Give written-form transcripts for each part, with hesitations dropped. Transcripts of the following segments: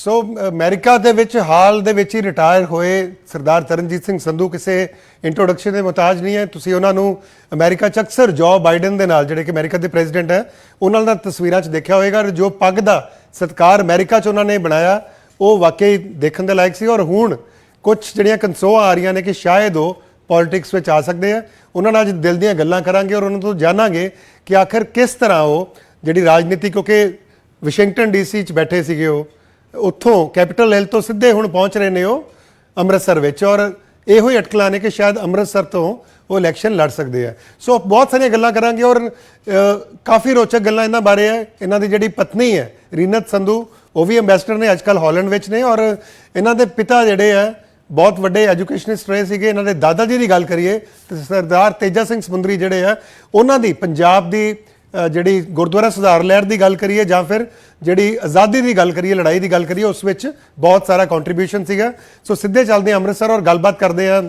ਸੋ America ਦੇ ਵਿੱਚ ਹਾਲ ਦੇ ਵਿੱਚ ਹੀ ਰਿਟਾਇਰ ਹੋਏ ਸਰਦਾਰ ਤਰਨਜੀਤ ਸਿੰਘ ਸੰਧੂ ਕਿਸੇ ਇੰਟਰੋਡਕਸ਼ਨ ਦੇ ਮੁਹਤਾਜ ਨਹੀਂ ਹੈ। ਤੁਸੀਂ ਉਹਨਾਂ ਨੂੰ ਅਮਰੀਕਾ 'ਚ ਅਕਸਰ ਜੋ ਬਾਈਡਨ ਦੇ ਨਾਲ ਜਿਹੜੇ ਕਿ ਅਮਰੀਕਾ ਦੇ ਪ੍ਰੈਜ਼ੀਡੈਂਟ ਹੈ ਉਹਨਾਂ ਨਾਲ ਤਸਵੀਰਾਂ 'ਚ ਦੇਖਿਆ ਹੋਵੇਗਾ। ਜੋ ਪੱਗ ਦਾ ਸਤਿਕਾਰ ਅਮਰੀਕਾ 'ਚ ਉਹਨਾਂ ਨੇ ਬਣਾਇਆ ਉਹ ਵਾਕਈ ਦੇਖਣ ਦੇ ਲਾਇਕ ਸੀ। ਔਰ ਹੁਣ ਕੁਝ ਜਿਹੜੀਆਂ ਕਨਸੋਆਂ ਆ ਰਹੀਆਂ ਨੇ ਕਿ ਸ਼ਾਇਦ ਉਹ ਪੋਲਿਟਿਕਸ ਵਿੱਚ ਆ ਸਕਦੇ ਆ। ਉਹਨਾਂ ਨਾਲ ਅੱਜ ਦਿਲ ਦੀਆਂ ਗੱਲਾਂ ਕਰਾਂਗੇ ਔਰ ਉਹਨਾਂ ਤੋਂ ਜਾਣਾਂਗੇ ਕਿ ਆਖਿਰ ਕਿਸ ਤਰ੍ਹਾਂ ਉਹ ਜਿਹੜੀ ਰਾਜਨੀਤੀ, ਕਿਉਂਕਿ ਵਾਸ਼ਿੰਗਟਨ ਡੀਸੀ 'ਚ ਬੈਠੇ ਸੀਗੇ, ਉਹ ਉੱਥੋਂ ਕੈਪੀਟਲ ਹਿੱਲ ਤੋਂ ਸਿੱਧੇ ਹੁਣ ਪਹੁੰਚ ਰਹੇ ਨੇ ਉਹ ਅੰਮ੍ਰਿਤਸਰ ਵਿੱਚ, ਔਰ ਇਹੋ ਹੀ ਅਟਕਲਾਂ ਨੇ ਕਿ ਸ਼ਾਇਦ ਅੰਮ੍ਰਿਤਸਰ ਤੋਂ ਉਹ ਇਲੈਕਸ਼ਨ ਲੜ ਸਕਦੇ ਆ। ਸੋ ਬਹੁਤ ਸਾਰੀਆਂ ਗੱਲਾਂ ਕਰਾਂਗੇ ਔਰ ਕਾਫੀ ਰੋਚਕ ਗੱਲਾਂ ਇਹਨਾਂ ਬਾਰੇ ਹੈ। ਇਹਨਾਂ ਦੀ ਜਿਹੜੀ ਪਤਨੀ ਹੈ ਰੀਨਤ ਸੰਧੂ, ਉਹ ਵੀ ਅੰਬੈਸਡਰ ਨੇ, ਅੱਜ ਕੱਲ੍ਹ ਹਾਲੈਂਡ ਵਿੱਚ ਨੇ, ਔਰ ਇਹਨਾਂ ਦੇ ਪਿਤਾ ਜਿਹੜੇ ਆ ਬਹੁਤ ਵੱਡੇ ਐਜੂਕੇਸ਼ਨਿਸਟ ਰਹੇ ਸੀਗੇ। ਇਹਨਾਂ ਦੇ ਦਾਦਾ ਜੀ ਦੀ ਗੱਲ ਕਰੀਏ ਤਾਂ ਸਰਦਾਰ ਤੇਜਾ ਸਿੰਘ ਸਮੁੰਦਰੀ ਜਿਹੜੇ ਆ ਉਹਨਾਂ ਦੀ ਪੰਜਾਬ ਦੀ ਜਿਹੜੀ ਗੁਰਦੁਆਰਾ ਸੁਧਾਰ ਲਹਿਰ ਦੀ ਗੱਲ ਕਰੀਏ ਜਾਂ ਫਿਰ ਜਿਹੜੀ ਆਜ਼ਾਦੀ ਦੀ ਗੱਲ ਕਰੀਏ, ਲੜਾਈ ਦੀ ਗੱਲ ਕਰੀਏ, ਉਸ ਵਿੱਚ ਬਹੁਤ ਸਾਰਾ ਕੰਟਰੀਬਿਊਸ਼ਨ ਸੀਗਾ। ਸੋ ਸਿੱਧੇ ਚੱਲਦੇ ਹਾਂ ਅੰਮ੍ਰਿਤਸਰ ਔਰ ਗੱਲਬਾਤ ਕਰਦੇ ਹਾਂ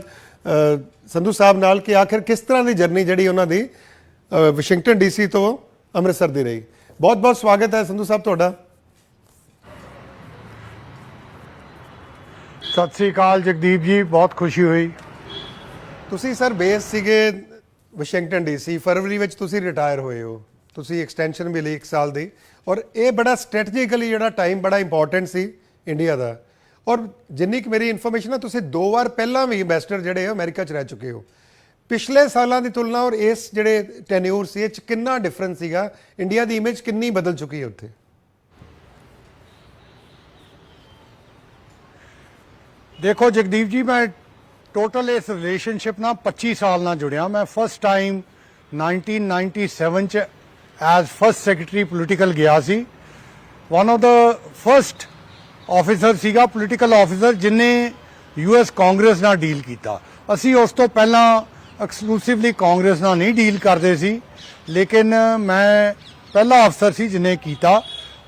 ਸੰਧੂ ਸਾਹਿਬ ਨਾਲ ਕਿ ਆਖਿਰ ਕਿਸ ਤਰ੍ਹਾਂ ਦੀ ਜਰਨੀ ਜਿਹੜੀ ਉਹਨਾਂ ਦੀ ਵਾਸ਼ਿੰਗਟਨ ਡੀਸੀ ਤੋਂ ਅੰਮ੍ਰਿਤਸਰ ਦੀ ਰਹੀ। ਬਹੁਤ ਬਹੁਤ ਸਵਾਗਤ ਹੈ ਸੰਧੂ ਸਾਹਿਬ ਤੁਹਾਡਾ। ਸਤਿ ਸ੍ਰੀ ਅਕਾਲ ਜਗਦੀਪ ਜੀ, ਬਹੁਤ ਖੁਸ਼ੀ ਹੋਈ। ਤੁਸੀਂ ਸਰ ਬੇਸ ਸੀਗੇ ਵਾਸ਼ਿੰਗਟਨ ਡੀਸੀ, ਫਰਵਰੀ ਵਿੱਚ ਤੁਸੀਂ ਰਿਟਾਇਰ ਹੋਏ ਹੋ, ਤੁਸੀਂ ਐਕਸਟੈਂਸ਼ਨ ਮਿਲੀ 1 ਸਾਲ ਦੀ, ਔਰ ਇਹ ਬੜਾ ਸਟ੍ਰੈਟਜੀਕਲੀ ਜਿਹੜਾ ਟਾਈਮ ਬੜਾ ਇੰਪੋਰਟੈਂਟ ਸੀ ਇੰਡੀਆ ਦਾ। ਔਰ ਜਿੰਨੀ ਕਿ ਮੇਰੀ ਇਨਫੋਰਮੇਸ਼ਨ ਹੈ ਤੁਸੀਂ 2 ਵਾਰ ਪਹਿਲਾਂ ਵੀ ਅੰਬੈਸਡਰ ਜਿਹੜੇ ਅਮਰੀਕਾ 'ਚ ਰਹਿ ਚੁੱਕੇ ਹੋ। ਪਿਛਲੇ ਸਾਲਾਂ ਦੀ ਤੁਲਨਾ ਔਰ ਇਸ ਜਿਹੜੇ ਟੈਨਿਊਰ ਸੀ ਇਹ 'ਚ ਕਿੰਨਾ ਡਿਫਰੈਂਸ ਸੀਗਾ? ਇੰਡੀਆ ਦੀ ਇਮੇਜ ਕਿੰਨੀ ਬਦਲ ਚੁੱਕੀ ਹੈ ਉੱਥੇ? ਦੇਖੋ ਜਗਦੀਪ ਜੀ, ਮੈਂ ਟੋਟਲ ਇਸ ਰਿਲੇਸ਼ਨਸ਼ਿਪ ਨਾਲ 25 ਸਾਲ ਨਾਲ ਜੁੜਿਆ। ਮੈਂ ਫਸਟ ਟਾਈਮ 1997 ਚ ਐਜ਼ ਫਸਟ ਸੈਕਟਰੀ ਪੋਲੀਟੀਕਲ ਗਿਆ ਸੀ। One of the first officer ਸੀਗਾ, ਪੋਲੀਟੀਕਲ ਆਫੀਸਰ, ਜਿਨੇ ਯੂਐਸ ਕਾਂਗਰਸ ਨਾਲ ਡੀਲ ਕੀਤਾ। ਅਸੀਂ ਉਸ ਤੋਂ ਪਹਿਲਾਂ ਐਕਸਕਲੂਸਿਵਲੀ ਕਾਂਗਰਸ ਨਾਲ ਨਹੀਂ ਡੀਲ ਕਰਦੇ ਸੀ, ਲੇਕਿਨ ਮੈਂ ਪਹਿਲਾ ਅਫਸਰ ਸੀ ਜਿਨੇ ਕੀਤਾ।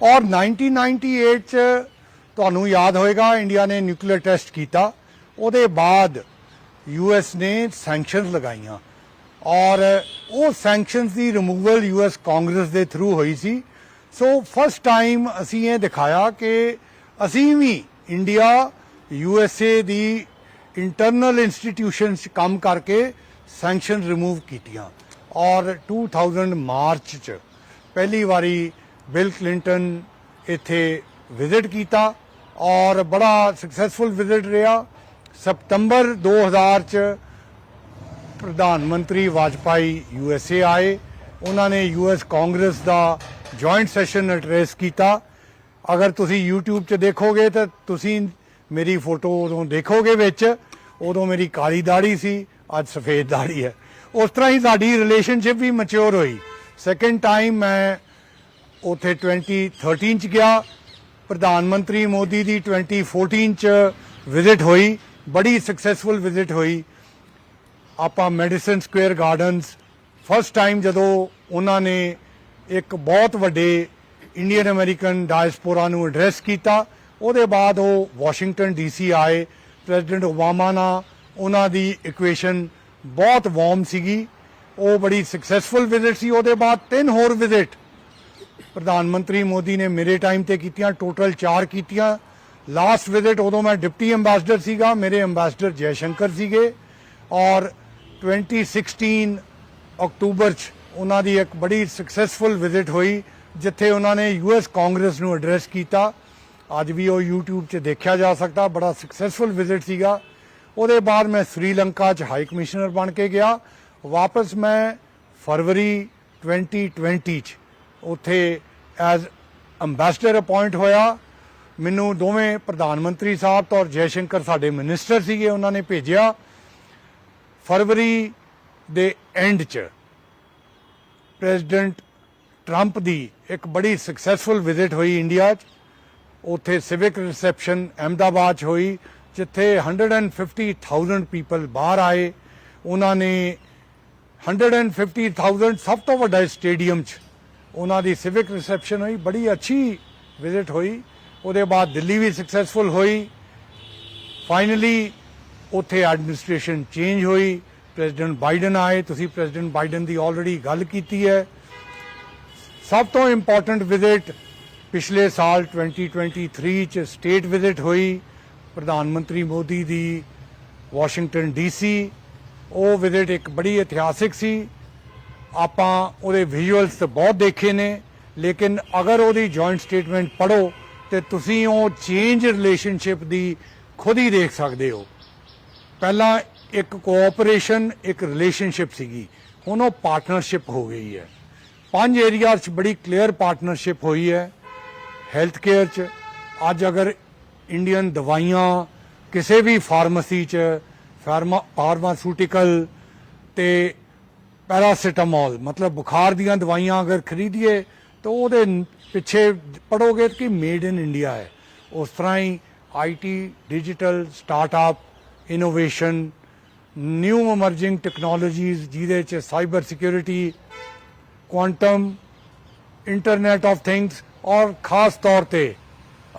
ਔਰ 1998 ਚ ਤੁਹਾਨੂੰ ਯਾਦ ਹੋਏਗਾ ਇੰਡੀਆ ਨੇ ਨਿਊਕਲੀਅਰ ਟੈਸਟ ਕੀਤਾ। ਉਹਦੇ ਬਾਅਦ ਯੂਐਸ ਨੇ ਸੈਂਕਸ਼ਨਸ ਲਗਾਈਆਂ ਔਰ ਉਹ ਸੈਂਕਸ਼ਨਸ ਦੀ ਰਿਮੂਵਲ ਯੂਐਸ ਕਾਂਗਰਸ ਦੇ ਥਰੂ ਹੋਈ ਸੀ। ਸੋ ਫਸਟ ਟਾਈਮ ਅਸੀਂ ਇਹ ਦਿਖਾਇਆ ਕਿ ਅਸੀਂ ਵੀ ਇੰਡੀਆ ਯੂਐਸਏ ਦੀ ਇੰਟਰਨਲ ਇੰਸਟੀਟਿਊਸ਼ਨਸ 'ਚ ਕੰਮ ਕਰਕੇ ਸੈਂਕਸ਼ਨ ਰਿਮੂਵ ਕੀਤੀਆਂ। ਔਰ 2000 ਮਾਰਚ 'ਚ ਪਹਿਲੀ ਵਾਰੀ ਬਿਲ ਕਲਿੰਟਨ ਇੱਥੇ ਵਿਜ਼ਿਟ ਕੀਤਾ ਔਰ ਬੜਾ ਸਕਸੈਸਫੁਲ ਵਿਜ਼ਿਟ ਰਿਹਾ। ਸਤੰਬਰ 2000 ਚ ਪ੍ਰਧਾਨ ਮੰਤਰੀ ਵਾਜਪਾਈ ਯੂਐਸਏ ਆਏ। ਉਹਨਾਂ ਨੇ ਯੂਐਸ ਕਾਂਗਰਸ ਦਾ ਜੁਆਇੰਟ ਸੈਸ਼ਨ ਐਡਰੈਸ ਕੀਤਾ। ਅਗਰ ਤੁਸੀਂ YouTube 'ਚ ਦੇਖੋਗੇ ਤਾਂ ਤੁਸੀਂ ਮੇਰੀ ਫੋਟੋ ਉਦੋਂ ਦੇਖੋਗੇ ਵਿੱਚ, ਉਦੋਂ ਮੇਰੀ ਕਾਲੀ ਦਾੜੀ ਸੀ, ਅੱਜ ਸਫੇਦ ਦਾੜੀ ਹੈ। ਉਸ ਤਰ੍ਹਾਂ ਹੀ ਸਾਡੀ ਰਿਲੇਸ਼ਨਸ਼ਿਪ ਵੀ ਮੈਚਿਓਰ ਹੋਈ। ਸੈਕੰਡ ਟਾਈਮ ਮੈਂ ਉੱਥੇ 2013 ਚ ਗਿਆ। ਪ੍ਰਧਾਨ ਮੰਤਰੀ ਮੋਦੀ ਦੀ 2014 ਚ ਵਿਜ਼ਿਟ ਹੋਈ, ਬੜੀ ਸਕਸੈਸਫੁਲ ਵਿਜ਼ਿਟ ਹੋਈ। ਆਪਾਂ medicine square gardens first time ਜਦੋਂ ਉਹਨਾਂ ਨੇ ਇੱਕ ਬਹੁਤ ਵੱਡੇ ਇੰਡੀਅਨ ਅਮਰੀਕਨ ਡਾਇਸਪੋਰਾ ਨੂੰ ਐਡਰੈਸ ਕੀਤਾ, ਉਹਦੇ ਬਾਅਦ ਉਹ ਵਾਸ਼ਿੰਗਟਨ ਡੀਸੀ ਆਏ। ਪ੍ਰੈਜ਼ੀਡੈਂਟ ਓਬਾਮਾ ਨਾਲ ਉਹਨਾਂ ਦੀ ਇਕੁਏਸ਼ਨ ਬਹੁਤ ਵਾਰਮ ਸੀਗੀ। ਉਹ ਬੜੀ ਸਕਸੈਸਫੁਲ ਵਿਜ਼ਿਟ ਸੀ। ਉਹਦੇ ਬਾਅਦ 3 ਹੋਰ ਵਿਜ਼ਿਟ ਪ੍ਰਧਾਨ ਮੰਤਰੀ ਮੋਦੀ ਨੇ ਮੇਰੇ ਟਾਈਮ ਤੇ ਕੀਤੀਆਂ, ਟੋਟਲ 4 ਕੀਤੀਆਂ। ਲਾਸਟ ਵਿਜ਼ਿਟ ਉਦੋਂ ਮੈਂ ਡਿਪਟੀ ਅੰਬੈਸਡਰ ਸੀਗਾ, ਮੇਰੇ ਅੰਬੈਸਡਰ ਜੈ ਸ਼ੰਕਰ ਸੀਗੇ। ਔਰ 2016 ਅਕਤੂਬਰ 'ਚ ਉਹਨਾਂ ਦੀ ਇੱਕ ਬੜੀ ਸਕਸੈਸਫੁਲ ਵਿਜ਼ਿਟ ਹੋਈ ਜਿੱਥੇ ਉਹਨਾਂ ਨੇ ਯੂਐਸ ਕਾਂਗਰਸ ਨੂੰ ਐਡਰੈਸ ਕੀਤਾ। ਅੱਜ ਵੀ ਉਹ YouTube 'ਚ ਦੇਖਿਆ ਜਾ ਸਕਦਾ, ਬੜਾ ਸਕਸੈਸਫੁਲ ਵਿਜ਼ਿਟ ਸੀਗਾ। ਉਹਦੇ ਬਾਅਦ ਮੈਂ ਸ੍ਰੀਲੰਕਾ 'ਚ ਹਾਈ ਕਮਿਸ਼ਨਰ ਬਣ ਕੇ ਗਿਆ। ਵਾਪਸ ਮੈਂ ਫਰਵਰੀ 2020 'ਚ ਉੱਥੇ ਐਜ਼ ਅੰਬੈਸਡਰ ਅਪਾਇੰਟ ਹੋਇਆ। ਮੈਨੂੰ ਦੋਵੇਂ ਪ੍ਰਧਾਨ ਮੰਤਰੀ ਸਾਹਿਬ ਤੋਂ ਔਰ ਜੈ ਸ਼ੰਕਰ ਸਾਡੇ ਮਿਨਿਸਟਰ ਸੀਗੇ, ਉਹਨਾਂ ਨੇ ਭੇਜਿਆ। ਫਰਵਰੀ ਦੇ ਐਂਡ 'ਚ ਪ੍ਰੈਜ਼ੀਡੈਂਟ ਟਰੰਪ ਦੀ ਇੱਕ ਬੜੀ ਸਕਸੈਸਫੁਲ ਵਿਜ਼ਿਟ ਹੋਈ ਇੰਡੀਆ 'ਚ। ਉੱਥੇ ਸਿਵਿਕ ਰਿਸੈਪਸ਼ਨ ਅਹਿਮਦਾਬਾਦ 'ਚ ਹੋਈ ਜਿੱਥੇ 150,000 ਪੀਪਲ ਬਾਹਰ ਆਏ। ਉਹਨਾਂ ਨੇ 150,000 ਸਭ ਤੋਂ ਵੱਡਾ ਸਟੇਡੀਅਮ 'ਚ ਉਹਨਾਂ ਦੀ ਸਿਵਿਕ ਰਿਸੈਪਸ਼ਨ ਹੋਈ, ਬੜੀ ਅੱਛੀ ਵਿਜ਼ਿਟ ਹੋਈ। ਉਹਦੇ ਬਾਅਦ ਦਿੱਲੀ ਵੀ ਸਕਸੈਸਫੁਲ ਹੋਈ। ਫਾਈਨਲੀ ਉੱਥੇ ਐਡਮਿਨਿਸਟ੍ਰੇਸ਼ਨ ਚੇਂਜ ਹੋਈ, ਪ੍ਰੈਜ਼ੀਡੈਂਟ ਬਾਈਡਨ ਆਏ। ਤੁਸੀਂ ਪ੍ਰੈਜ਼ੀਡੈਂਟ ਬਾਈਡਨ ਦੀ ਆਲਰੇਡੀ ਗੱਲ ਕੀਤੀ ਹੈ। ਸਭ ਤੋਂ ਇੰਪੋਰਟੈਂਟ ਵਿਜ਼ਿਟ ਪਿਛਲੇ ਸਾਲ 2023 ਚ ਸਟੇਟ ਵਿਜ਼ਿਟ ਹੋਈ ਪ੍ਰਧਾਨ ਮੰਤਰੀ ਮੋਦੀ ਦੀ ਵਾਸ਼ਿੰਗਟਨ ਡੀਸੀ। ਉਹ ਵਿਜ਼ਿਟ ਇੱਕ ਬੜੀ ਇਤਿਹਾਸਿਕ ਸੀ। ਆਪਾਂ ਉਹਦੇ ਵਿਜ਼ੂਅਲਸ ਤਾਂ ਬਹੁਤ ਦੇਖੇ ਨੇ, ਲੇਕਿਨ ਅਗਰ ਉਹਦੀ ਜੁਆਇੰਟ ਸਟੇਟਮੈਂਟ ਪੜ੍ਹੋ ਤੇ ਤੁਸੀਂ ਉਹ ਚੇਂਜ ਰਿਲੇਸ਼ਨਸ਼ਿਪ ਦੀ ਖੁਦ ਹੀ ਦੇਖ ਸਕਦੇ ਹੋ। ਪਹਿਲਾਂ ਇੱਕ ਕੋਆਪਰੇਸ਼ਨ, ਇੱਕ ਰਿਲੇਸ਼ਨਸ਼ਿਪ ਸੀਗੀ, ਹੁਣ ਉਹ ਪਾਰਟਨਰਸ਼ਿਪ ਹੋ ਗਈ ਹੈ। 5 ਏਰੀਆਜ਼ 'ਚ ਬੜੀ ਕਲੀਅਰ ਪਾਰਟਨਰਸ਼ਿਪ ਹੋਈ ਹੈ। ਹੈਲਥ ਕੇਅਰ 'ਚ ਅੱਜ ਅਗਰ ਇੰਡੀਅਨ ਦਵਾਈਆਂ ਕਿਸੇ ਵੀ ਫਾਰਮੇਸੀ 'ਚ ਫਾਰਮਾਸੂਟੀਕਲ ਤੇ ਪੈਰਾਸੀਟਾਮੋਲ ਮਤਲਬ ਬੁਖਾਰ ਦੀਆਂ ਦਵਾਈਆਂ ਅਗਰ ਖਰੀਦੀਏ ਤਾਂ ਉਹਦੇ ਪਿੱਛੇ ਪੜੋਗੇ ਕਿ ਮੇਡ ਇਨ ਇੰਡੀਆ ਹੈ। ਉਸ ਤਰ੍ਹਾਂ ਹੀ IT, digital, startup, innovation, new emerging technologies ਜਿਹਦੇ 'ਚ cyber security, quantum, internet of things ਔਰ ਖਾਸ ਤੌਰ ਤੇ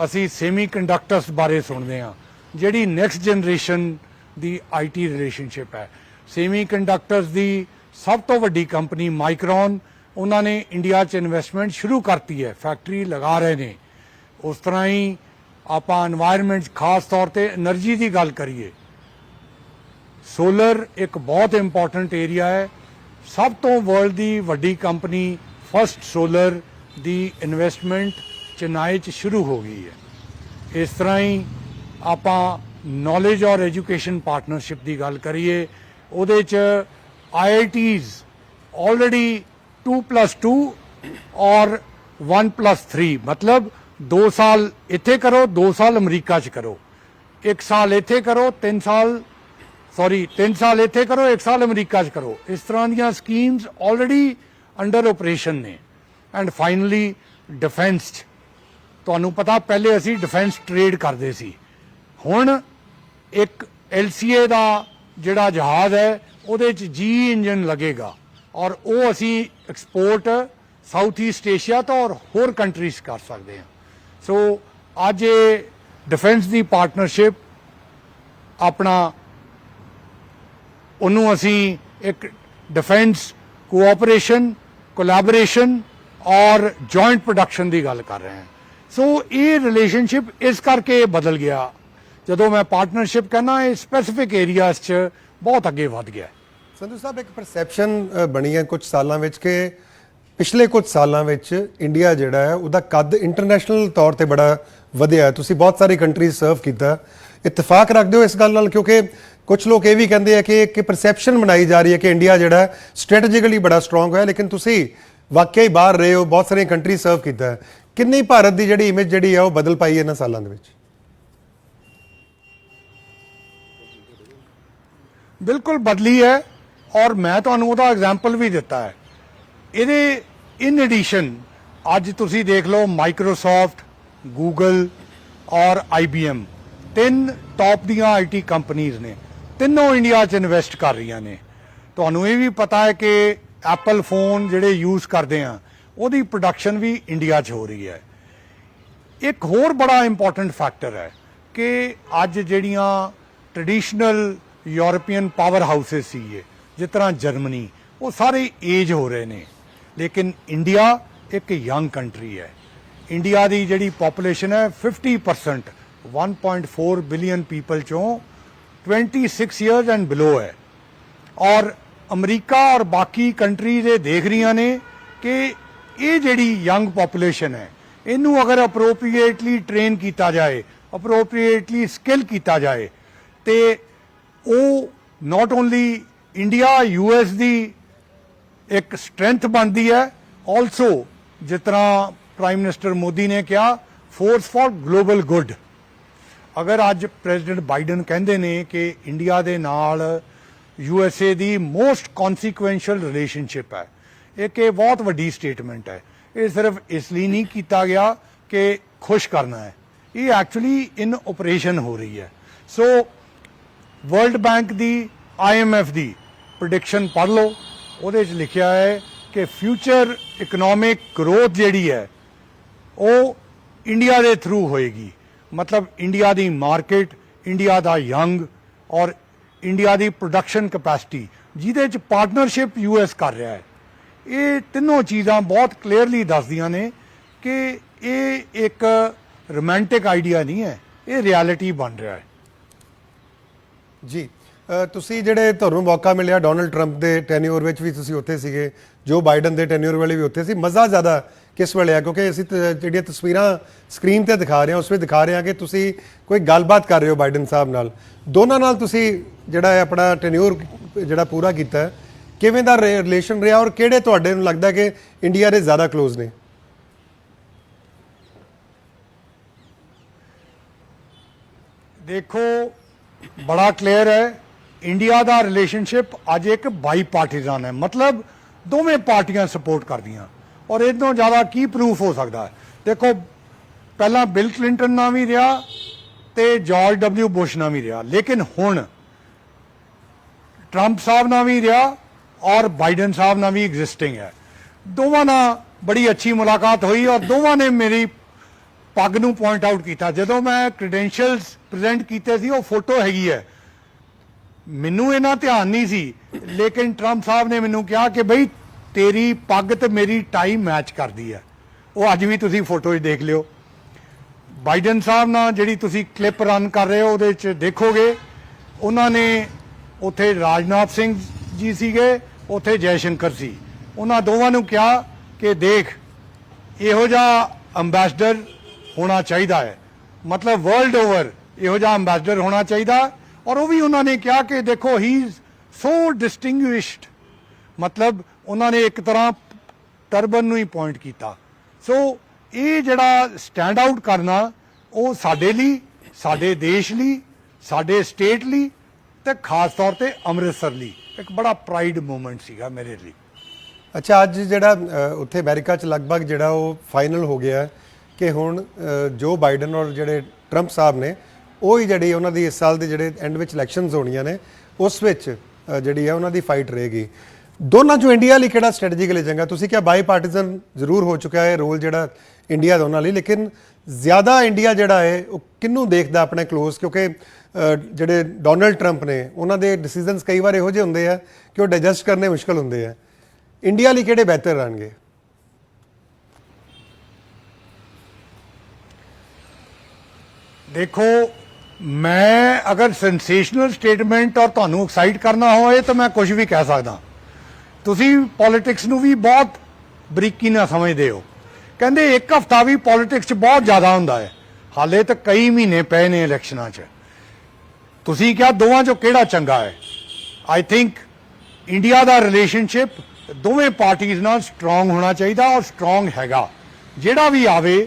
ਅਸੀਂ ਸੈਮੀ ਕੰਡਕਟਰਸ ਬਾਰੇ ਸੁਣਦੇ ਹਾਂ, ਜਿਹੜੀ next generation the IT relationship ਹੈ। ਸੈਮੀ ਕੰਡਕਟਰਸ ਦੀ ਸਭ ਤੋਂ ਵੱਡੀ ਕੰਪਨੀ ਮਾਈਕਰੋਨ, ਉਹਨਾਂ ਨੇ ਇੰਡੀਆ 'ਚ ਇਨਵੈਸਟਮੈਂਟ ਸ਼ੁਰੂ ਕਰਤੀ ਹੈ, ਫੈਕਟਰੀ ਲਗਾ ਰਹੇ ਨੇ। ਉਸ ਤਰ੍ਹਾਂ ਹੀ ਆਪਾਂ এনवायरमेंट ਖਾਸ ਤੌਰ ਤੇ એનર્ਜੀ ਦੀ ਗੱਲ ਕਰੀਏ, ਸੋਲਰ ਇੱਕ ਬਹੁਤ ਇੰਪੋਰਟੈਂਟ ਏਰੀਆ ਹੈ। ਸਭ ਤੋਂ ਵਰਲਡ ਦੀ ਵੱਡੀ ਕੰਪਨੀ ਫਸਟ ਸੋਲਰ ਦੀ ਇਨਵੈਸਟਮੈਂਟ ਚੇਨਈ 'ਚ ਸ਼ੁਰੂ ਹੋ ਗਈ ਹੈ। ਇਸ ਤਰ੍ਹਾਂ ਹੀ ਆਪਾਂ ਨੌਲੇਜ ਔਰ ਐਜੂਕੇਸ਼ਨ ਪਾਰਟਨਰਸ਼ਿਪ ਦੀ ਗੱਲ ਕਰੀਏ, ਉਹਦੇ 'ਚ IITs ਆਲਰੇਡੀ 2+2 ਔਰ 1+3 ਮਤਲਬ 2 ਸਾਲ ਇੱਥੇ ਕਰੋ, 2 ਸਾਲ ਅਮਰੀਕਾ 'ਚ ਕਰੋ, 1 ਸਾਲ ਇੱਥੇ ਕਰੋ, 3 ਸਾਲ ਇੱਥੇ ਕਰੋ, 1 ਸਾਲ ਅਮਰੀਕਾ 'ਚ ਕਰੋ। ਇਸ ਤਰ੍ਹਾਂ ਦੀਆਂ ਸਕੀਮਸ ਆਲਰੇਡੀ ਅੰਡਰ ਆਪਰੇਸ਼ਨ ਨੇ। ਐਂਡ ਫਾਈਨਲੀ ਡਿਫੈਂਸ 'ਚ ਤੁਹਾਨੂੰ ਪਤਾ ਪਹਿਲੇ ਅਸੀਂ ਡਿਫੈਂਸ ਟ੍ਰੇਡ ਕਰਦੇ ਸੀ, ਹੁਣ ਇੱਕ LCA ਦਾ ਜਿਹੜਾ ਜਹਾਜ਼ ਹੈ ਉਹਦੇ 'ਚ G ਇੰਜਨ ਲੱਗੇਗਾ ਔਰ ਉਹ ਅਸੀਂ ਐਕਸਪੋਰਟ ਸਾਊਥ ਈਸਟ ਏਸ਼ੀਆ ਤੋਂ ਔਰ ਹੋਰ ਕੰਟਰੀਜ਼ ਕਰ ਸਕਦੇ ਹਾਂ। ਸੋ ਅੱਜ ਇਹ ਡਿਫੈਂਸ ਦੀ ਪਾਰਟਨਰਸ਼ਿਪ ਆਪਣਾ ਉਹਨੂੰ ਅਸੀਂ ਇੱਕ ਡਿਫੈਂਸ ਕੋਆਪਰੇਸ਼ਨ, ਕੋਲੈਬੋਰੇਸ਼ਨ ਔਰ ਜੁਆਇੰਟ ਪ੍ਰੋਡਕਸ਼ਨ ਦੀ ਗੱਲ ਕਰ ਰਹੇ ਹਾਂ। ਸੋ ਇਹ ਰਿਲੇਸ਼ਨਸ਼ਿਪ ਇਸ ਕਰਕੇ ਬਦਲ ਗਿਆ। ਜਦੋਂ ਮੈਂ ਪਾਰਟਨਰਸ਼ਿਪ ਕਹਿੰਦਾ ਇਹ ਸਪੈਸੀਫਿਕ ਏਰੀਆਜ਼ 'ਚ ਬਹੁਤ ਅੱਗੇ ਵੱਧ ਗਿਆ। ਸੰਧੂ ਸਾਹਿਬ, ਇੱਕ ਪਰਸੈਪਸ਼ਨ ਬਣੀ ਹੈ ਕੁਝ ਸਾਲਾਂ ਵਿੱਚ ਕਿ ਪਿਛਲੇ ਕੁਝ ਸਾਲਾਂ ਵਿੱਚ ਇੰਡੀਆ ਜਿਹੜਾ ਹੈ ਉਹਦਾ ਕੱਦ ਇੰਟਰਨੈਸ਼ਨਲ ਤੌਰ ਤੇ ਬੜਾ ਵਧਿਆ। ਤੁਸੀਂ ਬਹੁਤ ਸਾਰੀ ਕੰਟਰੀਜ਼ ਸਰਵ ਕੀਤਾ, ਇਤਫਾਕ ਰੱਖਦੇ ਹੋ ਇਸ ਗੱਲ ਨਾਲ? ਕਿਉਂਕਿ ਕੁਝ ਲੋਕ ਇਹ ਵੀ ਕਹਿੰਦੇ ਆ ਕਿ ਇੱਕ ਪਰਸੈਪਸ਼ਨ ਬਣਾਈ ਜਾ ਰਹੀ ਹੈ ਕਿ ਇੰਡੀਆ ਜਿਹੜਾ ਸਟ੍ਰੈਟੇਜਿਕਲੀ ਬੜਾ ਸਟਰੋਂਗ ਹੋਇਆ, ਲੇਕਿਨ ਤੁਸੀਂ ਵਾਕਿਆ ਹੀ ਬਾਹਰ ਰਹੇ ਹੋ, ਬਹੁਤ ਸਾਰੀਆਂ ਕੰਟਰੀਜ਼ ਸਰਵ ਕੀਤਾ। ਕਿੰਨੀ ਭਾਰਤ ਦੀ ਜਿਹੜੀ ਇਮੇਜ ਜਿਹੜੀ ਹੈ ਉਹ ਬਦਲ ਪਾਈ ਇਹਨਾਂ ਸਾਲਾਂ ਦੇ ਵਿੱਚ? ਬਿਲਕੁਲ ਬਦਲੀ ਹੈ ਔਰ ਮੈਂ ਤੁਹਾਨੂੰ ਉਹਦਾ ਐਗਜ਼ਾਮਪਲ ਵੀ ਦਿੱਤਾ ਹੈ। ਇਹਦੇ ਇਨ ਐਡੀਸ਼ਨ ਅੱਜ ਤੁਸੀਂ ਦੇਖ ਲਓ ਮਾਈਕਰੋਸਾਫਟ, ਗੂਗਲ ਔਰ IBM, 3 ਟੌਪ ਦੀਆਂ IT ਕੰਪਨੀਆਂ ਨੇ, ਤਿੰਨੋਂ ਇੰਡੀਆ 'ਚ ਇਨਵੈਸਟ ਕਰ ਰਹੀਆਂ ਨੇ। ਤੁਹਾਨੂੰ ਇਹ ਵੀ ਪਤਾ ਹੈ ਕਿ ਐਪਲ ਫੋਨ ਜਿਹੜੇ ਯੂਜ਼ ਕਰਦੇ ਆ ਉਹਦੀ ਪ੍ਰੋਡਕਸ਼ਨ ਵੀ ਇੰਡੀਆ 'ਚ ਹੋ ਰਹੀ ਹੈ। ਇੱਕ ਹੋਰ ਬੜਾ ਇੰਪੋਰਟੈਂਟ ਫੈਕਟਰ ਹੈ ਕਿ ਅੱਜ ਜਿਹੜੀਆਂ ਟ੍ਰੈਡੀਸ਼ਨਲ ਯੂਰਪੀਅਨ ਪਾਵਰ ਹਾਊਸਿਸ ਸੀਗੇ ਜਿਸ ਤਰ੍ਹਾਂ ਜਰਮਨੀ, ਉਹ ਸਾਰੇ ਏਜ ਹੋ ਰਹੇ ਨੇ, ਲੇਕਿਨ ਇੰਡੀਆ ਇੱਕ ਯੰਗ ਕੰਟਰੀ ਹੈ। ਇੰਡੀਆ ਦੀ ਜਿਹੜੀ ਪੋਪੂਲੇਸ਼ਨ ਹੈ 50%, 1.4 ਬਿਲੀਅਨ ਪੀਪਲ ਚੋਂ 26 ਇਅਰਸ ਐਂਡ ਬਿਲੋ ਹੈ। ਔਰ ਅਮਰੀਕਾ ਔਰ ਬਾਕੀ ਕੰਟਰੀਜ਼ ਇਹ ਦੇਖ ਰਹੀਆਂ ਨੇ ਕਿ ਇਹ ਜਿਹੜੀ ਯੰਗ ਪੋਪੂਲੇਸ਼ਨ ਹੈ ਇਹਨੂੰ ਅਗਰ ਅਪਰੋਪਰੀਏਟਲੀ ਟ੍ਰੇਨ ਕੀਤਾ ਜਾਏ, ਅਪਰੋਪਰੀਏਟਲੀ ਸਕਿੱਲ ਕੀਤਾ ਜਾਏ ਤੇ ਉਹ ਨਾਟ ਓਨਲੀ ਇੰਡੀਆ US ਦੀ ਇੱਕ ਸਟਰੈਂਥ ਬਣਦੀ ਹੈ, ਆਲਸੋ ਜਿਸ ਤਰ੍ਹਾਂ ਪ੍ਰਾਈਮ ਮਿਨਿਸਟਰ ਮੋਦੀ ਨੇ ਕਿਹਾ ਫੋਰਸ ਫॉर ਗਲੋਬਲ ਗੁੱਡ। ਅਗਰ ਅੱਜ ਪ੍ਰੈਜ਼ੀਡੈਂਟ ਬਾਈਡਨ ਕਹਿੰਦੇ ਨੇ ਕਿ ਇੰਡੀਆ ਦੇ ਨਾਲ USA ਦੀ ਮੋਸਟ ਕੌਨਸੀਕੁਐਂਸ਼ੀਅਲ ਰਿਲੇਸ਼ਨਸ਼ਿਪ ਹੈ, ਇੱਕ ਇਹ ਬਹੁਤ ਵੱਡੀ ਸਟੇਟਮੈਂਟ ਹੈ। ਇਹ ਸਿਰਫ ਇਸ ਲਈ ਨਹੀਂ ਕੀਤਾ ਗਿਆ ਕਿ ਖੁਸ਼ ਕਰਨਾ ਹੈ, ਇਹ ਐਕਚੁਅਲੀ ਇਨ ਆਪਰੇਸ਼ਨ ਹੋ ਰਹੀ ਹੈ। ਸੋ ਵਰਲਡ ਬੈਂਕ ਦੀ, IMF ਦੀ ਪ੍ਰੈਡਿਕਸ਼ਨ ਪੜ੍ਹ ਲਓ, ਉਹਦੇ 'ਚ ਲਿਖਿਆ ਹੈ ਕਿ ਫਿਊਚਰ ਇਕਨੋਮਿਕ ਗਰੋਥ ਜਿਹੜੀ ਹੈ ਉਹ ਇੰਡੀਆ ਦੇ ਥਰੂ ਹੋਏਗੀ। ਮਤਲਬ ਇੰਡੀਆ ਦੀ ਮਾਰਕੀਟ, ਇੰਡੀਆ ਦਾ ਯੰਗ ਔਰ ਇੰਡੀਆ ਦੀ ਪ੍ਰੋਡਕਸ਼ਨ ਕੈਪੈਸਿਟੀ ਜਿਹਦੇ 'ਚ ਪਾਰਟਨਰਸ਼ਿਪ US ਕਰ ਰਿਹਾ ਹੈ। ਇਹ ਤਿੰਨੋਂ ਚੀਜ਼ਾਂ ਬਹੁਤ ਕਲੀਅਰਲੀ ਦੱਸਦੀਆਂ ਨੇ कि ये एक रोमांटिक आइडिया नहीं है, ये रियलिटी बन रहा है। ਜੀ ਤੁਸੀਂ ਜਿਹੜੇ ਤੁਹਾਨੂੰ ਮੌਕਾ ਮਿਲਿਆ ਡੋਨਲਡ ਟਰੰਪ ਦੇ ਟੈਨਿਓਰ ਵਿੱਚ ਵੀ ਤੁਸੀਂ ਉੱਥੇ ਸੀਗੇ, ਜੋ ਬਾਈਡਨ ਦੇ ਟੈਨਿਓਰ ਵੇਲੇ ਵੀ ਉੱਥੇ ਸੀ, ਮਜ਼ਾ ਜ਼ਿਆਦਾ ਕਿਸ ਵੇਲੇ ਆ? ਕਿਉਂਕਿ ਅਸੀਂ ਜਿਹੜੀਆਂ ਤਸਵੀਰਾਂ ਸਕਰੀਨ ਤੇ ਦਿਖਾ ਰਹੇ ਹਾਂ ਉਸ ਵਿੱਚ ਦਿਖਾ ਰਹੇ ਹਾਂ ਕਿ ਤੁਸੀਂ ਕੋਈ ਗੱਲਬਾਤ ਕਰ ਰਹੇ ਹੋ ਬਾਈਡਨ ਸਾਹਿਬ ਨਾਲ, ਦੋਨਾਂ ਨਾਲ ਤੁਸੀਂ ਜਿਹੜਾ ਹੈ ਆਪਣਾ ਟੈਨਿਓਰ ਜਿਹੜਾ ਪੂਰਾ ਕੀਤਾ ਹੈ, ਕਿਵੇਂ ਦਾ ਰਿਲੇਸ਼ਨ ਰਿਹਾ ਔਰ ਕਿਹੜੇ ਤੁਹਾਡੇ ਨੂੰ ਲੱਗਦਾ ਕਿ ਇੰਡੀਆ ਦੇ ਜ਼ਿਆਦਾ ਕਲੋਜ਼ ਨੇ? देखो बड़ा क्लियर है, इंडिया का रिलेशनशिप अज एक बाई पार्टीजन है, मतलब दोवें पार्टियां सपोर्ट कर दियां, और इदों ज़्यादा की प्रूफ हो सकता है? देखो पहला बिल क्लिंटन ना भी रहा तो जॉर्ज डब्ल्यू बुश ना भी रहा, लेकिन हुण ट्रंप साहब ना भी रहा और बाइडन साहब ना भी एग्जिस्टिंग है। दोवां नाल बड़ी अच्छी मुलाकात हुई और दोवां ने मेरी पग नूं पॉइंट आउट किया। जदों मैं क्रेडेंशियल्स प्रेजेंट कीते सी, वो फोटो हैगी है, मैनू इन्ना ध्यान नहीं सी, लेकिन ट्रंप साहब ने मैनू कहा कि बई तेरी पग ते मेरी टाई मैच करती है। वो अज भी तुसी फोटो देख लियो। बाइडन साहब नाल जिहड़ी तुसी क्लिप रन कर रहे हो उहदे च देखोगे, उन्होंने उत्थे राजनाथ सिंह जी सीगे, उत्थे जयशंकर सी, उन्होंने दोवां नूं कहा कि देख इहो जिहा अंबैसडर होना चाहिए है, मतलब वर्ल्ड ओवर इहो जिहा अंबैसडर होना चाहिए। और वो भी उन्होंने कहा कि देखो ही इज सो डिस्टिंग्विश्ड, मतलब उन्होंने एक तरह टर्बन नूं ही पॉइंट किया। सो ये जिहड़ा स्टैंड आउट करना वो साडे लई, साडे देश लई, साडे स्टेट लई ते खास तौर ते अमृतसर लई एक बड़ा प्राइड मोमेंट सीगा मेरे लिए। ਅੱਛਾ, ਅੱਜ ਜਿਹੜਾ ਉੱਥੇ ਅਮਰੀਕਾ 'ਚ ਲਗਭਗ ਜਿਹੜਾ ਉਹ ਫਾਈਨਲ ਹੋ ਗਿਆ ਹੈ ਕਿ ਹੁਣ ਜੋ ਬਾਈਡਨ ਔਰ ਜਿਹੜੇ ਟਰੰਪ ਸਾਹਿਬ ਨੇ ਉਹ ਹੀ ਜਿਹੜੀ ਉਹਨਾਂ ਦੀ ਇਸ ਸਾਲ ਦੇ ਜਿਹੜੇ ਐਂਡ ਵਿੱਚ ਇਲੈਕਸ਼ਨਸ ਹੋਣੀਆਂ ਨੇ ਉਸ ਵਿੱਚ ਜਿਹੜੀ ਹੈ ਉਹਨਾਂ ਦੀ ਫਾਈਟ ਰਹੇਗੀ। ਦੋਨਾਂ 'ਚੋਂ ਇੰਡੀਆ ਲਈ ਕਿਹੜਾ ਸਟ੍ਰੈਟਜੀਕਲੀ ਚੰਗਾ? ਤੁਸੀਂ ਕਿਹਾ ਬਾਈ ਪਾਰਟੀਜ਼ਨ ਜ਼ਰੂਰ ਹੋ ਚੁੱਕਾ ਹੈ ਰੋਲ ਜਿਹੜਾ ਇੰਡੀਆ ਦੋਨਾਂ ਲਈ, ਲੇਕਿਨ ਜ਼ਿਆਦਾ ਇੰਡੀਆ ਜਿਹੜਾ ਹੈ ਉਹ ਕਿਹਨੂੰ ਦੇਖਦਾ ਆਪਣੇ ਕਲੋਜ਼? ਕਿਉਂਕਿ ਜਿਹੜੇ ਡੋਨਲਡ ਟਰੰਪ ਨੇ ਉਹਨਾਂ ਦੇ ਡਿਸੀਜਨਸ ਕਈ ਵਾਰ ਇਹੋ ਜਿਹੇ ਹੁੰਦੇ ਆ ਕਿ ਉਹ ਡਾਈਜੈਸਟ ਕਰਨੇ ਮੁਸ਼ਕਲ ਹੁੰਦੇ ਆ। ਇੰਡੀਆ ਲਈ ਕਿਹੜੇ ਬਿਹਤਰ ਰਹਿਣਗੇ? देखो मैं अगर सेंसेशनल स्टेटमेंट और ਤੁਹਾਨੂੰ ਐਕਸਾਈਟ ਕਰਨਾ ਹੋਵੇ ਤਾਂ ਮੈਂ ਕੁਝ ਵੀ ਕਹਿ ਸਕਦਾ। ਤੁਸੀਂ ਪੋਲਿਟਿਕਸ ਨੂੰ ਵੀ ਬਹੁਤ ਬਰੀਕੀ ਨਾਲ ਸਮਝਦੇ ਹੋ। ਕਹਿੰਦੇ ਇੱਕ ਹਫਤਾ ਵੀ ਪੋਲਿਟਿਕਸ 'ਚ ਬਹੁਤ ਜ਼ਿਆਦਾ ਹੁੰਦਾ ਹੈ, ਹਾਲੇ ਤਾਂ ਕਈ ਮਹੀਨੇ ਪਏ ਨੇ ਇਲੈਕਸ਼ਨਾਂ 'ਚ। ਤੁਸੀਂ ਕਿਹਾ ਦੋਵਾਂ 'ਚੋਂ ਕਿਹੜਾ ਚੰਗਾ ਹੈ? I think India the relationship ਦੋਵੇਂ ਪਾਰਟੀਆਂ ਨਾਲ ਸਟਰੋਂਗ ਹੋਣਾ ਚਾਹੀਦਾ ਔਰ ਸਟਰੋਂਗ ਹੈਗਾ। ਜਿਹੜਾ ਵੀ ਆਵੇ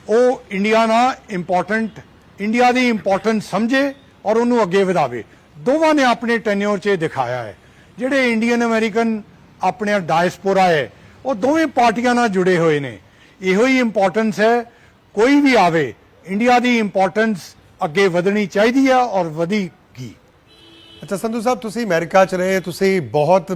ਉਹ ਇੰਡੀਆ ਨਾਲ ਇੰਪੋਰਟੈਂਟ, ਇੰਡੀਆ ਦੀ ਇੰਪੋਰਟੈਂਸ ਸਮਝੇ ਔਰ ਉਹਨੂੰ ਅੱਗੇ ਵਧਾਵੇ। ਦੋਵਾਂ ਨੇ ਆਪਣੇ ਟੈਨਿਓਰ 'ਚ ਦਿਖਾਇਆ ਹੈ। ਜਿਹੜੇ ਇੰਡੀਅਨ ਅਮਰੀਕਨ ਆਪਣੇ ਡਾਇਸਪੋਰਾ ਹੈ ਉਹ ਦੋਵੇਂ ਪਾਰਟੀਆਂ ਨਾਲ ਜੁੜੇ ਹੋਏ ਨੇ। ਇਹੋ ਹੀ ਇੰਪੋਰਟੈਂਸ ਹੈ, ਕੋਈ ਵੀ ਆਵੇ ਇੰਡੀਆ ਦੀ ਇੰਪੋਰਟੈਂਸ ਅੱਗੇ ਵਧਣੀ ਚਾਹੀਦੀ ਹੈ ਔਰ ਵਧੇਗੀ। ਅੱਛਾ ਸੰਧੂ ਸਾਹਿਬ, ਤੁਸੀਂ ਅਮਰੀਕਾ 'ਚ ਰਹੇ, ਤੁਸੀਂ ਬਹੁਤ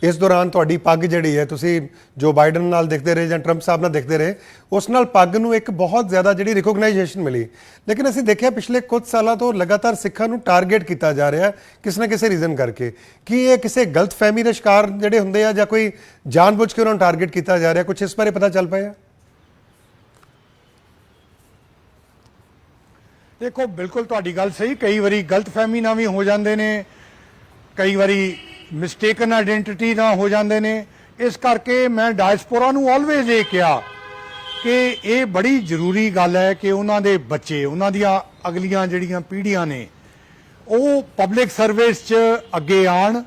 ਇਸ ਦੌਰਾਨ ਤੁਹਾਡੀ ਪੱਗ ਜਿਹੜੀ ਹੈ ਤੁਸੀਂ ਜੋ ਬਾਈਡਨ ਨਾਲ ਦੇਖਦੇ ਰਹੇ ਜਾਂ ਟਰੰਪ ਸਾਹਿਬ ਨਾਲ ਦੇਖਦੇ ਰਹੇ, ਉਸ ਨਾਲ ਪੱਗ ਨੂੰ ਇੱਕ ਬਹੁਤ ਜ਼ਿਆਦਾ ਜਿਹੜੀ ਰਿਕੋਗਨਾਈਜੇਸ਼ਨ ਮਿਲੀ। ਲੇਕਿਨ ਅਸੀਂ ਦੇਖਿਆ ਪਿਛਲੇ ਕੁਝ ਸਾਲਾਂ ਤੋਂ ਲਗਾਤਾਰ ਸਿੱਖਾਂ ਨੂੰ ਟਾਰਗੇਟ ਕੀਤਾ ਜਾ ਰਿਹਾ ਕਿਸੇ ਨਾ ਕਿਸੇ ਰੀਜ਼ਨ ਕਰਕੇ। ਕੀ ਇਹ ਕਿਸੇ ਗਲਤ ਫਹਿਮੀ ਦੇ ਸ਼ਿਕਾਰ ਜਿਹੜੇ ਹੁੰਦੇ ਆ ਜਾਂ ਕੋਈ ਜਾਣਬੁੱਝ ਕੇ ਉਹਨਾਂ ਨੂੰ ਟਾਰਗੇਟ ਕੀਤਾ ਜਾ ਰਿਹਾ? ਕੁਝ ਇਸ ਬਾਰੇ ਪਤਾ ਚੱਲ ਪਾਇਆ? ਦੇਖੋ ਬਿਲਕੁਲ ਤੁਹਾਡੀ ਗੱਲ ਸਹੀ, ਕਈ ਵਾਰੀ ਗਲਤ ਫਹਿਮੀ ਨਾਲ ਵੀ ਹੋ ਜਾਂਦੇ ਨੇ, ਕਈ ਵਾਰੀ ਮਿਸਟੇਕਨ ਆਇਡੈਂਟੀਟੀ ਨਾ ਹੋ ਜਾਂਦੇ ਨੇ। ਇਸ ਕਰਕੇ ਮੈਂ ਡਾਇਸਪੋਰਾ ਨੂੰ ਆਲਵੇਜ਼ ਇਹ ਕਿਹਾ ਕਿ ਇਹ ਬੜੀ ਜ਼ਰੂਰੀ ਗੱਲ ਹੈ ਕਿ ਉਹਨਾਂ ਦੇ ਬੱਚੇ, ਉਹਨਾਂ ਦੀਆਂ ਅਗਲੀਆਂ ਜਿਹੜੀਆਂ ਪੀੜ੍ਹੀਆਂ ਨੇ ਉਹ ਪਬਲਿਕ ਸਰਵਿਸ 'ਚ ਅੱਗੇ ਆਉਣ,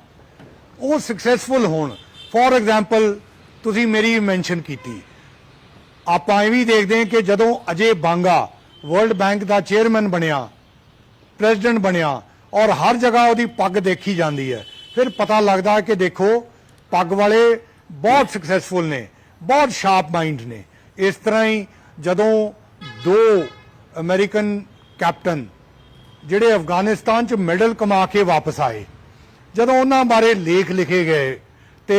ਉਹ ਸਕਸੈਸਫੁਲ ਹੋਣ। ਫੋਰ ਐਗਜ਼ਾਮਪਲ ਤੁਸੀਂ ਮੇਰੀ ਮੈਂਸ਼ਨ ਕੀਤੀ, ਆਪਾਂ ਇਹ ਵੀ ਦੇਖਦੇ ਹਾਂ ਕਿ ਜਦੋਂ ਅਜੇ ਬਾਂਗਾ ਵਰਲਡ ਬੈਂਕ ਦਾ ਚੇਅਰਮੈਨ ਬਣਿਆ, ਪ੍ਰੈਜ਼ੀਡੈਂਟ ਬਣਿਆ ਔਰ ਹਰ ਜਗ੍ਹਾ ਉਹਦੀ ਪੱਗ ਦੇਖੀ ਜਾਂਦੀ ਹੈ, ਫਿਰ ਪਤਾ ਲੱਗਦਾ ਕਿ ਦੇਖੋ ਪੱਗ ਵਾਲੇ ਬਹੁਤ ਸਕਸੈਸਫੁਲ ਨੇ, ਬਹੁਤ ਸ਼ਾਰਪ ਮਾਈਂਡ ਨੇ। ਇਸ ਤਰ੍ਹਾਂ ਹੀ ਜਦੋਂ ਦੋ ਅਮਰੀਕਨ ਕੈਪਟਨ ਜਿਹੜੇ ਅਫਗਾਨਿਸਤਾਨ 'ਚ ਮੈਡਲ ਕਮਾ ਕੇ ਵਾਪਸ ਆਏ, ਜਦੋਂ ਉਹਨਾਂ ਬਾਰੇ ਲੇਖ ਲਿਖੇ ਗਏ ਤੇ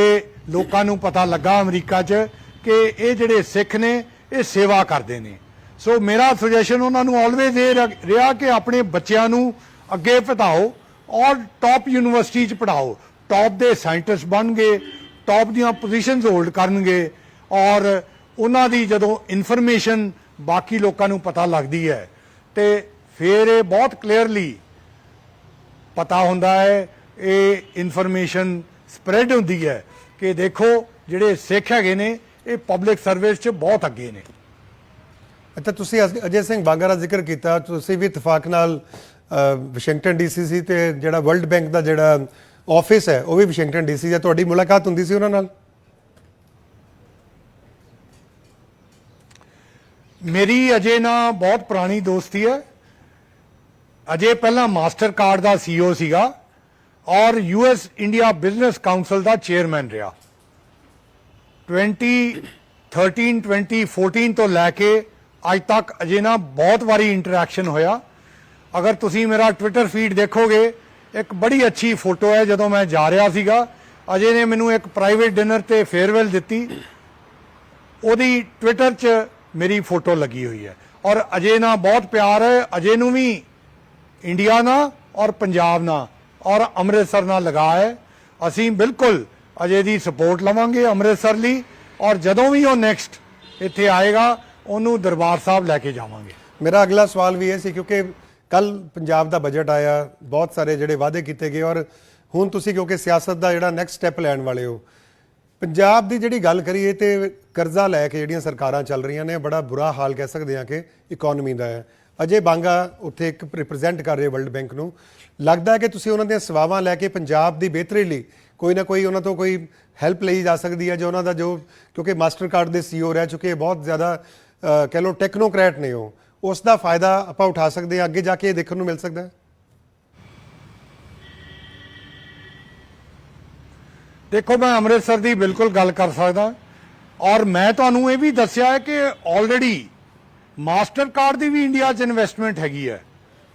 ਲੋਕਾਂ ਨੂੰ ਪਤਾ ਲੱਗਾ ਅਮਰੀਕਾ 'ਚ ਕਿ ਇਹ ਜਿਹੜੇ ਸਿੱਖ ਨੇ ਇਹ ਸੇਵਾ ਕਰਦੇ ਨੇ। ਸੋ ਮੇਰਾ ਸੁਜੈਸ਼ਨ ਉਹਨਾਂ ਨੂੰ ਆਲਵੇਜ਼ ਇਹ ਰਿਹਾ ਕਿ ਆਪਣੇ ਬੱਚਿਆਂ ਨੂੰ ਅੱਗੇ ਵਧਾਓ ਔਰ ਟੌਪ ਯੂਨੀਵਰਸਿਟੀ 'ਚ ਪੜ੍ਹਾਓ, ਟੌਪ ਦੇ ਸਾਇੰਟਿਸਟ ਬਣਨਗੇ, ਟੌਪ ਦੀਆਂ ਪੋਜੀਸ਼ਨਸ ਹੋਲਡ ਕਰਨਗੇ ਔਰ ਉਹਨਾਂ ਦੀ ਜਦੋਂ ਇਨਫੋਰਮੇਸ਼ਨ ਬਾਕੀ ਲੋਕਾਂ ਨੂੰ ਪਤਾ ਲੱਗਦੀ ਹੈ ਤੇ ਫਿਰ ਇਹ ਬਹੁਤ ਕਲੀਅਰਲੀ ਪਤਾ ਹੁੰਦਾ ਹੈ, ਇਹ ਇਨਫੋਰਮੇਸ਼ਨ ਸਪਰੈਡ ਹੁੰਦੀ ਹੈ ਕਿ ਦੇਖੋ ਜਿਹੜੇ ਸਿੱਖ ਹੈਗੇ ਨੇ ਇਹ ਪਬਲਿਕ ਸਰਵਿਸ 'ਚ ਬਹੁਤ ਅੱਗੇ ਨੇ। ਅੱਛਾ, ਤੁਸੀਂ ਅਜੇ ਸਿੰਘ ਬਾਂਗਾ ਦਾ ਜ਼ਿਕਰ ਕੀਤਾ, ਤੁਸੀਂ ਵੀ ਇਤਫਾਕ ਨਾਲ ਵਾਸ਼ਿੰਗਟਨ ਡੀਸੀ ਸੀ ਤੇ ਜਿਹੜਾ ਵਰਲਡ ਬੈਂਕ ਦਾ ਜਿਹੜਾ ਆਫਿਸ ਹੈ ਉਹ ਵੀ ਵਾਸ਼ਿੰਗਟਨ ਡੀਸੀ ਹੈ, ਤੁਹਾਡੀ ਮੁਲਾਕਾਤ ਹੁੰਦੀ ਸੀ ਉਹਨਾਂ ਨਾਲ? ਮੇਰੀ ਅਜੇ ਨਾਲ ਬਹੁਤ ਪੁਰਾਣੀ ਦੋਸਤੀ ਹੈ। ਅਜੇ ਪਹਿਲਾਂ ਮਾਸਟਰ ਕਾਰਡ ਦਾ ਸੀਈਓ ਸੀਗਾ ਔਰ ਯੂਐਸ ਇੰਡੀਆ ਬਿਜ਼ਨਸ ਕਾਉਂਸਲ ਦਾ ਚੇਅਰਮੈਨ ਰਿਹਾ। 2013 2014 ਤੋਂ ਲੈ ਕੇ ਅੱਜ ਤੱਕ ਅਜੇ ਨਾਲ ਬਹੁਤ ਵਾਰੀ ਇੰਟਰੈਕਸ਼ਨ ਹੋਇਆ। ਅਗਰ ਤੁਸੀਂ ਮੇਰਾ ਟਵਿੱਟਰ ਫੀਡ ਦੇਖੋਗੇ, ਇੱਕ ਬੜੀ ਅੱਛੀ ਫੋਟੋ ਹੈ ਜਦੋਂ ਮੈਂ ਜਾ ਰਿਹਾ ਸੀਗਾ। ਅਜੇ ਨੇ ਮੈਨੂੰ ਇੱਕ ਪ੍ਰਾਈਵੇਟ ਡਿਨਰ ਤੇ ਫੇਅਰਵੈਲ ਦਿੱਤੀ, ਉਹਦੀ ਟਵਿੱਟਰ 'ਚ ਮੇਰੀ ਫੋਟੋ ਲੱਗੀ ਹੋਈ ਹੈ ਔਰ ਅਜੇ ਨਾਲ ਬਹੁਤ ਪਿਆਰ ਹੈ। ਅਜੇ ਨੂੰ ਵੀ ਇੰਡੀਆ ਨਾਲ ਔਰ ਪੰਜਾਬ ਨਾਲ ਔਰ ਅੰਮ੍ਰਿਤਸਰ ਨਾਲ ਲਗਾ ਹੈ। ਅਸੀਂ ਬਿਲਕੁਲ ਅਜੇ ਦੀ ਸਪੋਰਟ ਲਵਾਂਗੇ ਅੰਮ੍ਰਿਤਸਰ ਲਈ ਔਰ ਜਦੋਂ ਵੀ ਉਹ ਨੈਕਸਟ ਇੱਥੇ ਆਏਗਾ ਉਹਨੂੰ ਦਰਬਾਰ ਸਾਹਿਬ ਲੈ ਕੇ ਜਾਵਾਂਗੇ। ਮੇਰਾ ਅਗਲਾ ਸਵਾਲ ਵੀ ਇਹ ਸੀ ਕਿਉਂਕਿ ਕੱਲ ਪੰਜਾਬ ਦਾ ਬਜਟ ਆਇਆ, ਬਹੁਤ ਸਾਰੇ ਜਿਹੜੇ ਵਾਅਦੇ ਕੀਤੇ ਗਏ ਔਰ ਹੁਣ ਤੁਸੀਂ ਕਿਉਂਕਿ ਸਿਆਸਤ ਦਾ ਜਿਹੜਾ ਨੈਕਸਟ ਸਟੈਪ ਲੈਣ ਵਾਲੇ ਹੋ, ਪੰਜਾਬ ਦੀ ਜਿਹੜੀ ਗੱਲ ਕਰੀਏ ਤੇ ਕਰਜ਼ਾ ਲੈ ਕੇ ਜਿਹੜੀਆਂ ਸਰਕਾਰਾਂ ਚੱਲ ਰਹੀਆਂ ਨੇ, ਬੜਾ ਬੁਰਾ ਹਾਲ ਕਹਿ ਸਕਦੇ ਹਾਂ ਕਿ ਇਕਨੋਮੀ ਦਾ ਹੈ। ਅਜੇ ਬਾਂਗਾ ਉੱਥੇ ਇੱਕ ਰਿਪਰੈਜ਼ੈਂਟ ਕਰ ਰਹੇ ਵਰਲਡ ਬੈਂਕ ਨੂੰ, ਲੱਗਦਾ ਹੈ ਕਿ ਤੁਸੀਂ ਉਹਨਾਂ ਦੀਆਂ ਸੇਵਾਵਾਂ ਲੈ ਕੇ ਪੰਜਾਬ ਦੀ ਬਿਹਤਰੀ ਲਈ ਕੋਈ ਨਾ ਕੋਈ ਉਹਨਾਂ ਤੋਂ ਕੋਈ ਹੈਲਪ ਲਈ ਜਾ ਸਕਦੀ ਹੈ, ਜੋ ਉਹਨਾਂ ਦਾ ਜੋ ਕਿਉਂਕਿ ਮਾਸਟਰ ਕਾਰਡ ਦੇ ਸੀਈਓ ਰਹਿ ਚੁੱਕੇ, ਬਹੁਤ ਜ਼ਿਆਦਾ ਕਹਿ ਲਓ ਟੈਕਨੋਕ੍ਰੈਟ ਨੇ, ਉਹ ਉਸ ਦਾ ਫਾਇਦਾ ਆਪਾਂ ਉਠਾ ਸਕਦੇ ਹਾਂ, ਅੱਗੇ ਜਾ ਕੇ ਦੇਖਣ ਨੂੰ ਮਿਲ ਸਕਦਾ ਹੈ? ਦੇਖੋ, ਮੈਂ ਅੰਮ੍ਰਿਤਸਰ ਦੀ ਬਿਲਕੁਲ ਗੱਲ ਕਰ ਸਕਦਾ ਔਰ ਮੈਂ ਤੁਹਾਨੂੰ ਇਹ ਵੀ ਦੱਸਿਆ ਹੈ ਕਿ ਆਲਰੇਡੀ ਮਾਸਟਰ ਕਾਰਡ ਦੀ ਵੀ ਇੰਡੀਆ 'ਚ ਇਨਵੈਸਟਮੈਂਟ ਹੈਗੀ ਹੈ,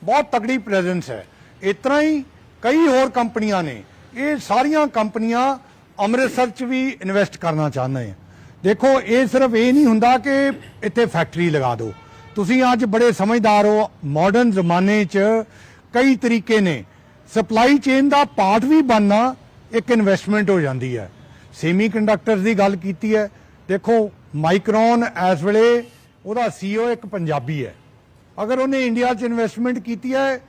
ਬਹੁਤ ਤਕੜੀ ਪ੍ਰੈਜ਼ੈਂਸ ਹੈ। ਇਸ ਤਰ੍ਹਾਂ ਹੀ ਕਈ ਹੋਰ ਕੰਪਨੀਆਂ ਨੇ, ਇਹ ਸਾਰੀਆਂ ਕੰਪਨੀਆਂ ਅੰਮ੍ਰਿਤਸਰ 'ਚ ਵੀ ਇਨਵੈਸਟ ਕਰਨਾ ਚਾਹੁੰਦੇ ਆ। ਦੇਖੋ, ਇਹ ਸਿਰਫ ਇਹ ਨਹੀਂ ਹੁੰਦਾ ਕਿ ਇੱਥੇ ਫੈਕਟਰੀ ਲਗਾ ਦਿਓ। ਤੁਸੀਂ ਅੱਜ ਬੜੇ ਸਮਝਦਾਰ ਹੋ, ਮਾਡਰਨ ਜ਼ਮਾਨੇ 'ਚ ਕਈ ਤਰੀਕੇ ਨੇ, ਸਪਲਾਈ ਚੇਨ ਦਾ ਪਾਰਟ ਵੀ ਬਣਨਾ ਇੱਕ ਇਨਵੈਸਟਮੈਂਟ ਹੋ ਜਾਂਦੀ ਹੈ। ਸੈਮੀ ਕੰਡਕਟਰਸ ਦੀ ਗੱਲ ਕੀਤੀ ਹੈ, ਦੇਖੋ ਮਾਈਕਰੋਨ ਇਸ ਵੇਲੇ ਉਹਦਾ ਸੀਈਓ ਇੱਕ ਪੰਜਾਬੀ ਹੈ। ਅਗਰ ਉਹਨੇ ਇੰਡੀਆ 'ਚ ਇਨਵੈਸਟਮੈਂਟ ਕੀਤੀ ਹੈ,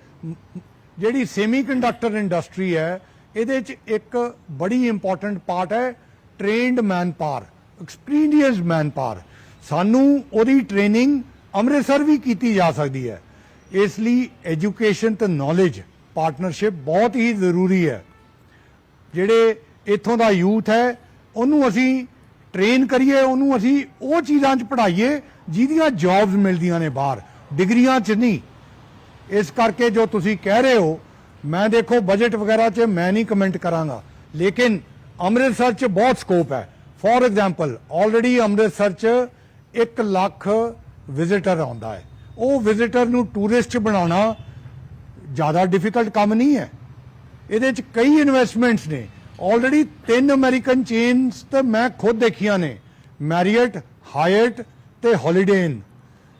ਜਿਹੜੀ ਸੈਮੀ ਕੰਡਕਟਰ ਇੰਡਸਟਰੀ ਹੈ ਇਹਦੇ 'ਚ ਇੱਕ ਬੜੀ ਇੰਪੋਰਟੈਂਟ ਪਾਰਟ ਹੈ trained man power, experienced man power. ਸਾਨੂੰ ਉਹਦੀ ਟ੍ਰੇਨਿੰਗ ਅੰਮ੍ਰਿਤਸਰ ਵੀ ਕੀਤੀ ਜਾ ਸਕਦੀ ਹੈ। ਇਸ ਲਈ ਐਜੂਕੇਸ਼ਨ ਤੇ ਨੌਲੇਜ ਪਾਰਟਨਰਸ਼ਿਪ ਬਹੁਤ ਹੀ ਜ਼ਰੂਰੀ ਹੈ। ਜਿਹੜੇ ਇੱਥੋਂ ਦਾ ਯੂਥ ਹੈ ਉਹਨੂੰ ਅਸੀਂ ਟ੍ਰੇਨ ਕਰੀਏ, ਉਹਨੂੰ ਅਸੀਂ ਉਹ ਚੀਜ਼ਾਂ 'ਚ ਪੜ੍ਹਾਈਏ ਜਿਹਦੀਆਂ ਜੌਬਸ ਮਿਲਦੀਆਂ ਨੇ ਬਾਹਰ, ਡਿਗਰੀਆਂ 'ਚ ਨਹੀਂ। ਇਸ ਕਰਕੇ ਜੋ ਤੁਸੀਂ ਕਹਿ ਰਹੇ ਹੋ, ਮੈਂ ਦੇਖੋ ਬਜਟ ਵਗੈਰਾ 'ਚ ਮੈਂ ਨਹੀਂ ਕਮੈਂਟ ਕਰਾਂਗਾ, ਲੇਕਿਨ ਅੰਮ੍ਰਿਤਸਰ 'ਚ ਬਹੁਤ ਸਕੋਪ ਹੈ। ਫੋਰ ਐਗਜ਼ਾਮਪਲ, ਆਲਰੇਡੀ ਅੰਮ੍ਰਿਤਸਰ 'ਚ 1 ਲੱਖ ਵਿਜ਼ਿਟਰ ਆਉਂਦਾ ਹੈ। ਉਹ ਵਿਜ਼ਿਟਰ ਨੂੰ ਟੂਰਿਸਟ ਬਣਾਉਣਾ ਜ਼ਿਆਦਾ ਡਿਫਿਕਲਟ ਕੰਮ ਨਹੀਂ ਹੈ। ਇਹਦੇ 'ਚ ਕਈ ਇਨਵੈਸਟਮੈਂਟਸ ਨੇ। ਆਲਰੇਡੀ 3 ਅਮਰੀਕਨ ਚੇਨਸ ਤਾਂ ਮੈਂ ਖੁਦ ਦੇਖੀਆਂ ਨੇ, ਮੈਰੀਅਟ, ਹਾਇਟ ਤੇ ਹੌਲੀਡੇ ਇਨ।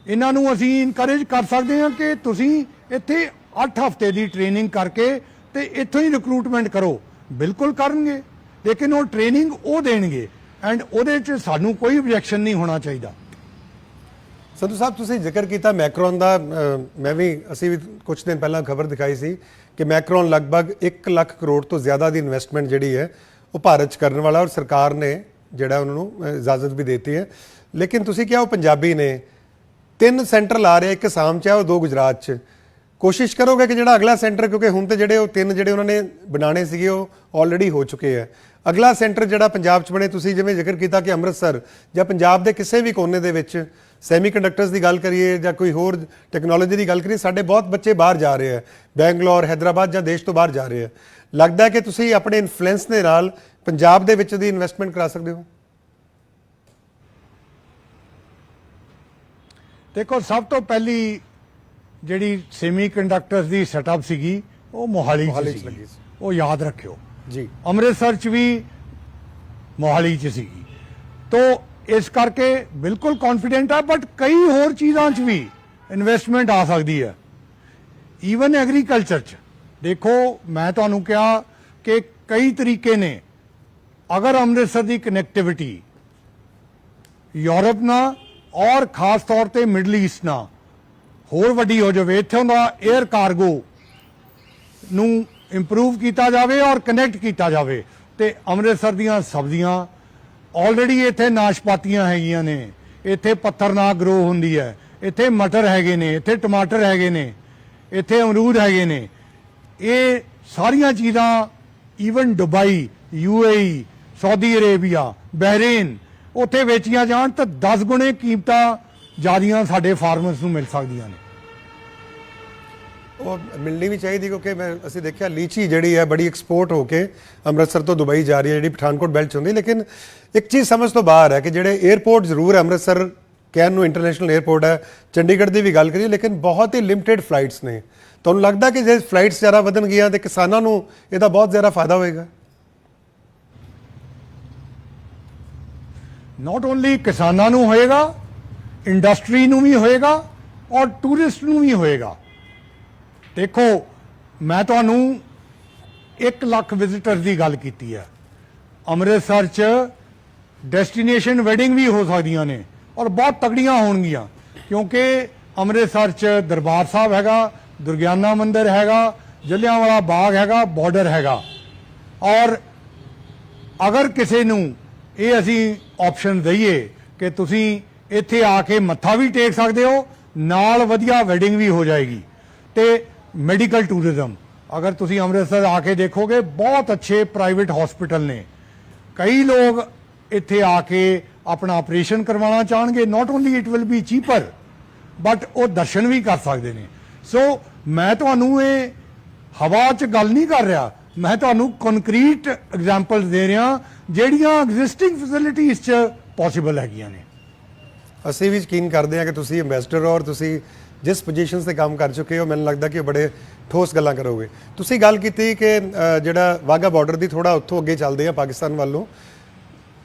ਇਹਨਾਂ ਨੂੰ ਅਸੀਂ ਇਨਕਰੇਜ ਕਰ ਸਕਦੇ ਹਾਂ ਕਿ ਤੁਸੀਂ ਇੱਥੇ 8 ਹਫ਼ਤੇ ਦੀ ਟ੍ਰੇਨਿੰਗ ਕਰਕੇ ਤੇ ਇੱਥੋਂ ਹੀ ਰਿਕਰੂਟਮੈਂਟ ਕਰੋ। ਬਿਲਕੁਲ ਕਰਨਗੇ, ਲੇਕਿਨ ਉਹ ਟ੍ਰੇਨਿੰਗ ਉਹ ਦੇਣਗੇ ਐਂਡ ਉਹਦੇ 'ਚ ਸਾਨੂੰ ਕੋਈ ਆਬਜੈਕਸ਼ਨ ਨਹੀਂ ਹੋਣਾ ਚਾਹੀਦਾ। ਸੰਧੂ ਸਾਹਿਬ, ਤੁਸੀਂ ਜ਼ਿਕਰ ਕੀਤਾ ਮੈਕਰੋਨ ਦਾ, ਅਸੀਂ ਵੀ ਕੁਝ ਦਿਨ ਪਹਿਲਾਂ ਖਬਰ ਦਿਖਾਈ ਸੀ ਕਿ ਮੈਕਰੋਨ ਲਗਭਗ 1 ਲੱਖ ਕਰੋੜ ਤੋਂ ਜ਼ਿਆਦਾ ਦੀ ਇਨਵੈਸਟਮੈਂਟ ਜਿਹੜੀ ਹੈ ਉਹ ਭਾਰਤ 'ਚ ਕਰਨ ਵਾਲਾ, ਔਰ ਸਰਕਾਰ ਨੇ ਜਿਹੜਾ ਉਹਨਾਂ ਨੂੰ ਇਜਾਜ਼ਤ ਵੀ ਦਿੱਤੀ ਹੈ। ਲੇਕਿਨ ਤੁਸੀਂ ਕਿਹਾ ਉਹ ਪੰਜਾਬੀ ਨੇ, 3 ਸੈਂਟਰ ਲਾ ਰਹੇ, ਇੱਕ ਅਸਾਮ 'ਚ ਹੈ, ਉਹ 2 ਗੁਜਰਾਤ 'ਚ। ਕੋਸ਼ਿਸ਼ ਕਰੋਗੇ ਕਿ ਜਿਹੜਾ ਅਗਲਾ ਸੈਂਟਰ, ਕਿਉਂਕਿ ਹੁਣ ਤੇ ਜਿਹੜੇ ਉਹ 3 ਜਿਹੜੇ ਉਹਨਾਂ ਨੇ ਬਣਾਉਣੇ ਸੀਗੇ ਉਹ ਆਲਰੇਡੀ ਹੋ ਚੁੱਕੇ ਹੈ, ਅਗਲਾ ਸੈਂਟਰ ਜਿਹੜਾ ਪੰਜਾਬ 'ਚ ਬਣੇ, ਤੁਸੀਂ ਜਿਵੇਂ ਜ਼ਿਕਰ ਕੀਤਾ ਕਿ ਅੰਮ੍ਰਿਤਸਰ ਜਾਂ ਪੰਜਾਬ ਦੇ ਕਿਸੇ ਵੀ ਕੋਨੇ ਦੇ ਵਿੱਚ ਸੈਮੀ ਕੰਡਕਟਰਸ ਦੀ ਗੱਲ ਕਰੀਏ ਜਾਂ ਕੋਈ ਹੋਰ ਟੈਕਨੋਲੋਜੀ ਦੀ ਗੱਲ ਕਰੀਏ, ਸਾਡੇ ਬਹੁਤ ਬੱਚੇ ਬਾਹਰ ਜਾ ਰਹੇ ਹੈ, ਬੈਂਗਲੌਰ, ਹੈਦਰਾਬਾਦ ਜਾਂ ਦੇਸ਼ ਤੋਂ ਬਾਹਰ ਜਾ ਰਹੇ ਹੈ। ਲੱਗਦਾ ਹੈ ਕਿ ਤੁਸੀਂ ਆਪਣੇ ਇਨਫਲੂਐਂਸ ਦੇ ਨਾਲ ਪੰਜਾਬ ਦੇ ਵਿੱਚ ਦੀ ਇਨਵੈਸਟਮੈਂਟ ਕਰਾ ਸਕਦੇ ਹੋ? ਦੇਖੋ, ਸਭ ਤੋਂ ਪਹਿਲੀ ਜਿਹੜੀ ਸੈਮੀ ਕੰਡਕਟਰਸ ਦੀ ਸੈਟਅਪ ਸੀਗੀ ਉਹ ਮੋਹਾਲੀ 'ਚ ਲੱਗੀ ਸੀ, ਸੀ। ਉਹ ਯਾਦ ਰੱਖਿਓ ਜੀ। ਅੰਮ੍ਰਿਤਸਰ 'ਚ ਵੀ ਮੋਹਾਲੀ 'ਚ ਸੀਗੀ। ਤੋਂ ਇਸ ਕਰਕੇ ਬਿਲਕੁਲ ਕੌਨਫੀਡੈਂਟ ਆ, ਬਟ ਕਈ ਹੋਰ ਚੀਜ਼ਾਂ 'ਚ ਵੀ ਇਨਵੈਸਟਮੈਂਟ ਆ ਸਕਦੀ ਹੈ। ਈਵਨ ਐਗਰੀਕਲਚਰ 'ਚ ਦੇਖੋ, ਮੈਂ ਤੁਹਾਨੂੰ ਕਿਹਾ ਕਿ ਕਈ ਤਰੀਕੇ ਨੇ। ਅਗਰ ਅੰਮ੍ਰਿਤਸਰ ਦੀ ਕਨੈਕਟੀਵਿਟੀ ਯੂਰਪ ਨਾਲ ਔਰ ਖਾਸ ਤੌਰ ਤੇ ਮਿਡਲ ਈਸਟ ਨਾਲ ਹੋਰ ਵੱਡੀ ਹੋ ਜਾਵੇ। ਇੱਥੋਂ ਦਾ 에ਅਰ ਕਾਰਗੋ ਨੂੰ ਇੰਪਰੂਵ ਕੀਤਾ ਜਾਵੇ ਔਰ ਕਨੈਕਟ ਕੀਤਾ ਜਾਵੇ। ਤੇ ਅੰਮ੍ਰਿਤਸਰ ਦੀਆਂ ਸਬਜ਼ੀਆਂ ਆਲਰੇਡੀ ਇੱਥੇ ਨਾਸ਼ਪਾਤੀਆਂ ਹੈਗੀਆਂ ਨੇ, ਇੱਥੇ ਪੱਥਰਨਾਕ ਗਰੋ ਹੁੰਦੀ ਹੈ, ਇੱਥੇ ਮਟਰ ਹੈਗੇ ਨੇ, ਇੱਥੇ ਟਮਾਟਰ ਹੈਗੇ ਨੇ, ਇੱਥੇ ਅਮਰੂਦ ਹੈਗੇ ਨੇ। ਇਹ ਸਾਰੀਆਂ ਚੀਜ਼ਾਂ even Dubai, UAE, Saudi Arabia, Bahrain ਉੱਥੇ ਵੇਚੀਆਂ ਜਾਣ ਤਾਂ 10 ਗੁਣੇ ਕੀਮਤਾਂ ਜ਼ਿਆਦੀਆਂ ਸਾਡੇ ਫਾਰਮਰਸ ਨੂੰ ਮਿਲ ਸਕਦੀਆਂ ਨੇ। ਉਹ ਮਿਲਣੀ ਵੀ ਚਾਹੀਦੀ ਕਿਉਂਕਿ ਅਸੀਂ ਦੇਖਿਆ ਲੀਚੀ ਜਿਹੜੀ ਹੈ ਬੜੀ ਐਕਸਪੋਰਟ ਹੋ ਕੇ ਅੰਮ੍ਰਿਤਸਰ ਤੋਂ ਦੁਬਈ ਜਾ ਰਹੀ ਹੈ, ਜਿਹੜੀ ਪਠਾਨਕੋਟ ਬੈਲਟ 'ਚ ਹੁੰਦੀ। ਲੇਕਿਨ ਇੱਕ ਚੀਜ਼ ਸਮਝ ਤੋਂ ਬਾਹਰ ਹੈ ਕਿ ਜਿਹੜੇ 에ਅਰਪੋਰਟ ਜ਼ਰੂਰ ਹੈ, ਅੰਮ੍ਰਿਤਸਰ ਕਹਿਣ ਨੂੰ ਇੰਟਰਨੈਸ਼ਨਲ 에ਅਰਪੋਰਟ ਹੈ, ਚੰਡੀਗੜ੍ਹ ਦੀ ਵੀ ਗੱਲ ਕਰੀਏ, ਲੇਕਿਨ ਬਹੁਤ ਹੀ ਲਿਮਟਿਡ ਫਲਾਈਟਸ ਨੇ। ਤੁਹਾਨੂੰ ਲੱਗਦਾ ਕਿ ਜੇ ਫਲਾਈਟਸ ਜ਼ਿਆਦਾ ਵਧਣ ਗਈਆਂ ਤੇ ਕਿਸਾਨਾਂ ਨੂੰ ਇਹਦਾ ਬਹੁਤ ਜ਼ਿਆਦਾ ਫਾਇਦਾ ਹੋਏਗਾ? ਨਾਟ ਓਨਲੀ ਕਿਸਾਨਾਂ ਨੂੰ ਹੋਏਗਾ, ਇੰਡਸਟਰੀ ਨੂੰ ਵੀ ਹੋਏਗਾ ਔਰ ਟੂਰਿਸਟ ਨੂੰ ਵੀ ਹੋਏਗਾ। ਦੇਖੋ, ਮੈਂ ਤੁਹਾਨੂੰ 1 ਲੱਖ ਵਿਜ਼ਿਟਰਸ ਦੀ ਗੱਲ ਕੀਤੀ ਹੈ। ਅੰਮ੍ਰਿਤਸਰ 'ਚ ਡੈਸਟੀਨੇਸ਼ਨ ਵੈਡਿੰਗ ਵੀ ਹੋ ਸਕਦੀਆਂ ਨੇ ਔਰ ਬਹੁਤ ਤਗੜੀਆਂ ਹੋਣਗੀਆਂ, ਕਿਉਂਕਿ ਅੰਮ੍ਰਿਤਸਰ 'ਚ ਦਰਬਾਰ ਸਾਹਿਬ ਹੈਗਾ, ਦੁਰਗਿਆਨਾ ਮੰਦਿਰ ਹੈਗਾ, ਜਲਿਆਂਵਾਲਾ ਬਾਗ ਹੈਗਾ, ਬਾਰਡਰ ਹੈਗਾ। ਔਰ ਅਗਰ ਕਿਸੇ ਨੂੰ ਇਹ ਅਸੀਂ ਆਪਸ਼ਨ ਦਈਏ ਕਿ ਤੁਸੀਂ ਇੱਥੇ ਆ ਕੇ ਮੱਥਾ ਵੀ ਟੇਕ ਸਕਦੇ ਹੋ, ਨਾਲ ਵਧੀਆ ਵੈਡਿੰਗ ਵੀ ਹੋ ਜਾਏਗੀ। ਤੇ ਮੈਡੀਕਲ ਟੂਰਿਜ਼ਮ, ਅਗਰ ਤੁਸੀਂ ਅੰਮ੍ਰਿਤਸਰ ਆ ਕੇ ਦੇਖੋਗੇ, ਬਹੁਤ ਅੱਛੇ ਪ੍ਰਾਈਵੇਟ ਹਸਪੀਟਲ ਨੇ। ਕਈ ਲੋਕ ਇੱਥੇ ਆ ਕੇ ਆਪਣਾ ਆਪਰੇਸ਼ਨ ਕਰਵਾਉਣਾ ਚਾਹਣਗੇ। Not only it will be cheaper, but ਉਹ ਦਰਸ਼ਨ ਵੀ ਕਰ ਸਕਦੇ ਨੇ। ਸੋ ਮੈਂ ਤੁਹਾਨੂੰ ਇਹ ਹਵਾ 'ਚ ਗੱਲ ਨਹੀਂ ਕਰ ਰਿਹਾ, ਮੈਂ ਤੁਹਾਨੂੰ ਕੰਕਰੀਟ ਐਗਜ਼ਾਮਪਲਸ ਦੇ ਰਿਹਾ ਜਿਹੜੀਆਂ ਐਗਜ਼ਿਸਟਿੰਗ ਫੈਸਿਲਿਟੀਜ਼ 'ਚ ਪੋਸੀਬਲ ਹੈਗੀਆਂ ਨੇ। ਅਸੀਂ ਵੀ ਯਕੀਨ ਕਰਦੇ ਹਾਂ ਕਿ ਤੁਸੀਂ ਐਂਬੈਸਡਰ ਔਰ ਤੁਸੀਂ ਜਿਸ ਪੋਜੀਸ਼ਨਸ ਤੇ ਕੰਮ ਕਰ ਚੁੱਕੇ ਹੋ, ਮੈਨੂੰ ਲੱਗਦਾ ਕਿ ਉਹ ਬੜੇ ਠੋਸ ਗੱਲਾਂ ਕਰੋਗੇ। ਤੁਸੀਂ ਗੱਲ ਕੀਤੀ ਕਿ ਜਿਹੜਾ ਵਾਘਾ ਬਾਰਡਰ ਦੀ ਥੋੜਾ ਉੱਥੋਂ ਅੱਗੇ ਚੱਲਦੇ ਆ ਪਾਕਿਸਤਾਨ ਵੱਲੋਂ,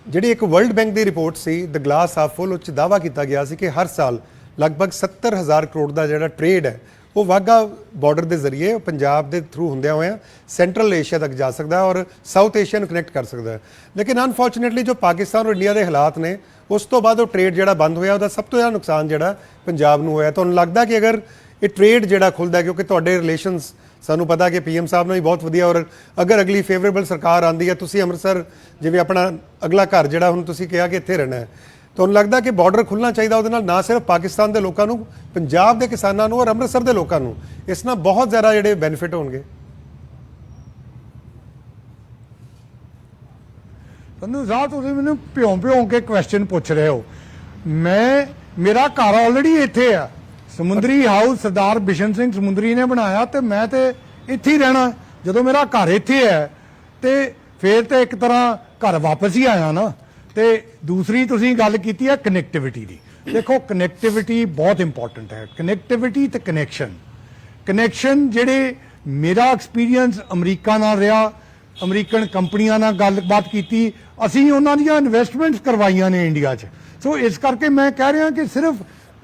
ਜਿਹੜੀ ਇੱਕ ਵਰਲਡ ਬੈਂਕ ਦੀ ਰਿਪੋਰਟ ਸੀ ਦ ਗਲਾਸ ਹਾਫ ਫੁੱਲ, ਉਹ 'ਚ ਦਾਅਵਾ ਕੀਤਾ ਗਿਆ ਸੀ ਕਿ ਹਰ ਸਾਲ ਲਗਭਗ 70,000 ਕਰੋੜ ਦਾ ਜਿਹੜਾ ਟ੍ਰੇਡ ਹੈ ਉਹ ਵਾਘਾ ਬਾਰਡਰ ਦੇ ਜ਼ਰੀਏ ਪੰਜਾਬ ਦੇ ਥਰੂ ਹੁੰਦਿਆਂ ਹੋਇਆਂ ਸੈਂਟਰਲ ਏਸ਼ੀਆ ਤੱਕ ਜਾ ਸਕਦਾ ਔਰ ਸਾਊਥ ਏਸ਼ੀਆ ਨੂੰ ਕਨੈਕਟ ਕਰ ਸਕਦਾ ਹੈ। ਲੇਕਿਨ ਅਨਫੋਰਚੂਨੇਟਲੀ ਜੋ ਪਾਕਿਸਤਾਨ ਔਰ ਇੰਡੀਆ ਦੇ ਹਾਲਾਤ ਨੇ, ਉਸ ਤੋਂ ਬਾਅਦ ਉਹ ਟ੍ਰੇਡ ਜਿਹੜਾ ਬੰਦ ਹੋਇਆ, ਉਹਦਾ ਸਭ ਤੋਂ ਜ਼ਿਆਦਾ ਨੁਕਸਾਨ ਜਿਹੜਾ ਪੰਜਾਬ ਨੂੰ ਹੋਇਆ। ਤੁਹਾਨੂੰ ਲੱਗਦਾ ਕਿ ਅਗਰ ਇਹ ਟ੍ਰੇਡ ਜਿਹੜਾ ਖੁੱਲਦਾ, ਕਿਉਂਕਿ ਤੁਹਾਡੇ ਰਿਲੇਸ਼ਨਸ ਸਾਨੂੰ ਪਤਾ ਕਿ PM ਸਾਹਿਬ ਨਾਲ ਵੀ ਬਹੁਤ ਵਧੀਆ, ਔਰ ਅਗਰ ਅਗਲੀ ਫੇਵਰੇਬਲ ਸਰਕਾਰ ਆਉਂਦੀ ਹੈ, ਤੁਸੀਂ ਅੰਮ੍ਰਿਤਸਰ ਜਿਵੇਂ ਆਪਣਾ ਅਗਲਾ ਘਰ ਜਿਹੜਾ ਹੁਣ ਤੁਸੀਂ ਕਿਹਾ ਕਿ ਇੱਥੇ ਰਹਿਣਾ ਹੈ, ਤੁਹਾਨੂੰ ਲੱਗਦਾ ਕਿ ਬਾਰਡਰ ਖੁੱਲ੍ਹਣਾ ਚਾਹੀਦਾ? ਉਹਦੇ ਨਾਲ ਨਾ ਸਿਰਫ ਪਾਕਿਸਤਾਨ ਦੇ ਲੋਕਾਂ ਨੂੰ, ਪੰਜਾਬ ਦੇ ਕਿਸਾਨਾਂ ਨੂੰ ਔਰ ਅੰਮ੍ਰਿਤਸਰ ਦੇ ਲੋਕਾਂ ਨੂੰ ਇਸ ਨਾਲ ਬਹੁਤ ਜ਼ਿਆਦਾ ਜਿਹੜੇ ਬੈਨੀਫਿਟ ਹੋਣਗੇ। ਸੰਧੂ ਸਾਹਿਬ, ਤੁਸੀਂ ਮੈਨੂੰ ਭਿਉਂ ਕੇ ਕੁਐਸਚਨ ਪੁੱਛ ਰਹੇ ਹੋ। ਮੇਰਾ ਘਰ ਆਲਰੇਡੀ ਇੱਥੇ ਆ, ਸਮੁੰਦਰੀ ਹਾਊਸ ਸਰਦਾਰ ਬਿਸ਼ਨ ਸਿੰਘ ਸਮੁੰਦਰੀ ਨੇ ਬਣਾਇਆ, ਤੇ ਮੈਂ ਤੇ ਇੱਥੇ ਹੀ ਰਹਿਣਾ। ਜਦੋਂ ਮੇਰਾ ਘਰ ਇੱਥੇ ਹੈ ਤੇ ਫਿਰ ਤੇ ਇੱਕ ਤਰ੍ਹਾਂ ਘਰ ਵਾਪਸ ਹੀ ਆਇਆ ਨਾ। ਤੇ ਦੂਸਰੀ ਤੁਸੀਂ ਗੱਲ ਕੀਤੀ ਹੈ ਕਨੈਕਟੀਵਿਟੀ ਦੀ। ਦੇਖੋ, ਕਨੈਕਟੀਵਿਟੀ ਬਹੁਤ ਇੰਪੋਰਟੈਂਟ ਹੈ। ਕਨੈਕਟੀਵਿਟੀ ਤੇ ਕਨੈਕਸ਼ਨ ਜਿਹੜੇ ਮੇਰਾ ਐਕਸਪੀਰੀਅੰਸ ਅਮਰੀਕਾ ਨਾਲ ਰਿਹਾ, ਅਮਰੀਕਨ ਕੰਪਨੀਆਂ ਨਾਲ ਗੱਲਬਾਤ ਕੀਤੀ, ਅਸੀਂ ਉਹਨਾਂ ਦੀਆਂ ਇਨਵੈਸਟਮੈਂਟਸ ਕਰਵਾਈਆਂ ਨੇ ਇੰਡੀਆ 'ਚ। ਸੋ ਇਸ ਕਰਕੇ ਮੈਂ ਕਹਿ ਰਿਹਾ ਕਿ ਸਿਰਫ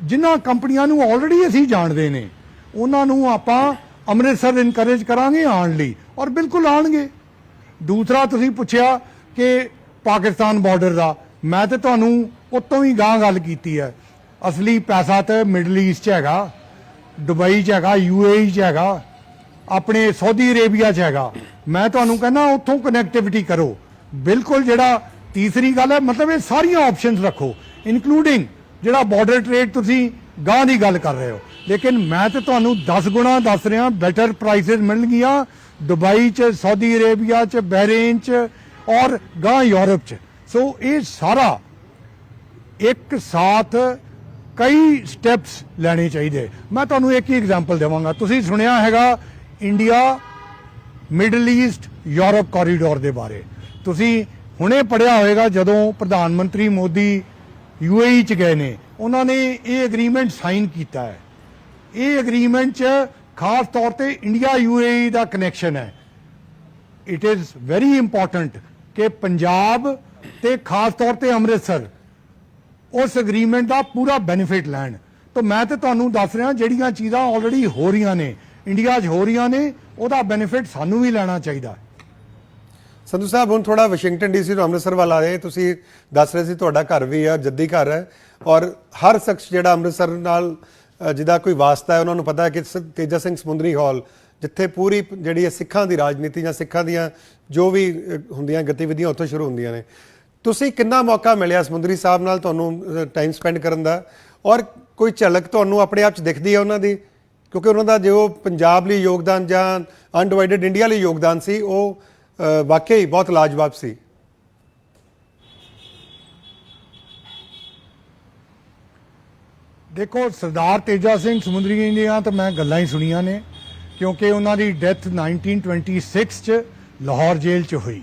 ਜਿਨ੍ਹਾਂ ਕੰਪਨੀਆਂ ਨੂੰ ਆਲਰੇਡੀ ਅਸੀਂ ਜਾਣਦੇ ਨੇ ਉਹਨਾਂ ਨੂੰ ਆਪਾਂ ਅੰਮ੍ਰਿਤਸਰ ਇਨਕਰੇਜ ਕਰਾਂਗੇ ਆਉਣ ਲਈ, ਔਰ ਬਿਲਕੁਲ ਆਉਣਗੇ। ਦੂਸਰਾ ਤੁਸੀਂ ਪੁੱਛਿਆ ਕਿ ਪਾਕਿਸਤਾਨ ਬਾਰਡਰ ਦਾ, ਮੈਂ ਤੇ ਤੁਹਾਨੂੰ ਉਤੋਂ ਹੀ ਗਾਂ ਗੱਲ ਕੀਤੀ ਹੈ। ਅਸਲੀ ਪੈਸਾ ਤੇ ਮਿਡਲ ਈਸਟ 'ਚ ਹੈਗਾ, ਦੁਬਈ 'ਚ ਹੈਗਾ, UAE 'ਚ ਹੈਗਾ, ਆਪਣੇ ਸਾਊਦੀ ਅਰੇਬੀਆ 'ਚ ਹੈਗਾ। ਮੈਂ ਤੁਹਾਨੂੰ ਕਹਿੰਦਾ ਉੱਥੋਂ ਕਨੈਕਟੀਵਿਟੀ ਕਰੋ। ਬਿਲਕੁਲ, ਜਿਹੜਾ ਤੀਸਰੀ ਗੱਲ ਹੈ, ਮਤਲਬ ਇਹ ਸਾਰੀਆਂ ਆਪਸ਼ਨਸ ਰੱਖੋ, ਇਨਕਲੂਡਿੰਗ ਜਿਹੜਾ ਬਾਰਡਰ ਟ੍ਰੇਡ ਤੁਸੀਂ ਗਾਂ ਦੀ ਗੱਲ ਕਰ ਰਹੇ ਹੋ। ਲੇਕਿਨ ਮੈਂ ਤੇ ਤੁਹਾਨੂੰ 10 ਗੁਣਾ ਦੱਸ ਰਿਹਾ, ਬੈਟਰ ਪ੍ਰਾਈਸਿਸ ਮਿਲਣਗੀਆਂ ਦੁਬਈ 'ਚ, ਸਾਊਦੀ ਅਰੇਬੀਆ 'ਚ, ਬਹਿਰੀਨ 'ਚ ਔਰ ਗਾਂ ਯੂਰਪ 'ਚ। ਸੋ ਇਹ ਸਾਰਾ ਇੱਕ ਸਾਥ ਕਈ ਸਟੈਪਸ ਲੈਣੇ ਚਾਹੀਦੇ। ਮੈਂ ਤੁਹਾਨੂੰ ਇੱਕ ਹੀ ਐਗਜ਼ਾਮਪਲ ਦੇਵਾਂਗਾ। ਤੁਸੀਂ ਸੁਣਿਆ ਹੈਗਾ India middle East Europe corridor ਦੇ ਬਾਰੇ। ਤੁਸੀਂ ਹੁਣੇ ਪੜ੍ਹਿਆ ਹੋਵੇਗਾ, ਜਦੋਂ ਪ੍ਰਧਾਨ ਮੰਤਰੀ ਮੋਦੀ UAE 'ਚ ਗਏ ਨੇ, ਉਹਨਾਂ ਨੇ ਇਹ ਐਗਰੀਮੈਂਟ ਸਾਈਨ ਕੀਤਾ ਹੈ। ਇਹ ਐਗਰੀਮੈਂਟ 'ਚ ਖਾਸ ਤੌਰ ਤੇ ਇੰਡੀਆ UAE ਦਾ ਕਨੈਕਸ਼ਨ ਹੈ। ਇਟ ਇਜ਼ ਵੈਰੀ ਇੰਪੋਰਟੈਂਟ ਕਿ ਪੰਜਾਬ ਤੇ ਖਾਸ ਤੌਰ ਤੇ ਅੰਮ੍ਰਿਤਸਰ ਉਸ ਐਗਰੀਮੈਂਟ ਦਾ ਪੂਰਾ ਬੈਨੀਫਿਟ ਲੈਣ। ਤਾਂ ਮੈਂ ਤੇ ਤੁਹਾਨੂੰ ਦੱਸ ਰਿਹਾ, ਜਿਹੜੀਆਂ ਚੀਜ਼ਾਂ ਆਲਰੇਡੀ ਹੋ ਰਹੀਆਂ ਨੇ, ਇੰਡੀਆ 'ਚ ਹੋ ਰਹੀਆਂ ਨੇ, ਉਹਦਾ ਬੈਨੀਫਿਟ ਸਾਨੂੰ ਵੀ ਲੈਣਾ ਚਾਹੀਦਾ। ਸੰਧੂ ਸਾਹਿਬ ਹੁਣ ਥੋੜਾ ਵਾਸ਼ਿੰਗਟਨ ਡੀਸੀ ਤੋਂ ਅੰਮ੍ਰਿਤਸਰ ਵੱਲ ਆ ਰਹੇ, ਤੁਸੀਂ ਦੱਸ ਰਹੇ ਸੀ ਤੁਹਾਡਾ ਘਰ ਵੀ ਹੈ, ਜੱਦੀ ਘਰ ਹੈ, ਔਰ ਹਰ ਸ਼ਖਸ ਜਿਹੜਾ ਅੰਮ੍ਰਿਤਸਰ ਨਾਲ ਜਿਹਦਾ ਕੋਈ ਵਾਸਤਾ ਹੈ ਉਹਨਾਂ ਨੂੰ ਪਤਾ ਹੈ ਕਿ ਤੇਜਾ ਸਿੰਘ ਸਮੁੰਦਰੀ ਹਾਲ ਜਿੱਥੇ ਪੂਰੀ ਜਿਹੜੀ ਹੈ ਸਿੱਖਾਂ ਦੀ ਰਾਜਨੀਤੀ ਜਾਂ ਸਿੱਖਾਂ ਦੀਆਂ ਜੋ ਵੀ ਹੁੰਦੀਆਂ ਗਤੀਵਿਧੀਆਂ ਉੱਥੋਂ ਸ਼ੁਰੂ ਹੁੰਦੀਆਂ ਨੇ। ਤੁਸੀਂ ਕਿੰਨਾ ਮੌਕਾ ਮਿਲਿਆ ਸਮੁੰਦਰੀ ਸਾਹਿਬ ਨਾਲ ਤੁਹਾਨੂੰ ਟਾਈਮ ਸਪੈਂਡ ਕਰਨ ਦਾ, ਔਰ ਕੋਈ ਝਲਕ ਤੁਹਾਨੂੰ ਆਪਣੇ ਆਪ 'ਚ ਦਿਖਦੀ ਹੈ ਉਹਨਾਂ ਦੀ, ਕਿਉਂਕਿ ਉਹਨਾਂ ਦਾ ਜੋ ਪੰਜਾਬ ਲਈ ਯੋਗਦਾਨ ਜਾਂ ਅਨਡਿਵਾਈਡਡ ਇੰਡੀਆ ਲਈ ਯੋਗਦਾਨ ਸੀ ਉਹ ਵਾਕਈ ਬਹੁਤ ਲਾਜਵਾਬ ਸੀ। ਦੇਖੋ ਸਰਦਾਰ ਤੇਜਾ ਸਿੰਘ ਸਮੁੰਦਰੀ ਦੀਆਂ ਤਾਂ ਮੈਂ ਗੱਲਾਂ ਹੀ ਸੁਣੀਆਂ ਨੇ, ਕਿਉਂਕਿ ਉਹਨਾਂ ਦੀ ਡੈਥ 1926 ਚ ਲਾਹੌਰ ਜੇਲ੍ਹ ਚ ਹੋਈ,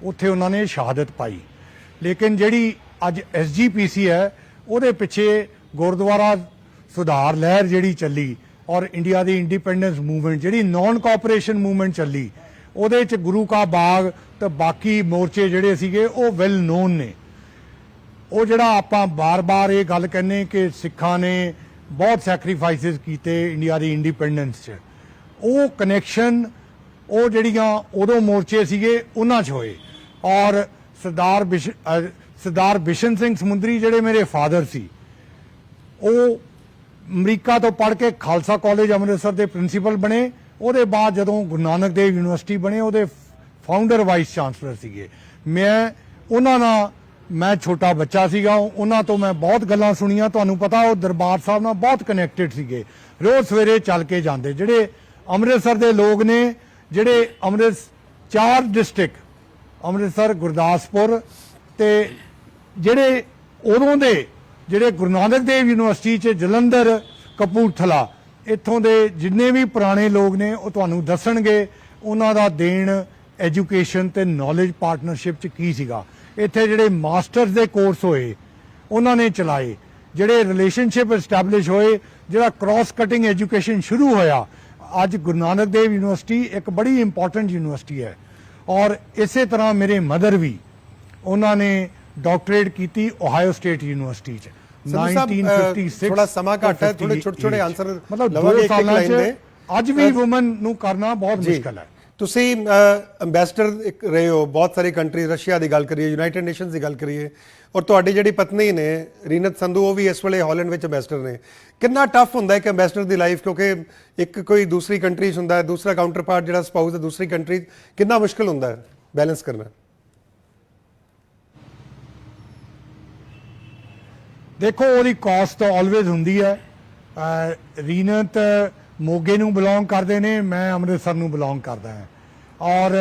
ਉੱਥੇ ਉਹਨਾਂ ਨੇ ਸ਼ਹਾਦਤ ਪਾਈ। ਲੇਕਿਨ ਜਿਹੜੀ ਅੱਜ SGPC ਹੈ ਉਹਦੇ ਪਿੱਛੇ ਗੁਰਦੁਆਰਾ ਸੁਧਾਰ ਲਹਿਰ ਜਿਹੜੀ ਚੱਲੀ ਔਰ ਇੰਡੀਆ ਦੀ ਇੰਡੀਪੈਂਡੈਂਸ ਮੂਵਮੈਂਟ ਜਿਹੜੀ ਨਾਨ ਕੋਆਪਰੇਸ਼ਨ ਮੂਵਮੈਂਟ ਚੱਲੀ, ਉਹਦੇ ਚ ਗੁਰੂ ਕਾ ਬਾਗ ਤੇ ਬਾਕੀ ਮੋਰਚੇ ਜਿਹੜੇ ਸੀਗੇ ਉਹ ਵੈਲ ਨੋਨ ਨੇ। ਉਹ ਜਿਹੜਾ ਆਪਾਂ ਬਾਰ-ਬਾਰ ਇਹ ਗੱਲ ਕਹਿੰਦੇ ਕਿ ਸਿੱਖਾਂ ਨੇ ਬਹੁਤ ਸੈਕਰੀਫਾਈਸਿਸ ਕੀਤੇ ਇੰਡੀਆ ਦੀ ਇੰਡੀਪੈਂਡੈਂਸ 'ਚ, ਉਹ ਕਨੈਕਸ਼ਨ ਉਹ ਜਿਹੜੀਆਂ ਉਦੋਂ ਮੋਰਚੇ ਸੀਗੇ ਉਹਨਾਂ 'ਚ ਹੋਏ। ਔਰ ਸਰਦਾਰ ਬਿਸ਼ਨ ਸਿੰਘ ਸਮੁੰਦਰੀ ਜਿਹੜੇ ਮੇਰੇ ਫਾਦਰ ਸੀ, ਉਹ ਅਮਰੀਕਾ ਤੋਂ ਪੜ੍ਹ ਕੇ ਖਾਲਸਾ ਕਾਲਜ ਅੰਮ੍ਰਿਤਸਰ ਦੇ ਪ੍ਰਿੰਸੀਪਲ ਬਣੇ। ਉਹਦੇ ਬਾਅਦ ਜਦੋਂ ਗੁਰੂ ਨਾਨਕ ਦੇਵ ਯੂਨੀਵਰਸਿਟੀ ਬਣੇ ਉਹਦੇ ਫਾਊਂਡਰ ਵਾਈਸ ਚਾਂਸਲਰ ਸੀਗੇ। ਉਹਨਾਂ ਨਾਲ ਮੈਂ ਛੋਟਾ ਬੱਚਾ ਸੀਗਾ, ਉਹਨਾਂ ਤੋਂ ਮੈਂ ਬਹੁਤ ਗੱਲਾਂ ਸੁਣੀਆਂ। ਤੁਹਾਨੂੰ ਪਤਾ ਉਹ ਦਰਬਾਰ ਸਾਹਿਬ ਨਾਲ ਬਹੁਤ ਕਨੈਕਟਡ ਸੀਗੇ, ਰੋਜ਼ ਸਵੇਰੇ ਚੱਲ ਕੇ ਜਾਂਦੇ। ਜਿਹੜੇ ਅੰਮ੍ਰਿਤਸਰ ਦੇ ਲੋਕ ਨੇ, ਜਿਹੜੇ 4 ਡਿਸਟ੍ਰਿਕਟ ਅੰਮ੍ਰਿਤਸਰ, ਗੁਰਦਾਸਪੁਰ ਤੇ ਜਿਹੜੇ ਉਦੋਂ ਦੇ ਜਿਹੜੇ ਗੁਰੂ ਨਾਨਕ ਦੇਵ ਯੂਨੀਵਰਸਿਟੀ 'ਚ ਜਲੰਧਰ, ਕਪੂਰਥਲਾ, ਇੱਥੋਂ ਦੇ ਜਿੰਨੇ ਵੀ ਪੁਰਾਣੇ ਲੋਕ ਨੇ ਉਹ ਤੁਹਾਨੂੰ ਦੱਸਣਗੇ ਉਹਨਾਂ ਦਾ ਦੇਣ ਐਜੂਕੇਸ਼ਨ ਤੇ ਨੌਲੇਜ ਪਾਰਟਨਰਸ਼ਿਪ 'ਚ ਕੀ ਸੀਗਾ। ਇੱਥੇ ਜਿਹੜੇ ਮਾਸਟਰਸ ਦੇ ਕੋਰਸ ਹੋਏ ਉਹਨਾਂ ਨੇ ਚਲਾਏ, ਜਿਹੜੇ ਰਿਲੇਸ਼ਨਸ਼ਿਪ ਐਸਟੈਬਲਿਸ਼ ਹੋਏ, ਜਿਹੜਾ ਕ੍ਰਾਸ ਕਟਿੰਗ ਐਜੂਕੇਸ਼ਨ ਸ਼ੁਰੂ ਹੋਇਆ। ਅੱਜ ਗੁਰੂ ਨਾਨਕ ਦੇਵ ਯੂਨੀਵਰਸਿਟੀ ਇੱਕ ਬੜੀ ਇੰਪੋਰਟੈਂਟ ਯੂਨੀਵਰਸਿਟੀ ਹੈ। ਔਰ ਇਸੇ ਤਰ੍ਹਾਂ ਮੇਰੇ ਮਦਰ ਵੀ, ਉਹਨਾਂ ਨੇ ਡਾਕਟਰੇਟ ਕੀਤੀ ਓਹਾਇਓ ਸਟੇਟ ਯੂਨੀਵਰਸਿਟੀ 'ਚ 1956। ਥੋੜਾ ਸਮਾਂ ਘੱਟ ਹੈ, ਥੋੜੇ ਛੋਟੇ ਆਨਸਰ ਮਤਲਬ 2 ਸਾਲਾਂ 'ਚ ਅੱਜ ਵੀ ਵੂਮਨ ਨੂੰ ਕਰਨਾ ਬਹੁਤ ਮੁਸ਼ਕਲ ਹੈ। ਤੁਸੀਂ ਅੰਬੈਸਡਰ ਰਹੇ ਹੋ ਬਹੁਤ ਸਾਰੀ ਕੰਟਰੀ, ਰਸ਼ੀਆ ਦੀ ਗੱਲ ਕਰੀਏ, ਯੂਨਾਈਟਿਡ ਨੇਸ਼ਨਸ ਦੀ ਗੱਲ ਕਰੀਏ, ਔਰ ਤੁਹਾਡੀ ਜਿਹੜੀ ਪਤਨੀ ਨੇ ਰੀਨਤ ਸੰਧੂ ਉਹ ਵੀ ਇਸ ਵੇਲੇ ਹਾਲੈਂਡ ਵਿੱਚ ਅੰਬੈਸਡਰ ਨੇ। ਕਿੰਨਾ ਟਫ ਹੁੰਦਾ ਹੈ ਕਿ ਅੰਬੈਸਡਰ ਦੀ ਲਾਈਫ, ਕਿਉਂਕਿ ਇੱਕ ਕੋਈ ਦੂਸਰੀ ਕੰਟਰੀ 'ਚ ਹੁੰਦਾ ਹੈ, ਦੂਸਰਾ ਕਾਊਂਟਰ ਪਾਰਟ ਜਿਹੜਾ ਸਪਾਊਸ ਹੈ ਦੂਸਰੀ ਕੰਟਰੀ, ਕਿੰਨਾ ਮੁਸ਼ਕਿਲ ਹੁੰਦਾ ਹੈ ਬੈਲੈਂਸ ਕਰਨਾ? ਦੇਖੋ ਉਹਦੀ ਕਾਸਟ ਆਲਵੇਜ਼ ਹੁੰਦੀ ਹੈ। ਰੀਨਤ ਮੋਗੇ ਨੂੰ ਬਿਲੋਂਗ ਕਰਦੇ ਨੇ, ਮੈਂ ਅੰਮ੍ਰਿਤਸਰ ਨੂੰ ਬਿਲੋਂਗ ਕਰਦਾ ਹਾਂ। ਔਰ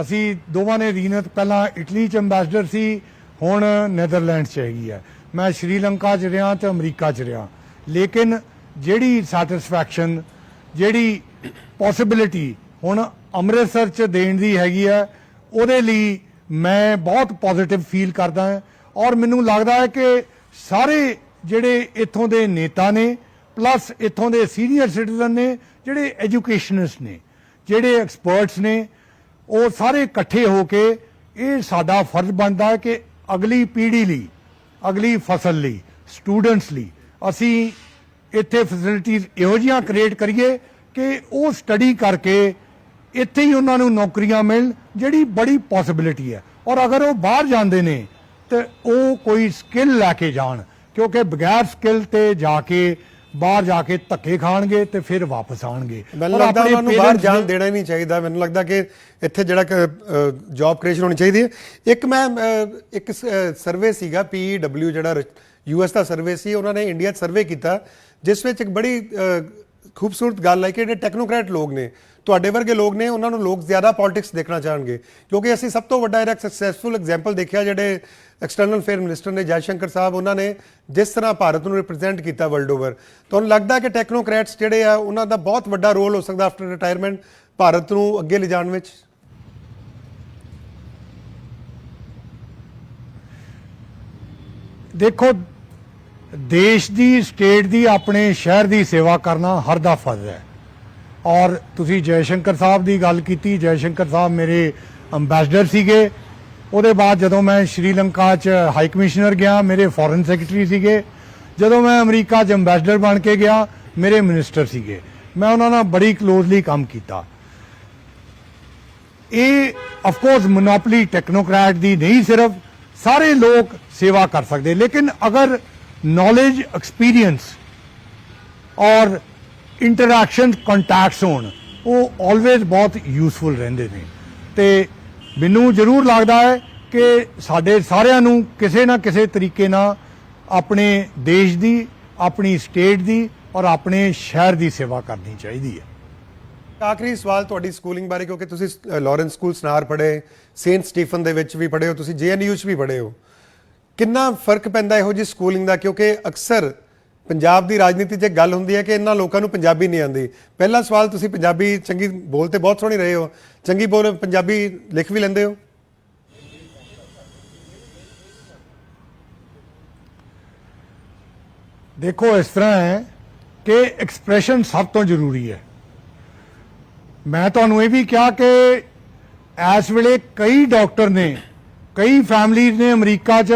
ਅਸੀਂ ਦੋਵਾਂ ਨੇ, ਰੀਨਤ ਪਹਿਲਾਂ ਇਟਲੀ 'ਚ ਅੰਬੈਸਡਰ ਸੀ, ਹੁਣ ਨੈਦਰਲੈਂਡ 'ਚ ਹੈਗੀ ਹੈ। ਮੈਂ ਸ਼੍ਰੀਲੰਕਾ 'ਚ ਰਿਹਾ ਤੇ ਅਮਰੀਕਾ 'ਚ ਰਿਹਾ। ਲੇਕਿਨ ਜਿਹੜੀ ਸੈਟਿਸਫੈਕਸ਼ਨ, ਜਿਹੜੀ ਪੋਸੀਬਿਲਿਟੀ ਹੁਣ ਅੰਮ੍ਰਿਤਸਰ 'ਚ ਦੇਣ ਦੀ ਹੈਗੀ ਹੈ, ਉਹਦੇ ਲਈ ਮੈਂ ਬਹੁਤ ਪੋਜ਼ਿਟਿਵ ਫੀਲ ਕਰਦਾ ਹਾਂ। ਔਰ ਮੈਨੂੰ ਲੱਗਦਾ ਹੈ ਕਿ ਸਾਰੇ ਜਿਹੜੇ ਇੱਥੋਂ ਦੇ ਨੇਤਾ ਨੇ, ਪਲੱਸ ਇੱਥੋਂ ਦੇ ਸੀਨੀਅਰ ਸਿਟੀਜ਼ਨ ਨੇ, ਜਿਹੜੇ ਐਜੂਕੇਸ਼ਨਿਸਟ ਨੇ, ਜਿਹੜੇ ਐਕਸਪਰਟਸ ਨੇ, ਉਹ ਸਾਰੇ ਇਕੱਠੇ ਹੋ ਕੇ ਇਹ ਸਾਡਾ ਫਰਜ਼ ਬਣਦਾ ਹੈ ਕਿ ਅਗਲੀ ਪੀੜ੍ਹੀ ਲਈ, ਅਗਲੀ ਫਸਲ ਲਈ, ਸਟੂਡੈਂਟਸ ਲਈ ਅਸੀਂ ਇੱਥੇ ਫੈਸਿਲਿਟੀਜ਼ ਇਹੋ ਜਿਹੀਆਂ ਕ੍ਰੀਏਟ ਕਰੀਏ ਕਿ ਉਹ ਸਟੱਡੀ ਕਰਕੇ ਇੱਥੇ ਹੀ ਉਹਨਾਂ ਨੂੰ ਨੌਕਰੀਆਂ ਮਿਲਣ, ਜਿਹੜੀ ਬੜੀ ਪੋਸੀਬਿਲਿਟੀ ਹੈ। ਔਰ ਅਗਰ ਉਹ ਬਾਹਰ ਜਾਂਦੇ ਨੇ ਤੇ ਉਹ ਕੋਈ ਸਕਿੱਲ ਲੈ ਕੇ ਜਾਣ, ਕਿਉਂਕਿ ਬਗੈਰ ਸਕਿੱਲ ਤੇ ਜਾ ਕੇ ਬਾਹਰ ਜਾ ਕੇ ਧੱਕੇ ਖਾਣਗੇ ਤੇ ਫਿਰ ਵਾਪਸ ਆਉਣਗੇ। ਮੈਨੂੰ ਲੱਗਦਾ ਉਹਨਾਂ ਨੂੰ ਬਾਹਰ ਜਾਣ ਦੇਣਾ ਹੀ ਨਹੀਂ ਚਾਹੀਦਾ। ਮੈਨੂੰ ਲੱਗਦਾ ਕਿ ਇੱਥੇ ਜਿਹੜਾ ਜੌਬ ਕ੍ਰੀਏਸ਼ਨ ਹੋਣੀ ਚਾਹੀਦੀ ਹੈ। ਇੱਕ ਸਰਵੇ ਸੀਗਾ PEW, ਜਿਹੜਾ US ਦਾ ਸਰਵੇ ਸੀ, ਉਹਨਾਂ ਨੇ ਇੰਡੀਆ 'ਚ ਸਰਵੇ ਕੀਤਾ, ਜਿਸ ਵਿੱਚ ਇੱਕ ਬੜੀ ਖੂਬਸੂਰਤ ਗੱਲ ਹੈ ਕਿ ਜਿਹੜੇ ਟੈਕਨੋਕ੍ਰੈਟ ਲੋਕ ਨੇ, ਤੁਹਾਡੇ ਵਰਗੇ ਲੋਕ ਨੇ, ਉਹਨਾਂ ਨੂੰ ਲੋਕ ਜ਼ਿਆਦਾ ਪੋਲਿਟਿਕਸ ਦੇਖਣਾ ਚਾਹਣਗੇ। ਕਿਉਂਕਿ ਅਸੀਂ ਸਭ ਤੋਂ ਵੱਡਾ ਇੱਕ ਸਕਸੈਸਫੁਲ ਐਗਜ਼ਾਮਪਲ ਦੇਖਿਆ, ਜਿਹੜੇ ਐਕਸਟਰਨਲ ਅਫੇਅਰ ਮਿਨਿਸਟਰ ਨੇ ਜੈਸ਼ੰਕਰ ਸਾਹਿਬ, ਉਹਨਾਂ ਨੇ ਜਿਸ ਤਰ੍ਹਾਂ ਭਾਰਤ ਨੂੰ ਰਿਪਰੈਜ਼ੈਂਟ ਕੀਤਾ ਵਰਲਡ ਓਵਰ। ਤੁਹਾਨੂੰ ਲੱਗਦਾ ਕਿ ਟੈਕਨੋਕ੍ਰੈਟਸ ਜਿਹੜੇ ਆ ਉਹਨਾਂ ਦਾ ਬਹੁਤ ਵੱਡਾ ਰੋਲ ਹੋ ਸਕਦਾ ਆਫਟਰ ਰਿਟਾਇਰਮੈਂਟ ਭਾਰਤ ਨੂੰ ਅੱਗੇ ਲਿਜਾਣ ਵਿੱਚ? ਦੇਖੋ, ਦੇਸ਼ ਦੀ, ਸਟੇਟ ਦੀ, ਆਪਣੇ ਸ਼ਹਿਰ ਦੀ ਸੇਵਾ ਕਰਨਾ ਹਰ ਦਾ ਫਰਜ਼ ਹੈ। ਔਰ ਤੁਸੀਂ ਜੈਸ਼ੰਕਰ ਸਾਹਿਬ ਦੀ ਗੱਲ ਕੀਤੀ, ਜੈਸ਼ੰਕਰ ਸਾਹਿਬ ਮੇਰੇ ਅੰਬੈਸਡਰ ਸੀਗੇ। ਉਹਦੇ ਬਾਅਦ ਜਦੋਂ ਮੈਂ ਸ਼੍ਰੀਲੰਕਾ 'ਚ ਹਾਈ ਕਮਿਸ਼ਨਰ ਗਿਆ, ਮੇਰੇ ਫੋਰਨ ਸੈਕਟਰੀ ਸੀਗੇ। ਜਦੋਂ ਮੈਂ ਅਮਰੀਕਾ 'ਚ ਅੰਬੈਸਡਰ ਬਣ ਕੇ ਗਿਆ, ਮੇਰੇ ਮਿਨਿਸਟਰ ਸੀਗੇ। ਮੈਂ ਉਹਨਾਂ ਨਾਲ ਬੜੀ ਕਲੋਜ਼ਲੀ ਕੰਮ ਕੀਤਾ। ਇਹ ਆਫ ਕੋਰਸ ਮੋਨੋਪੋਲੀ ਟੈਕਨੋਕ੍ਰੈਟ ਦੀ ਨਹੀਂ, ਸਿਰਫ ਸਾਰੇ ਲੋਕ ਸੇਵਾ ਕਰ ਸਕਦੇ, ਲੇਕਿਨ ਅਗਰ ਨੌਲੇਜ, ਐਕਸਪੀਰੀਅੰਸ ਔਰ ਇੰਟਰੈਕਸ਼ਨ ਕੰਟੈਕਟਸ ਹੋਣ, ਉਹ ਆਲਵੇਜ਼ ਬਹੁਤ ਯੂਸਫੁਲ ਰਹਿੰਦੇ ਨੇ। ਤੇ ਮੈਨੂੰ ਜ਼ਰੂਰ ਲੱਗਦਾ ਹੈ ਕਿ ਸਾਡੇ ਸਾਰਿਆਂ ਨੂੰ ਕਿਸੇ ਨਾ ਕਿਸੇ ਤਰੀਕੇ ਨਾਲ ਆਪਣੇ ਦੇਸ਼ ਦੀ, ਆਪਣੀ ਸਟੇਟ ਦੀ ਔਰ ਆਪਣੇ ਸ਼ਹਿਰ ਦੀ ਸੇਵਾ ਕਰਨੀ ਚਾਹੀਦੀ ਹੈ। ਆਖਰੀ ਸਵਾਲ ਤੁਹਾਡੀ ਸਕੂਲਿੰਗ ਬਾਰੇ, ਕਿਉਂਕਿ ਤੁਸੀਂ ਲਾਰੈਂਸ ਸਕੂਲ ਸਨਾਰ ਪੜ੍ਹੇ, ਸੇਂਟ ਸਟੀਫਨ ਦੇ ਵਿੱਚ ਵੀ ਪੜ੍ਹੇ ਹੋ, ਤੁਸੀਂ JNU 'ਚ ਵੀ ਪੜ੍ਹੇ ਹੋ, ਕਿੰਨਾ ਫਰਕ ਪੈਂਦਾ ਇਹੋ ਜਿਹੀ ਸਕੂਲਿੰਗ ਦਾ? ਕਿਉਂਕਿ ਅਕਸਰ ਪੰਜਾਬ ਦੀ ਰਾਜਨੀਤੀ 'ਚ ਇੱਕ ਗੱਲ ਹੁੰਦੀ ਹੈ ਕਿ ਇਹਨਾਂ ਲੋਕਾਂ ਨੂੰ ਪੰਜਾਬੀ ਨਹੀਂ ਆਉਂਦੀ। ਪਹਿਲਾ ਸਵਾਲ, ਤੁਸੀਂ ਪੰਜਾਬੀ ਚੰਗੀ ਬੋਲ ਤੇ ਬਹੁਤ ਸੋਹਣੀ ਰਹੇ ਹੋ, ਚੰਗੀ ਬੋਲ ਪੰਜਾਬੀ ਲਿਖ ਵੀ ਲੈਂਦੇ ਹੋ? ਦੇਖੋ, ਇਸ ਤਰ੍ਹਾਂ ਹੈ ਕਿ ਐਕਸਪ੍ਰੈਸ਼ਨ ਸਭ ਤੋਂ ਜ਼ਰੂਰੀ ਹੈ। ਮੈਂ ਤੁਹਾਨੂੰ ਇਹ ਵੀ ਕਿਹਾ ਕਿ ਇਸ ਵੇਲੇ ਕਈ ਡਾਕਟਰ ਨੇ, ਕਈ ਫੈਮਲੀਜ਼ ਨੇ ਅਮਰੀਕਾ 'ਚ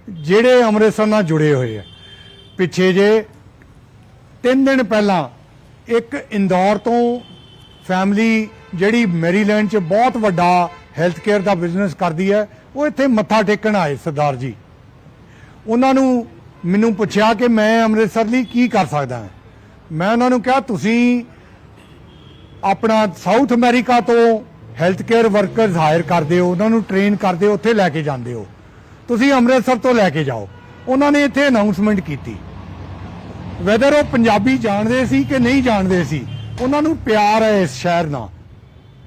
ਜਿਹੜੇ ਅੰਮ੍ਰਿਤਸਰ ਨਾਲ ਜੁੜੇ ਹੋਏ ਆ। ਪਿੱਛੇ ਜੇ 3 ਦਿਨ ਪਹਿਲਾਂ ਇੱਕ ਇੰਦੌਰ ਤੋਂ ਫੈਮਲੀ ਜਿਹੜੀ ਮੈਰੀਲੈਂਡ 'ਚ ਬਹੁਤ ਵੱਡਾ ਹੈਲਥ ਕੇਅਰ ਦਾ ਬਿਜ਼ਨਸ ਕਰਦੀ ਹੈ, ਉਹ ਇੱਥੇ ਮੱਥਾ ਟੇਕਣ ਆਏ ਸਰਦਾਰ ਜੀ। ਉਹਨਾਂ ਨੂੰ ਮੈਨੂੰ ਪੁੱਛਿਆ ਕਿ ਮੈਂ ਅੰਮ੍ਰਿਤਸਰ ਲਈ ਕੀ ਕਰ ਸਕਦਾ ਹਾਂ। ਮੈਂ ਉਹਨਾਂ ਨੂੰ ਕਿਹਾ, ਤੁਸੀਂ ਆਪਣਾ ਸਾਊਥ ਅਮਰੀਕਾ ਤੋਂ ਹੈਲਥ ਕੇਅਰ ਵਰਕਰਸ ਹਾਇਰ ਕਰਦੇ ਹੋ, ਉਹਨਾਂ ਨੂੰ ਟ੍ਰੇਨ ਕਰਦੇ ਹੋ, ਉੱਥੇ ਲੈ ਕੇ ਜਾਂਦੇ ਹੋ, ਤੁਸੀਂ ਅੰਮ੍ਰਿਤਸਰ ਤੋਂ ਲੈ ਕੇ ਜਾਓ। ਉਹਨਾਂ ਨੇ ਇੱਥੇ ਅਨਾਉਂਸਮੈਂਟ ਕੀਤੀ। ਵੈਦਰ ਉਹ ਪੰਜਾਬੀ ਜਾਣਦੇ ਸੀ ਕਿ ਨਹੀਂ ਜਾਣਦੇ ਸੀ, ਉਹਨਾਂ ਨੂੰ ਪਿਆਰ ਹੈ ਇਸ ਸ਼ਹਿਰ ਨਾਲ।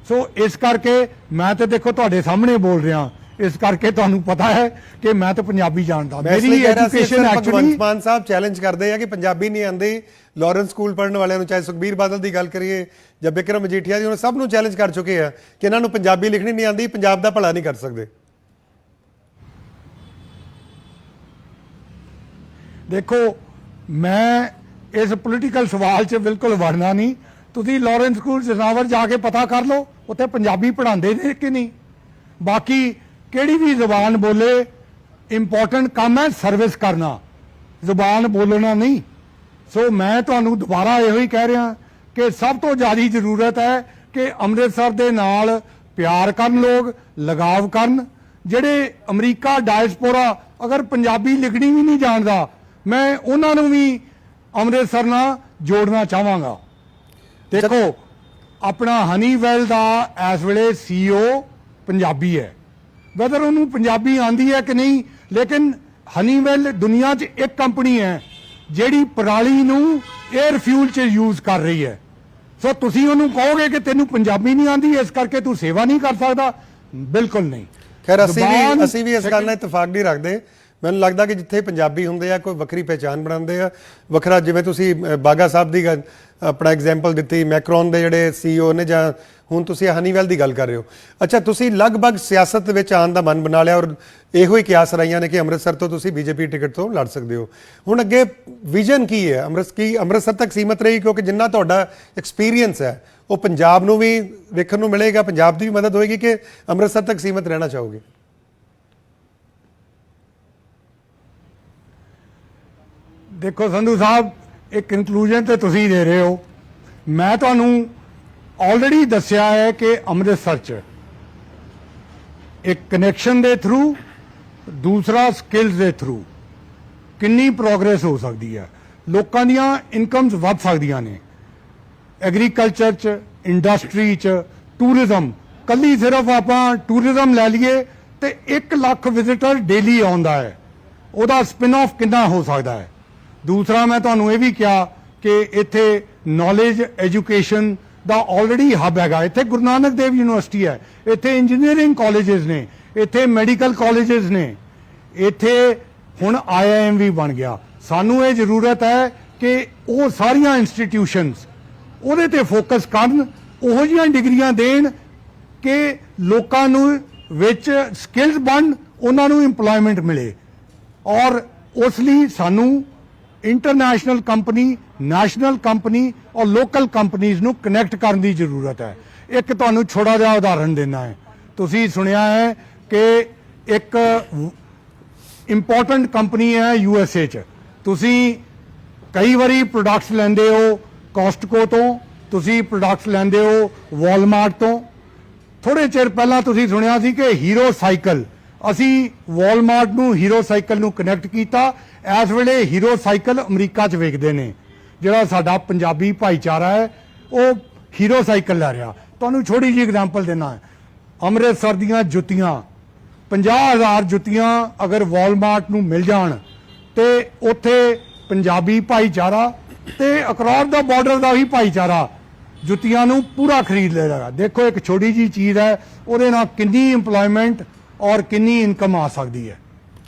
ਸੋ ਇਸ ਕਰਕੇ ਮੈਂ ਤੇ ਦੇਖੋ ਤੁਹਾਡੇ ਸਾਹਮਣੇ ਬੋਲ ਰਿਹਾ, ਇਸ ਕਰਕੇ ਤੁਹਾਨੂੰ ਪਤਾ ਹੈ ਕਿ ਮੈਂ ਤਾਂ ਪੰਜਾਬੀ ਜਾਣਦਾ। ਮੇਰੀ ਐਜੂਕੇਸ਼ਨ ਐਕਚੁਅਲੀ ਮਾਨ ਸਾਹਿਬ ਚੈਲੰਜ ਕਰਦੇ ਆ ਕਿ ਪੰਜਾਬੀ ਨਹੀਂ ਆਉਂਦੀ ਲਾਰੈਂਸ ਸਕੂਲ ਪੜ੍ਹਨ ਵਾਲਿਆਂ ਨੂੰ, ਚਾਹੇ ਸੁਖਬੀਰ ਬਾਦਲ ਦੀ ਗੱਲ ਕਰੀਏ ਜਾਂ ਬਿਕਰਮ ਮਜੀਠੀਆ ਦੀ, ਉਹਨਾਂ ਸਭ ਨੂੰ ਚੈਲੰਜ ਕਰ ਚੁੱਕੇ ਆ ਕਿ ਇਹਨਾਂ ਨੂੰ ਪੰਜਾਬੀ ਲਿਖਣੀ ਨਹੀਂ ਆਉਂਦੀ, ਪੰਜਾਬ ਦਾ ਭਲਾ ਨਹੀਂ ਕਰ ਸਕਦੇ। ਦੇਖੋ, ਮੈਂ ਇਸ ਪੋਲੀਟੀਕਲ ਸਵਾਲ 'ਚ ਬਿਲਕੁਲ ਵੜਨਾ ਨਹੀਂ। ਤੁਸੀਂ ਲਾਰੈਂਸ ਸਕੂਲ ਜਨਾਵਰ ਜਾ ਕੇ ਪਤਾ ਕਰ ਲਓ ਉੱਥੇ ਪੰਜਾਬੀ ਪੜ੍ਹਾਉਂਦੇ ਨੇ ਕਿ ਨਹੀਂ। ਬਾਕੀ ਕਿਹੜੀ ਵੀ ਜ਼ੁਬਾਨ ਬੋਲੇ, ਇੰਪੋਰਟੈਂਟ ਕੰਮ ਹੈ ਸਰਵਿਸ ਕਰਨਾ, ਜ਼ੁਬਾਨ ਬੋਲਣਾ ਨਹੀਂ। ਸੋ ਮੈਂ ਤੁਹਾਨੂੰ ਦੁਬਾਰਾ ਇਹੋ ਹੀ ਕਹਿ ਰਿਹਾ ਕਿ ਸਭ ਤੋਂ ਜ਼ਿਆਦਾ ਜ਼ਰੂਰਤ ਹੈ ਕਿ ਅੰਮ੍ਰਿਤਸਰ ਦੇ ਨਾਲ ਪਿਆਰ ਕਰਨ, ਲੋਕ ਲਗਾਵ ਕਰਨ। ਜਿਹੜੇ ਅਮਰੀਕਾ ਡਾਇਸਪੋਰਾ ਅਗਰ ਪੰਜਾਬੀ ਲਿਖਣੀ ਵੀ ਨਹੀਂ ਜਾਣਦਾ, ਮੈਂ ਉਹਨਾਂ ਨੂੰ ਵੀ ਅੰਮ੍ਰਿਤਸਰ ਨਾਲ ਜੋੜਨਾ ਚਾਹਾਂਗਾ। ਦੇਖੋ, ਆਪਣਾ ਹਨੀਵੈਲ ਦਾ ਇਸ ਵੇਲੇ CEO ਪੰਜਾਬੀ ਹੈ, ਵੈਦਰ ਉਹਨੂੰ ਪੰਜਾਬੀ ਆਂਦੀ ਹੈ ਕਿ ਨਹੀਂ, ਲੇਕਿਨ ਹਨੀਵੈਲ ਦੁਨੀਆ 'ਚ ਇੱਕ ਕੰਪਨੀ ਹੈ ਜਿਹੜੀ ਪਰਾਲੀ ਨੂੰ 에ਅਰ ਫਿਊਲ 'ਚ ਯੂਜ਼ ਕਰ ਰਹੀ ਹੈ। ਸੋ ਤੁਸੀਂ ਉਹਨੂੰ ਕਹੋਗੇ ਕਿ ਤੈਨੂੰ ਪੰਜਾਬੀ ਨਹੀਂ ਆਂਦੀ, ਇਸ ਕਰਕੇ ਤੂੰ ਸੇਵਾ ਨਹੀਂ ਕਰ ਸਕਦਾ? ਬਿਲਕੁਲ ਨਹੀਂ। ਖੈਰ, ਅਸੀਂ ਵੀ ਇਸ ਗੱਲ ਨਾਲ ਇਤਫਾਕ ਨਹੀਂ ਰੱਖਦੇ। ਮੈਨੂੰ ਲੱਗਦਾ ਕਿ ਜਿੱਥੇ ਪੰਜਾਬੀ ਹੁੰਦੇ ਆ, ਕੋਈ ਵੱਖਰੀ ਪਹਿਚਾਣ ਬਣਾਉਂਦੇ ਆ, ਵੱਖਰਾ। ਜਿਵੇਂ ਤੁਸੀਂ ਬਾਗਾ ਸਾਹਿਬ ਦੀ ਆਪਣਾ ਐਗਜ਼ਾਮਪਲ ਦਿੱਤੀ, ਮੈਕਰੋਨ ਦੇ ਜਿਹੜੇ CEO ਨੇ, ਜਾਂ ਹੁਣ ਤੁਸੀਂ ਹਨੀਵੈਲ ਦੀ ਗੱਲ ਕਰ ਰਹੇ ਹੋ। ਅੱਛਾ, ਤੁਸੀਂ ਲਗਭਗ ਸਿਆਸਤ ਦੇ ਵਿੱਚ ਆਉਣ ਦਾ ਮਨ ਬਣਾ ਲਿਆ ਔਰ ਇਹੋ ਹੀ ਕਿਆਸ ਰਹੀਆਂ ਨੇ ਕਿ ਅੰਮ੍ਰਿਤਸਰ ਤੋਂ ਤੁਸੀਂ BJP ਟਿਕਟ ਤੋਂ ਲੜ ਸਕਦੇ ਹੋ। ਹੁਣ ਅੱਗੇ ਵਿਜ਼ਨ ਕੀ ਹੈ? ਅੰਮ੍ਰਿਤਸਰ ਤੱਕ ਸੀਮਤ ਰਹੀ? ਕਿਉਂਕਿ ਜਿੰਨਾ ਤੁਹਾਡਾ ਐਕਸਪੀਰੀਅੰਸ ਹੈ ਉਹ ਪੰਜਾਬ ਨੂੰ ਵੀ ਵੇਖਣ ਨੂੰ ਮਿਲੇਗਾ, ਪੰਜਾਬ ਦੀ ਵੀ ਮਦਦ ਹੋਏਗੀ, ਕਿ ਅੰਮ੍ਰਿਤਸਰ ਤੱਕ ਸੀਮਤ ਰਹਿਣਾ ਚਾਹੋਗੇ? ਦੇਖੋ ਸੰਧੂ ਸਾਹਿਬ, ਇਹ ਕਨਕਲੂਜਨ ਤੇ ਤੁਸੀਂ ਦੇ ਰਹੇ ਹੋ। ਮੈਂ ਤੁਹਾਨੂੰ ਆਲਰੇਡੀ ਦੱਸਿਆ ਹੈ ਕਿ ਅੰਮ੍ਰਿਤਸਰ 'ਚ ਇੱਕ ਕਨੈਕਸ਼ਨ ਦੇ ਥਰੂ, ਦੂਸਰਾ ਸਕਿੱਲਸ ਦੇ ਥਰੂ ਕਿੰਨੀ ਪ੍ਰੋਗਰੈਸ ਹੋ ਸਕਦੀ ਹੈ। ਲੋਕਾਂ ਦੀਆਂ ਇਨਕਮਸ ਵੱਧ ਸਕਦੀਆਂ ਨੇ। ਐਗਰੀਕਲਚਰ 'ਚ, ਇੰਡਸਟਰੀ 'ਚ, ਟੂਰਿਜ਼ਮ, ਕੱਲੀ ਸਿਰਫ ਆਪਾਂ ਟੂਰਿਜ਼ਮ ਲੈ ਲਈਏ ਤੇ 1 ਲੱਖ ਵਿਜ਼ਿਟਰ ਡੇਲੀ ਆਉਂਦਾ ਹੈ, ਉਹਦਾ ਸਪਿਨ ਆਫ ਕਿੰਨਾ ਹੋ ਸਕਦਾ ਹੈ। ਦੂਸਰਾ, ਮੈਂ ਤੁਹਾਨੂੰ ਇਹ ਵੀ ਕਿਹਾ ਕਿ ਇੱਥੇ ਨੌਲੇਜ ਐਜੂਕੇਸ਼ਨ ਦਾ ਆਲਰੇਡੀ ਹੱਬ ਹੈਗਾ। ਇੱਥੇ ਗੁਰੂ ਨਾਨਕ ਦੇਵ ਯੂਨੀਵਰਸਿਟੀ ਹੈ, ਇੱਥੇ ਇੰਜੀਨੀਅਰਿੰਗ ਕਾਲਜਸ ਨੇ, ਇੱਥੇ ਮੈਡੀਕਲ ਕਾਲਜਸ ਨੇ, ਇੱਥੇ ਹੁਣ IIM ਵੀ ਬਣ ਗਿਆ। ਸਾਨੂੰ ਇਹ ਜ਼ਰੂਰਤ ਹੈ ਕਿ ਉਹ ਸਾਰੀਆਂ ਇੰਸਟੀਟਿਊਸ਼ਨਸ ਉਹਦੇ ਤੇ ਫੋਕਸ ਕਰਨ, ਉਹੋ ਜਿਹੀਆਂ ਡਿਗਰੀਆਂ ਦੇਣ ਕਿ ਲੋਕਾਂ ਨੂੰ ਵਿੱਚ ਸਕਿੱਲਸ ਬਣ, ਉਹਨਾਂ ਨੂੰ ਇੰਪਲੋਇਮੈਂਟ ਮਿਲੇ। ਔਰ ਉਸ ਲਈ ਸਾਨੂੰ ਇੰਟਰਨੈਸ਼ਨਲ ਕੰਪਨੀ, ਨੈਸ਼ਨਲ ਕੰਪਨੀ ਔਰ ਲੋਕਲ ਕੰਪਨੀਜ਼ ਨੂੰ ਕਨੈਕਟ ਕਰਨ ਦੀ ਜ਼ਰੂਰਤ ਹੈ। ਇੱਕ ਤੁਹਾਨੂੰ ਛੋਟਾ ਜਿਹਾ ਉਦਾਹਰਨ ਦੇਣਾ ਹੈ। ਤੁਸੀਂ ਸੁਣਿਆ ਹੈ ਕਿ ਇੱਕ ਇੰਪੋਰਟੈਂਟ ਕੰਪਨੀ ਹੈ USA 'ਚ, ਤੁਸੀਂ ਕਈ ਵਾਰੀ ਪ੍ਰੋਡਕਟਸ ਲੈਂਦੇ ਹੋ ਕੋਸਟਕੋ ਤੋਂ, ਤੁਸੀਂ ਪ੍ਰੋਡਕਟਸ ਲੈਂਦੇ ਹੋ ਵਾਲਮਾਰਟ ਤੋਂ, ਥੋੜੇ ਚਿਰ ਪਹਿਲਾਂ ਤੁਸੀਂ ਸੁਣਿਆ ਸੀ ਕਿ ਹੀਰੋ ਸਾਈਕਲ, ਅਸੀਂ ਵਾਲਮਾਰਟ ਨੂੰ ਹੀਰੋ ਸਾਈਕਲ ਨੂੰ ਕਨੈਕਟ ਕੀਤਾ। ਇਸ ਵੇਲੇ ਹੀਰੋ ਸਾਈਕਲ ਅਮਰੀਕਾ 'ਚ ਵੇਚਦੇ ਨੇ। ਜਿਹੜਾ ਸਾਡਾ ਪੰਜਾਬੀ ਭਾਈਚਾਰਾ ਹੈ ਉਹ ਹੀਰੋ ਸਾਈਕਲ ਲੈ ਰਿਹਾ। ਤੁਹਾਨੂੰ ਛੋਟੀ ਜਿਹੀ ਐਗਜ਼ਾਮਪਲ ਦੇਣਾ ਹੈ, ਅੰਮ੍ਰਿਤਸਰ ਦੀਆਂ ਜੁੱਤੀਆਂ 50,000 ਜੁੱਤੀਆਂ ਅਗਰ ਵਾਲਮਾਰਟ ਨੂੰ ਮਿਲ ਜਾਣ ਤੇ ਉੱਥੇ ਪੰਜਾਬੀ ਭਾਈਚਾਰਾ ਤੇ ਅਕਰਾਸ ਦਾ ਬਾਰਡਰ ਦਾ ਵੀ ਭਾਈਚਾਰਾ ਜੁੱਤੀਆਂ ਨੂੰ ਪੂਰਾ ਖਰੀਦ ਲਏਗਾ। ਦੇਖੋ ਇੱਕ ਛੋਟੀ ਜਿਹੀ ਚੀਜ਼ ਹੈ, ਉਹਦੇ ਨਾਲ ਕਿੰਨੀ ਇੰਪਲੋਇਮੈਂਟ ਔਰ ਕਿੰਨੀ ਇਨਕਮ ਆ ਸਕਦੀ ਹੈ।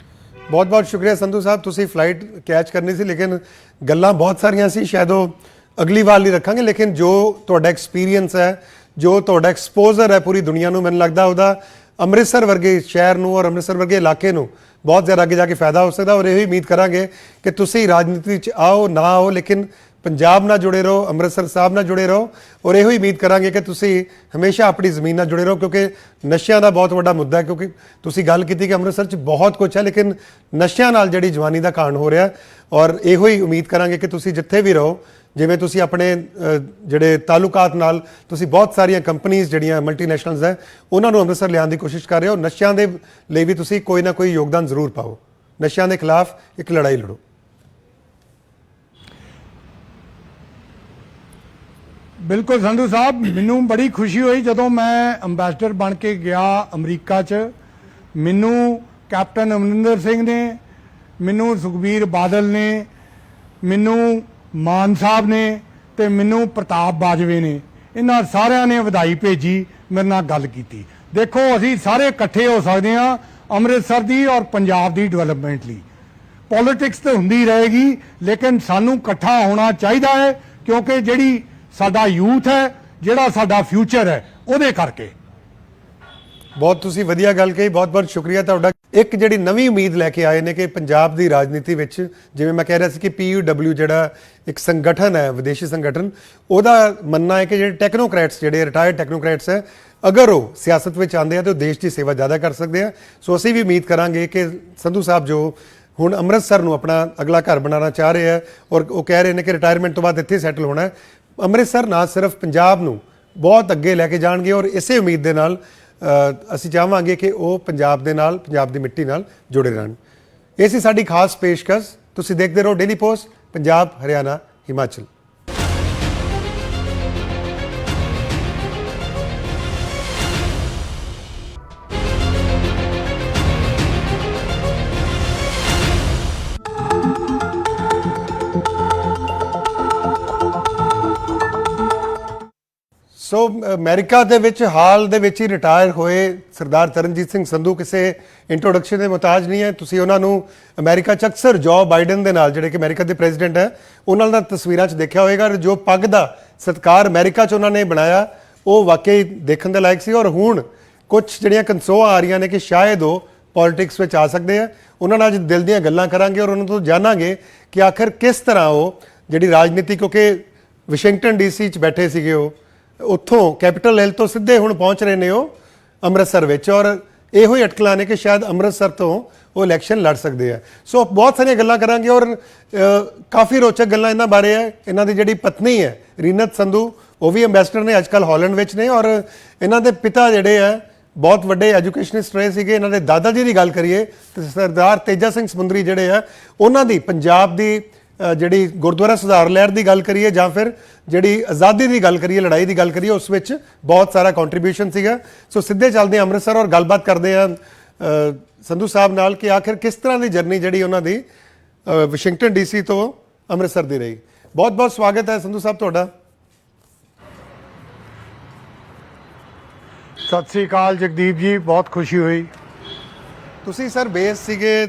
ਬਹੁਤ ਬਹੁਤ ਸ਼ੁਕਰੀਆ ਸੰਧੂ ਸਾਹਿਬ, ਤੁਸੀਂ ਫਲਾਈਟ ਕੈਚ ਕਰਨੀ ਸੀ ਲੇਕਿਨ ਗੱਲਾਂ ਬਹੁਤ ਸਾਰੀਆਂ ਸੀ, ਸ਼ਾਇਦ ਉਹ ਅਗਲੀ ਵਾਰ ਲਈ ਰੱਖਾਂਗੇ। ਲੇਕਿਨ ਜੋ ਤੁਹਾਡਾ ਐਕਸਪੀਰੀਅੰਸ ਹੈ, ਜੋ ਤੁਹਾਡਾ ਐਕਸਪੋਜ਼ਰ ਹੈ ਪੂਰੀ ਦੁਨੀਆ ਨੂੰ, ਮੈਨੂੰ ਲੱਗਦਾ ਉਹਦਾ ਅੰਮ੍ਰਿਤਸਰ ਵਰਗੇ ਸ਼ਹਿਰ ਨੂੰ ਔਰ ਅੰਮ੍ਰਿਤਸਰ ਵਰਗੇ ਇਲਾਕੇ ਨੂੰ ਬਹੁਤ ਜ਼ਿਆਦਾ ਅੱਗੇ ਜਾ ਕੇ ਫਾਇਦਾ ਹੋ ਸਕਦਾ। ਔਰ ਇਹੀ ਉਮੀਦ ਕਰਾਂਗੇ ਕਿ ਤੁਸੀਂ ਰਾਜਨੀਤੀ 'ਚ ਆਓ ਨਾ ਆਓ ਲੇਕਿਨ ਪੰਜਾਬ ਨਾਲ ਜੁੜੇ ਰਹੋ, ਅੰਮ੍ਰਿਤਸਰ ਸਾਹਿਬ ਨਾਲ ਜੁੜੇ ਰਹੋ। ਔਰ ਇਹੋ ਹੀ ਉਮੀਦ ਕਰਾਂਗੇ ਕਿ ਤੁਸੀਂ ਹਮੇਸ਼ਾ ਆਪਣੀ ਜ਼ਮੀਨ ਨਾਲ ਜੁੜੇ ਰਹੋ, ਕਿਉਂਕਿ ਨਸ਼ਿਆਂ ਦਾ ਬਹੁਤ ਵੱਡਾ ਮੁੱਦਾ ਹੈ। ਕਿਉਂਕਿ ਤੁਸੀਂ ਗੱਲ ਕੀਤੀ ਕਿ ਅੰਮ੍ਰਿਤਸਰ 'ਚ ਬਹੁਤ ਕੁਝ ਹੈ ਲੇਕਿਨ ਨਸ਼ਿਆਂ ਨਾਲ ਜਿਹੜੀ ਜਵਾਨੀ ਦਾ ਕਾਂਡ ਹੋ ਰਿਹਾ। ਔਰ ਇਹੋ ਹੀ ਉਮੀਦ ਕਰਾਂਗੇ ਕਿ ਤੁਸੀਂ ਜਿੱਥੇ ਵੀ ਰਹੋ, ਜਿਵੇਂ ਤੁਸੀਂ ਆਪਣੇ ਜਿਹੜੇ ਤਾਲੁਕਾਤ ਨਾਲ ਤੁਸੀਂ ਬਹੁਤ ਸਾਰੀਆਂ ਕੰਪਨੀਆਂ ਜਿਹੜੀਆਂ ਮਲਟੀਨੈਸ਼ਨਲਸ ਹੈ ਉਹਨਾਂ ਨੂੰ ਅੰਮ੍ਰਿਤਸਰ ਲਿਆਉਣ ਦੀ ਕੋਸ਼ਿਸ਼ ਕਰ ਰਹੇ ਹੋ। ਨਸ਼ਿਆਂ ਦੇ ਲਈ ਵੀ ਤੁਸੀਂ ਕੋਈ ਨਾ ਕੋਈ ਯੋਗਦਾਨ ਜ਼ਰੂਰ ਪਾਓ, ਨਸ਼ਿਆਂ ਦੇ ਖਿਲਾਫ ਇੱਕ ਲੜਾਈ ਲੜੋ। ਬਿਲਕੁਲ ਸੰਧੂ ਸਾਹਿਬ, ਮੈਨੂੰ ਬੜੀ ਖੁਸ਼ੀ ਹੋਈ ਜਦੋਂ ਮੈਂ ਅੰਬੈਸਡਰ ਬਣ ਕੇ ਗਿਆ ਅਮਰੀਕਾ 'ਚ। ਮੈਨੂੰ ਕੈਪਟਨ ਅਮਰਿੰਦਰ ਸਿੰਘ ਨੇ, ਮੈਨੂੰ ਸੁਖਬੀਰ ਬਾਦਲ ਨੇ, ਮੈਨੂੰ ਮਾਨ ਸਾਹਿਬ ਨੇ ਤੇ ਮੈਨੂੰ ਪ੍ਰਤਾਪ ਬਾਜਵੇ ਨੇ, ਇਹਨਾਂ ਸਾਰਿਆਂ ਨੇ ਵਧਾਈ ਭੇਜੀ, ਮੇਰੇ ਨਾਲ ਗੱਲ ਕੀਤੀ। ਦੇਖੋ ਅਸੀਂ ਸਾਰੇ ਇਕੱਠੇ ਹੋ ਸਕਦੇ ਹਾਂ ਅੰਮ੍ਰਿਤਸਰ ਦੀ ਔਰ ਪੰਜਾਬ ਦੀ ਡਿਵੈਲਪਮੈਂਟ ਲਈ। ਪੋਲਿਟਿਕਸ ਤਾਂ ਹੁੰਦੀ ਰਹੇਗੀ ਲੇਕਿਨ ਸਾਨੂੰ ਇਕੱਠਾ ਹੋਣਾ ਚਾਹੀਦਾ ਹੈ, ਕਿਉਂਕਿ ਜਿਹੜੀ ਸਾਡਾ ਯੂਥ ਹੈ, ਜਿਹੜਾ ਸਾਡਾ ਫਿਊਚਰ ਹੈ, ਉਹਦੇ ਕਰਕੇ। ਬਹੁਤ ਤੁਸੀਂ ਵਧੀਆ ਗੱਲ ਕਹੀ, ਬਹੁਤ ਬਹੁਤ ਸ਼ੁਕਰੀਆ ਤੁਹਾਡਾ। ਇੱਕ ਜਿਹੜੀ ਨਵੀਂ ਉਮੀਦ ਲੈ ਕੇ ਆਏ ਨੇ ਕਿ ਪੰਜਾਬ ਦੀ ਰਾਜਨੀਤੀ ਵਿੱਚ, ਜਿਵੇਂ ਮੈਂ ਕਹਿ ਰਿਹਾ ਸੀ ਕਿ PUW ਜਿਹੜਾ ਇੱਕ ਸੰਗਠਨ ਹੈ, ਵਿਦੇਸ਼ੀ ਸੰਗਠਨ, ਉਹਦਾ ਮੰਨਣਾ ਹੈ ਕਿ ਜਿਹੜੇ ਟੈਕਨੋਕ੍ਰੈਟਸ, ਜਿਹੜੇ ਰਿਟਾਇਰਡ ਟੈਕਨੋਕ੍ਰੈਟਸ ਹੈ, ਅਗਰ ਉਹ ਸਿਆਸਤ ਵਿੱਚ ਆਉਂਦੇ ਆ ਤਾਂ ਉਹ ਦੇਸ਼ ਦੀ ਸੇਵਾ ਜ਼ਿਆਦਾ ਕਰ ਸਕਦੇ ਆ। ਸੋ ਅਸੀਂ ਵੀ ਉਮੀਦ ਕਰਾਂਗੇ ਕਿ ਸੰਧੂ ਸਾਹਿਬ ਜੋ ਹੁਣ ਅੰਮ੍ਰਿਤਸਰ ਨੂੰ ਆਪਣਾ ਅਗਲਾ ਘਰ ਬਣਾਉਣਾ ਚਾਹ ਰਹੇ ਆ ਔਰ ਉਹ ਕਹਿ ਰਹੇ ਨੇ ਕਿ ਰਿਟਾਇਰਮੈਂਟ ਤੋਂ ਬਾਅਦ ਇੱਥੇ ਸੈਟਲ ਹੋਣਾ ਹੈ, ਅੰਮ੍ਰਿਤਸਰ ਨਾ ਸਿਰਫ ਪੰਜਾਬ ਨੂੰ ਬਹੁਤ ਅੱਗੇ ਲੈ ਕੇ ਜਾਣਗੇ। ਔਰ ਇਸੇ ਉਮੀਦ ਦੇ ਨਾਲ ਅਸੀਂ ਚਾਹਾਂਗੇ ਕਿ ਉਹ ਪੰਜਾਬ ਦੇ ਨਾਲ, ਪੰਜਾਬ ਦੀ ਮਿੱਟੀ ਨਾਲ ਜੁੜੇ ਰਹਿਣ। ਇਹ ਸੀ ਸਾਡੀ ਖਾਸ ਪੇਸ਼ਕਸ਼। ਤੁਸੀਂ ਦੇਖਦੇ ਰਹੋ ਡੇਲੀ ਪੋਸਟ, ਪੰਜਾਬ, ਹਰਿਆਣਾ, ਹਿਮਾਚਲ। ਸੋ ਅਮਰੀਕਾ ਦੇ ਵਿੱਚ ਹਾਲ ਦੇ ਵਿੱਚ ਹੀ ਰਿਟਾਇਰ ਹੋਏ ਸਰਦਾਰ ਤਰਨਜੀਤ ਸਿੰਘ ਸੰਧੂ ਕਿਸੇ ਇੰਟਰੋਡਕਸ਼ਨ ਦੇ ਮੁਹਤਾਜ ਨਹੀਂ ਹੈ। ਤੁਸੀਂ ਉਹਨਾਂ ਨੂੰ ਅਮਰੀਕਾ 'ਚ ਅਕਸਰ ਜੋ ਬਾਈਡਨ ਦੇ ਨਾਲ, ਜਿਹੜੇ ਕਿ ਅਮਰੀਕਾ ਦੇ ਪ੍ਰੈਜ਼ੀਡੈਂਟ ਹੈ, ਉਹਨਾਂ ਨਾਲ ਤਸਵੀਰਾਂ 'ਚ ਦੇਖਿਆ ਹੋਵੇਗਾ। ਜੋ ਪੱਗ ਦਾ ਸਤਿਕਾਰ ਅਮਰੀਕਾ 'ਚ ਉਹਨਾਂ ਨੇ ਬਣਾਇਆ ਉਹ ਵਾਕਈ ਦੇਖਣ ਦੇ ਲਾਇਕ ਸੀ। ਔਰ ਹੁਣ ਕੁਝ ਜਿਹੜੀਆਂ ਕਨਸੋਆਂ ਆ ਰਹੀਆਂ ਨੇ ਕਿ ਸ਼ਾਇਦ ਉਹ ਪੋਲਿਟਿਕਸ ਵਿੱਚ ਆ ਸਕਦੇ ਆ। ਉਹਨਾਂ ਨਾਲ ਅੱਜ ਦਿਲ ਦੀਆਂ ਗੱਲਾਂ ਕਰਾਂਗੇ ਔਰ ਉਹਨਾਂ ਤੋਂ ਜਾਣਾਂਗੇ ਕਿ ਆਖਿਰ ਕਿਸ ਤਰ੍ਹਾਂ ਉਹ ਜਿਹੜੀ ਰਾਜਨੀਤੀ, ਕਿਉਂਕਿ ਵਾਸ਼ਿੰਗਟਨ DC 'ਚ ਬੈਠੇ ਸੀਗੇ, ਉਹ ਉੱਥੋਂ ਕੈਪੀਟਲ ਹਿੱਲ ਤੋਂ ਸਿੱਧੇ ਹੁਣ ਪਹੁੰਚ ਰਹੇ ਨੇ ਉਹ ਅੰਮ੍ਰਿਤਸਰ ਵਿੱਚ। ਔਰ ਇਹੋ ਹੀ ਅਟਕਲਾਂ ਨੇ ਕਿ ਸ਼ਾਇਦ ਅੰਮ੍ਰਿਤਸਰ ਤੋਂ ਉਹ ਇਲੈਕਸ਼ਨ ਲੜ ਸਕਦੇ ਆ। ਸੋ ਬਹੁਤ ਸਾਰੀਆਂ ਗੱਲਾਂ ਕਰਾਂਗੇ ਔਰ ਕਾਫੀ ਰੋਚਕ ਗੱਲਾਂ ਇਹਨਾਂ ਬਾਰੇ ਹੈ। ਇਹਨਾਂ ਦੀ ਜਿਹੜੀ ਪਤਨੀ ਹੈ ਰੀਨਤ ਸੰਧੂ, ਉਹ ਵੀ ਅੰਬੈਸਡਰ ਨੇ, ਅੱਜ ਕੱਲ੍ਹ ਹਾਲੈਂਡ ਵਿੱਚ ਨੇ। ਔਰ ਇਹਨਾਂ ਦੇ ਪਿਤਾ ਜਿਹੜੇ ਆ ਬਹੁਤ ਵੱਡੇ ਐਜੂਕੇਸ਼ਨਿਸਟ ਰਹੇ ਸੀਗੇ। ਇਹਨਾਂ ਦੇ ਦਾਦਾ ਜੀ ਦੀ ਗੱਲ ਕਰੀਏ ਤਾਂ ਸਰਦਾਰ ਤੇਜਾ ਸਿੰਘ ਸਮੁੰਦਰੀ ਜਿਹੜੇ ਆ, ਉਹਨਾਂ ਦੀ ਪੰਜਾਬ ਦੀ ਜਿਹੜੀ ਗੁਰਦੁਆਰਾ ਸੁਧਾਰ ਲਹਿਰ ਦੀ ਗੱਲ ਕਰੀਏ ਜਾਂ ਫਿਰ ਜਿਹੜੀ ਆਜ਼ਾਦੀ ਦੀ ਗੱਲ ਕਰੀਏ, ਲੜਾਈ ਦੀ ਗੱਲ ਕਰੀਏ, ਉਸ ਵਿੱਚ ਬਹੁਤ ਸਾਰਾ ਕੰਟਰੀਬਿਊਸ਼ਨ ਸੀਗਾ। ਸੋ ਸਿੱਧੇ ਚੱਲਦੇ ਹਾਂ ਅੰਮ੍ਰਿਤਸਰ ਔਰ ਗੱਲਬਾਤ ਕਰਦੇ ਹਾਂ ਸੰਧੂ ਸਾਹਿਬ ਨਾਲ ਕਿ ਆਖਿਰ ਕਿਸ ਤਰ੍ਹਾਂ ਦੀ ਜਰਨੀ ਜਿਹੜੀ ਉਹਨਾਂ ਦੀ ਵਾਸ਼ਿੰਗਟਨ DC ਤੋਂ ਅੰਮ੍ਰਿਤਸਰ ਦੀ ਰਹੀ। ਬਹੁਤ ਬਹੁਤ ਸਵਾਗਤ ਹੈ ਸੰਧੂ ਸਾਹਿਬ ਤੁਹਾਡਾ। ਸਤਿ ਸ੍ਰੀ ਅਕਾਲ ਜਗਦੀਪ ਜੀ, ਬਹੁਤ ਖੁਸ਼ੀ ਹੋਈ। ਤੁਸੀਂ ਸਰ ਬੇਸ ਸੀਗੇ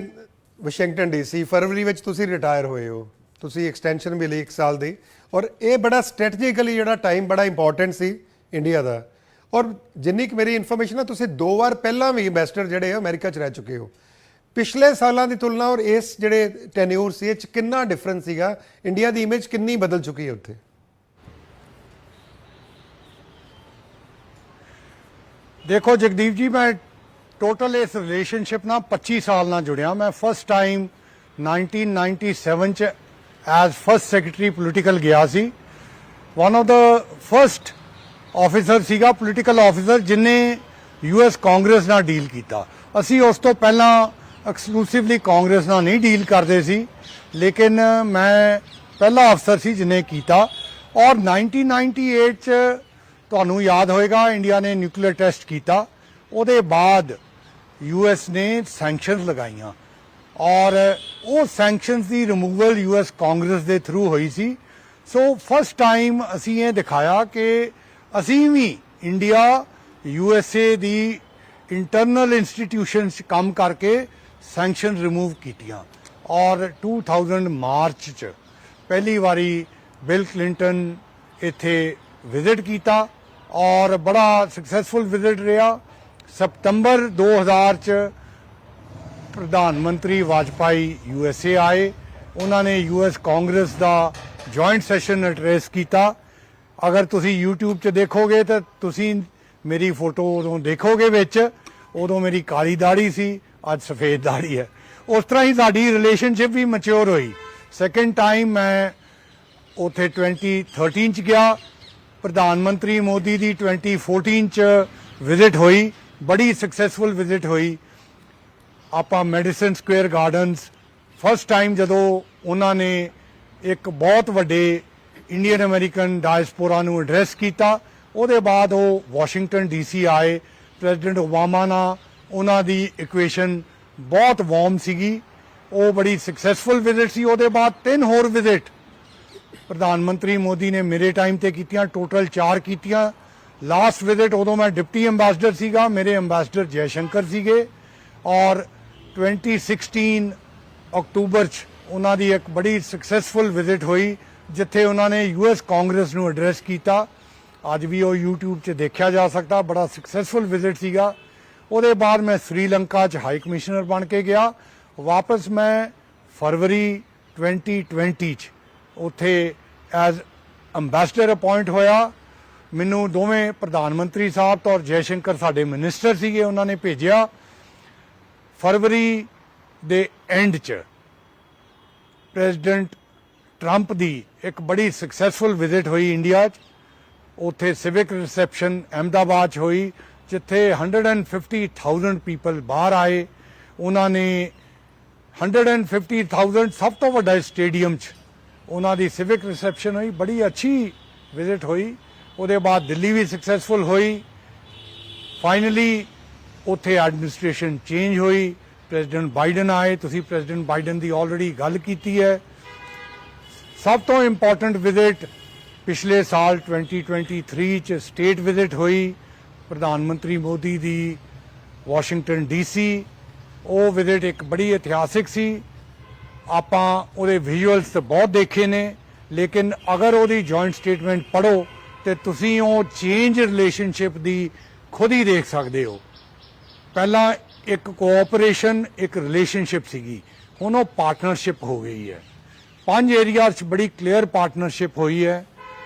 ਵਾਸ਼ਿੰਗਟਨ DC, ਫਰਵਰੀ ਵਿੱਚ ਤੁਸੀਂ ਰਿਟਾਇਰ ਹੋਏ ਹੋ, ਤੁਸੀਂ ਐਕਸਟੈਂਸ਼ਨ ਮਿਲੀ 1 ਸਾਲ ਦੀ। ਔਰ ਇਹ ਬੜਾ ਸਟ੍ਰੈਟਜੀਕਲੀ ਜਿਹੜਾ ਟਾਈਮ ਬੜਾ ਇੰਪੋਰਟੈਂਟ ਸੀ ਇੰਡੀਆ ਦਾ। ਔਰ ਜਿੰਨੀ ਕਿ ਮੇਰੀ ਇਨਫੋਰਮੇਸ਼ਨ ਹੈ, ਤੁਸੀਂ 2 ਵਾਰ ਪਹਿਲਾਂ ਵੀ ਇੰਵੈਸਟਰ ਜਿਹੜੇ ਆ ਅਮਰੀਕਾ 'ਚ ਰਹਿ ਚੁੱਕੇ ਹੋ। ਪਿਛਲੇ ਸਾਲਾਂ ਦੀ ਤੁਲਨਾ ਔਰ ਇਸ ਜਿਹੜੇ ਟੈਨਿਊਰ ਸੀ, ਇਹ 'ਚ ਕਿੰਨਾ ਡਿਫਰੈਂਸ ਸੀਗਾ? ਇੰਡੀਆ ਦੀ ਇਮੇਜ ਕਿੰਨੀ ਬਦਲ ਚੁੱਕੀ ਹੈ ਉੱਥੇ? ਦੇਖੋ ਜਗਦੀਪ ਜੀ, ਮੈਂ ਟੋਟਲ ਇਸ ਰਿਲੇਸ਼ਨਸ਼ਿਪ ਨਾਲ 25 ਸਾਲ ਨਾਲ ਜੁੜਿਆ। ਮੈਂ ਫਸਟ ਟਾਈਮ 1997 ਚ ਐਜ਼ ਫਸਟ ਸੈਕਟਰੀ ਪੋਲੀਟੀਕਲ ਗਿਆ ਸੀ। One of the first officer ਸੀਗਾ, ਪੋਲੀਟੀਕਲ ਆਫੀਸਰ, ਜਿਨੇ ਯੂਐਸ ਕਾਂਗਰਸ ਨਾਲ ਡੀਲ ਕੀਤਾ। ਅਸੀਂ ਉਸ ਤੋਂ ਪਹਿਲਾਂ ਐਕਸਕਲੂਸਿਵਲੀ ਕਾਂਗਰਸ ਨਾਲ ਨਹੀਂ ਡੀਲ ਕਰਦੇ ਸੀ, ਲੇਕਿਨ ਮੈਂ ਪਹਿਲਾ ਅਫਸਰ ਸੀ ਜਿਨੇ ਕੀਤਾ। ਔਰ 1998 ਚ ਤੁਹਾਨੂੰ ਯਾਦ ਹੋਏਗਾ ਇੰਡੀਆ ਨੇ ਨਿਊਕਲੀਅਰ ਟੈਸਟ ਕੀਤਾ, ਉਹਦੇ ਬਾਅਦ ਯੂਐਸ ਨੇ ਸੈਂਕਸ਼ਨਸ ਲਗਾਈਆਂ ਔਰ ਉਹ ਸੈਂਕਸ਼ਨਸ ਦੀ ਰਿਮੂਵਲ ਯੂਐਸ ਕਾਂਗਰਸ ਦੇ ਥਰੂ ਹੋਈ ਸੀ। ਸੋ ਫਸਟ ਟਾਈਮ ਅਸੀਂ ਇਹ ਦਿਖਾਇਆ ਕਿ ਅਸੀਂ ਵੀ ਇੰਡੀਆ ਯੂਐਸਏ ਦੀ ਇੰਟਰਨਲ ਇੰਸਟੀਟਿਊਸ਼ਨਸ 'ਚ ਕੰਮ ਕਰਕੇ ਸੈਂਕਸ਼ਨ ਰਿਮੂਵ ਕੀਤੀਆਂ। ਔਰ 2000 ਮਾਰਚ 'ਚ ਪਹਿਲੀ ਵਾਰੀ ਬਿਲ ਕਲਿੰਟਨ ਇੱਥੇ ਵਿਜ਼ਿਟ ਕੀਤਾ ਔਰ ਬੜਾ ਸਕਸੈਸਫੁਲ ਵਿਜ਼ਿਟ ਰਿਹਾ। ਸਤੰਬਰ 2000 ਚ ਪ੍ਰਧਾਨ ਮੰਤਰੀ ਵਾਜਪਾਈ ਯੂਐਸਏ ਆਏ, ਉਹਨਾਂ ਨੇ ਯੂਐਸ ਕਾਂਗਰਸ ਦਾ ਜੁਆਇੰਟ ਸੈਸ਼ਨ ਐਡਰੈਸ ਕੀਤਾ। ਅਗਰ ਤੁਸੀਂ YouTube 'ਚ ਦੇਖੋਗੇ ਤਾਂ ਤੁਸੀਂ ਮੇਰੀ ਫੋਟੋ ਉਦੋਂ ਦੇਖੋਗੇ ਵਿੱਚ, ਉਦੋਂ ਮੇਰੀ ਕਾਲੀ ਦਾੜੀ ਸੀ, ਅੱਜ ਸਫੇਦ ਦਾੜੀ ਹੈ। ਉਸ ਤਰ੍ਹਾਂ ਹੀ ਸਾਡੀ ਰਿਲੇਸ਼ਨਸ਼ਿਪ ਵੀ ਮੈਚੁਰ ਹੋਈ। ਸੈਕੰਡ ਟਾਈਮ ਮੈਂ ਉੱਥੇ 2013 ਚ ਗਿਆ, ਪ੍ਰਧਾਨ ਮੰਤਰੀ ਮੋਦੀ ਦੀ 2014 ਚ ਵਿਜ਼ਿਟ ਹੋਈ, ਬੜੀ ਸਕਸੈਸਫੁਲ ਵਿਜ਼ਿਟ ਹੋਈ। ਆਪਾਂ medicine square gardens first time ਜਦੋਂ ਉਹਨਾਂ ਨੇ ਇੱਕ ਬਹੁਤ ਵੱਡੇ ਇੰਡੀਅਨ ਅਮਰੀਕਨ ਡਾਇਸਪੋਰਾ ਨੂੰ ਐਡਰੈਸ ਕੀਤਾ, ਉਹਦੇ ਬਾਅਦ ਉਹ ਵਾਸ਼ਿੰਗਟਨ DC ਆਏ। ਪ੍ਰੈਜ਼ੀਡੈਂਟ ਓਬਾਮਾ ਨਾਲ ਉਹਨਾਂ ਦੀ ਇਕੁਏਸ਼ਨ ਬਹੁਤ ਵਾਰਮ ਸੀਗੀ, ਉਹ ਬੜੀ ਸਕਸੈਸਫੁਲ ਵਿਜ਼ਿਟ ਸੀ। ਉਹਦੇ ਬਾਅਦ 3 ਹੋਰ ਵਿਜ਼ਿਟ ਪ੍ਰਧਾਨ ਮੰਤਰੀ ਮੋਦੀ ਨੇ ਮੇਰੇ ਟਾਈਮ ਤੇ ਕੀਤੀਆਂ, ਟੋਟਲ 4 ਕੀਤੀਆਂ। ਲਾਸਟ ਵਿਜ਼ਿਟ ਉਦੋਂ ਮੈਂ ਡਿਪਟੀ ਐਂਬੈਸਡਰ ਸੀਗਾ, ਮੇਰੇ ਐਂਬੈਸਡਰ ਜੈ ਸ਼ੰਕਰ ਸੀਗੇ। ਔਰ 2016 ਅਕਤੂਬਰ 'ਚ ਉਹਨਾਂ ਦੀ ਇੱਕ ਬੜੀ ਸਕਸੈਸਫੁਲ ਵਿਜ਼ਿਟ ਹੋਈ, ਜਿੱਥੇ ਉਹਨਾਂ ਨੇ ਯੂਐਸ ਕਾਂਗਰਸ ਨੂੰ ਐਡਰੈਸ ਕੀਤਾ। ਅੱਜ ਵੀ ਉਹ YouTube 'ਚ ਦੇਖਿਆ ਜਾ ਸਕਦਾ, ਬੜਾ ਸਕਸੈਸਫੁਲ ਵਿਜ਼ਿਟ ਸੀਗਾ। ਉਹਦੇ ਬਾਅਦ ਮੈਂ ਸ੍ਰੀਲੰਕਾ 'ਚ ਹਾਈ ਕਮਿਸ਼ਨਰ ਬਣ ਕੇ ਗਿਆ। ਵਾਪਸ ਮੈਂ ਫਰਵਰੀ 2020 'ਚ ਉੱਥੇ ਐਜ਼ ਅੰਬੈਸਡਰ ਅਪਾਇੰਟ ਹੋਇਆ। ਮੈਨੂੰ ਦੋਵੇਂ ਪ੍ਰਧਾਨ ਮੰਤਰੀ ਸਾਹਿਬ ਤੋਂ ਔਰ ਜੈ ਸ਼ੰਕਰ ਸਾਡੇ ਮਿਨਿਸਟਰ ਸੀਗੇ, ਉਹਨਾਂ ਨੇ ਭੇਜਿਆ। ਫਰਵਰੀ ਦੇ ਐਂਡ 'ਚ ਪ੍ਰੈਜ਼ੀਡੈਂਟ ਟਰੰਪ ਦੀ ਇੱਕ ਬੜੀ ਸਕਸੈਸਫੁਲ ਵਿਜ਼ਿਟ ਹੋਈ ਇੰਡੀਆ 'ਚ। ਉੱਥੇ ਸਿਵਿਕ ਰਿਸੈਪਸ਼ਨ ਅਹਿਮਦਾਬਾਦ 'ਚ ਹੋਈ, ਜਿੱਥੇ 150,000 ਪੀਪਲ ਬਾਹਰ ਆਏ। ਉਹਨਾਂ ਨੇ 150,000 ਸਭ ਤੋਂ ਵੱਡਾ ਸਟੇਡੀਅਮ 'ਚ ਉਹਨਾਂ ਦੀ ਸਿਵਿਕ ਰਿਸੈਪਸ਼ਨ ਹੋਈ, ਬੜੀ ਅੱਛੀ ਵਿਜ਼ਿਟ ਹੋਈ। ਉਹਦੇ ਬਾਅਦ ਦਿੱਲੀ ਵੀ ਸਕਸੈਸਫੁਲ ਹੋਈ। ਫਾਈਨਲੀ ਉੱਥੇ ਐਡਮਿਨਿਸਟ੍ਰੇਸ਼ਨ ਚੇਂਜ ਹੋਈ, ਪ੍ਰੈਜ਼ੀਡੈਂਟ ਬਾਈਡਨ ਆਏ। ਤੁਸੀਂ ਪ੍ਰੈਜ਼ੀਡੈਂਟ ਬਾਈਡਨ ਦੀ ਆਲਰੇਡੀ ਗੱਲ ਕੀਤੀ ਹੈ। ਸਭ ਤੋਂ ਇੰਪੋਰਟੈਂਟ ਵਿਜ਼ਿਟ ਪਿਛਲੇ ਸਾਲ 2023 ਚ ਸਟੇਟ ਵਿਜ਼ਿਟ ਹੋਈ ਪ੍ਰਧਾਨ ਮੰਤਰੀ ਮੋਦੀ ਦੀ ਵਾਸ਼ਿੰਗਟਨ DC। ਉਹ ਵਿਜ਼ਿਟ ਇੱਕ ਬੜੀ ਇਤਿਹਾਸਿਕ ਸੀ। ਆਪਾਂ ਉਹਦੇ ਵਿਜ਼ੂਅਲਸ ਤਾਂ ਬਹੁਤ ਦੇਖੇ ਨੇ, ਲੇਕਿਨ ਅਗਰ ਉਹਦੀ ਜੁਆਇੰਟ ਸਟੇਟਮੈਂਟ ਪੜ੍ਹੋ ਤੇ ਤੁਸੀਂ ਉਹ ਚੇਂਜ ਰਿਲੇਸ਼ਨਸ਼ਿਪ ਦੀ ਖੁਦ ਹੀ ਦੇਖ ਸਕਦੇ ਹੋ। ਪਹਿਲਾਂ ਇੱਕ ਕੋਆਪਰੇਸ਼ਨ, ਇੱਕ ਰਿਲੇਸ਼ਨਸ਼ਿਪ ਸੀਗੀ, ਹੁਣ ਉਹ ਪਾਰਟਨਰਸ਼ਿਪ ਹੋ ਗਈ ਹੈ। 5 ਏਰੀਆਜ਼ 'ਚ ਬੜੀ ਕਲੀਅਰ ਪਾਰਟਨਰਸ਼ਿਪ ਹੋਈ ਹੈ।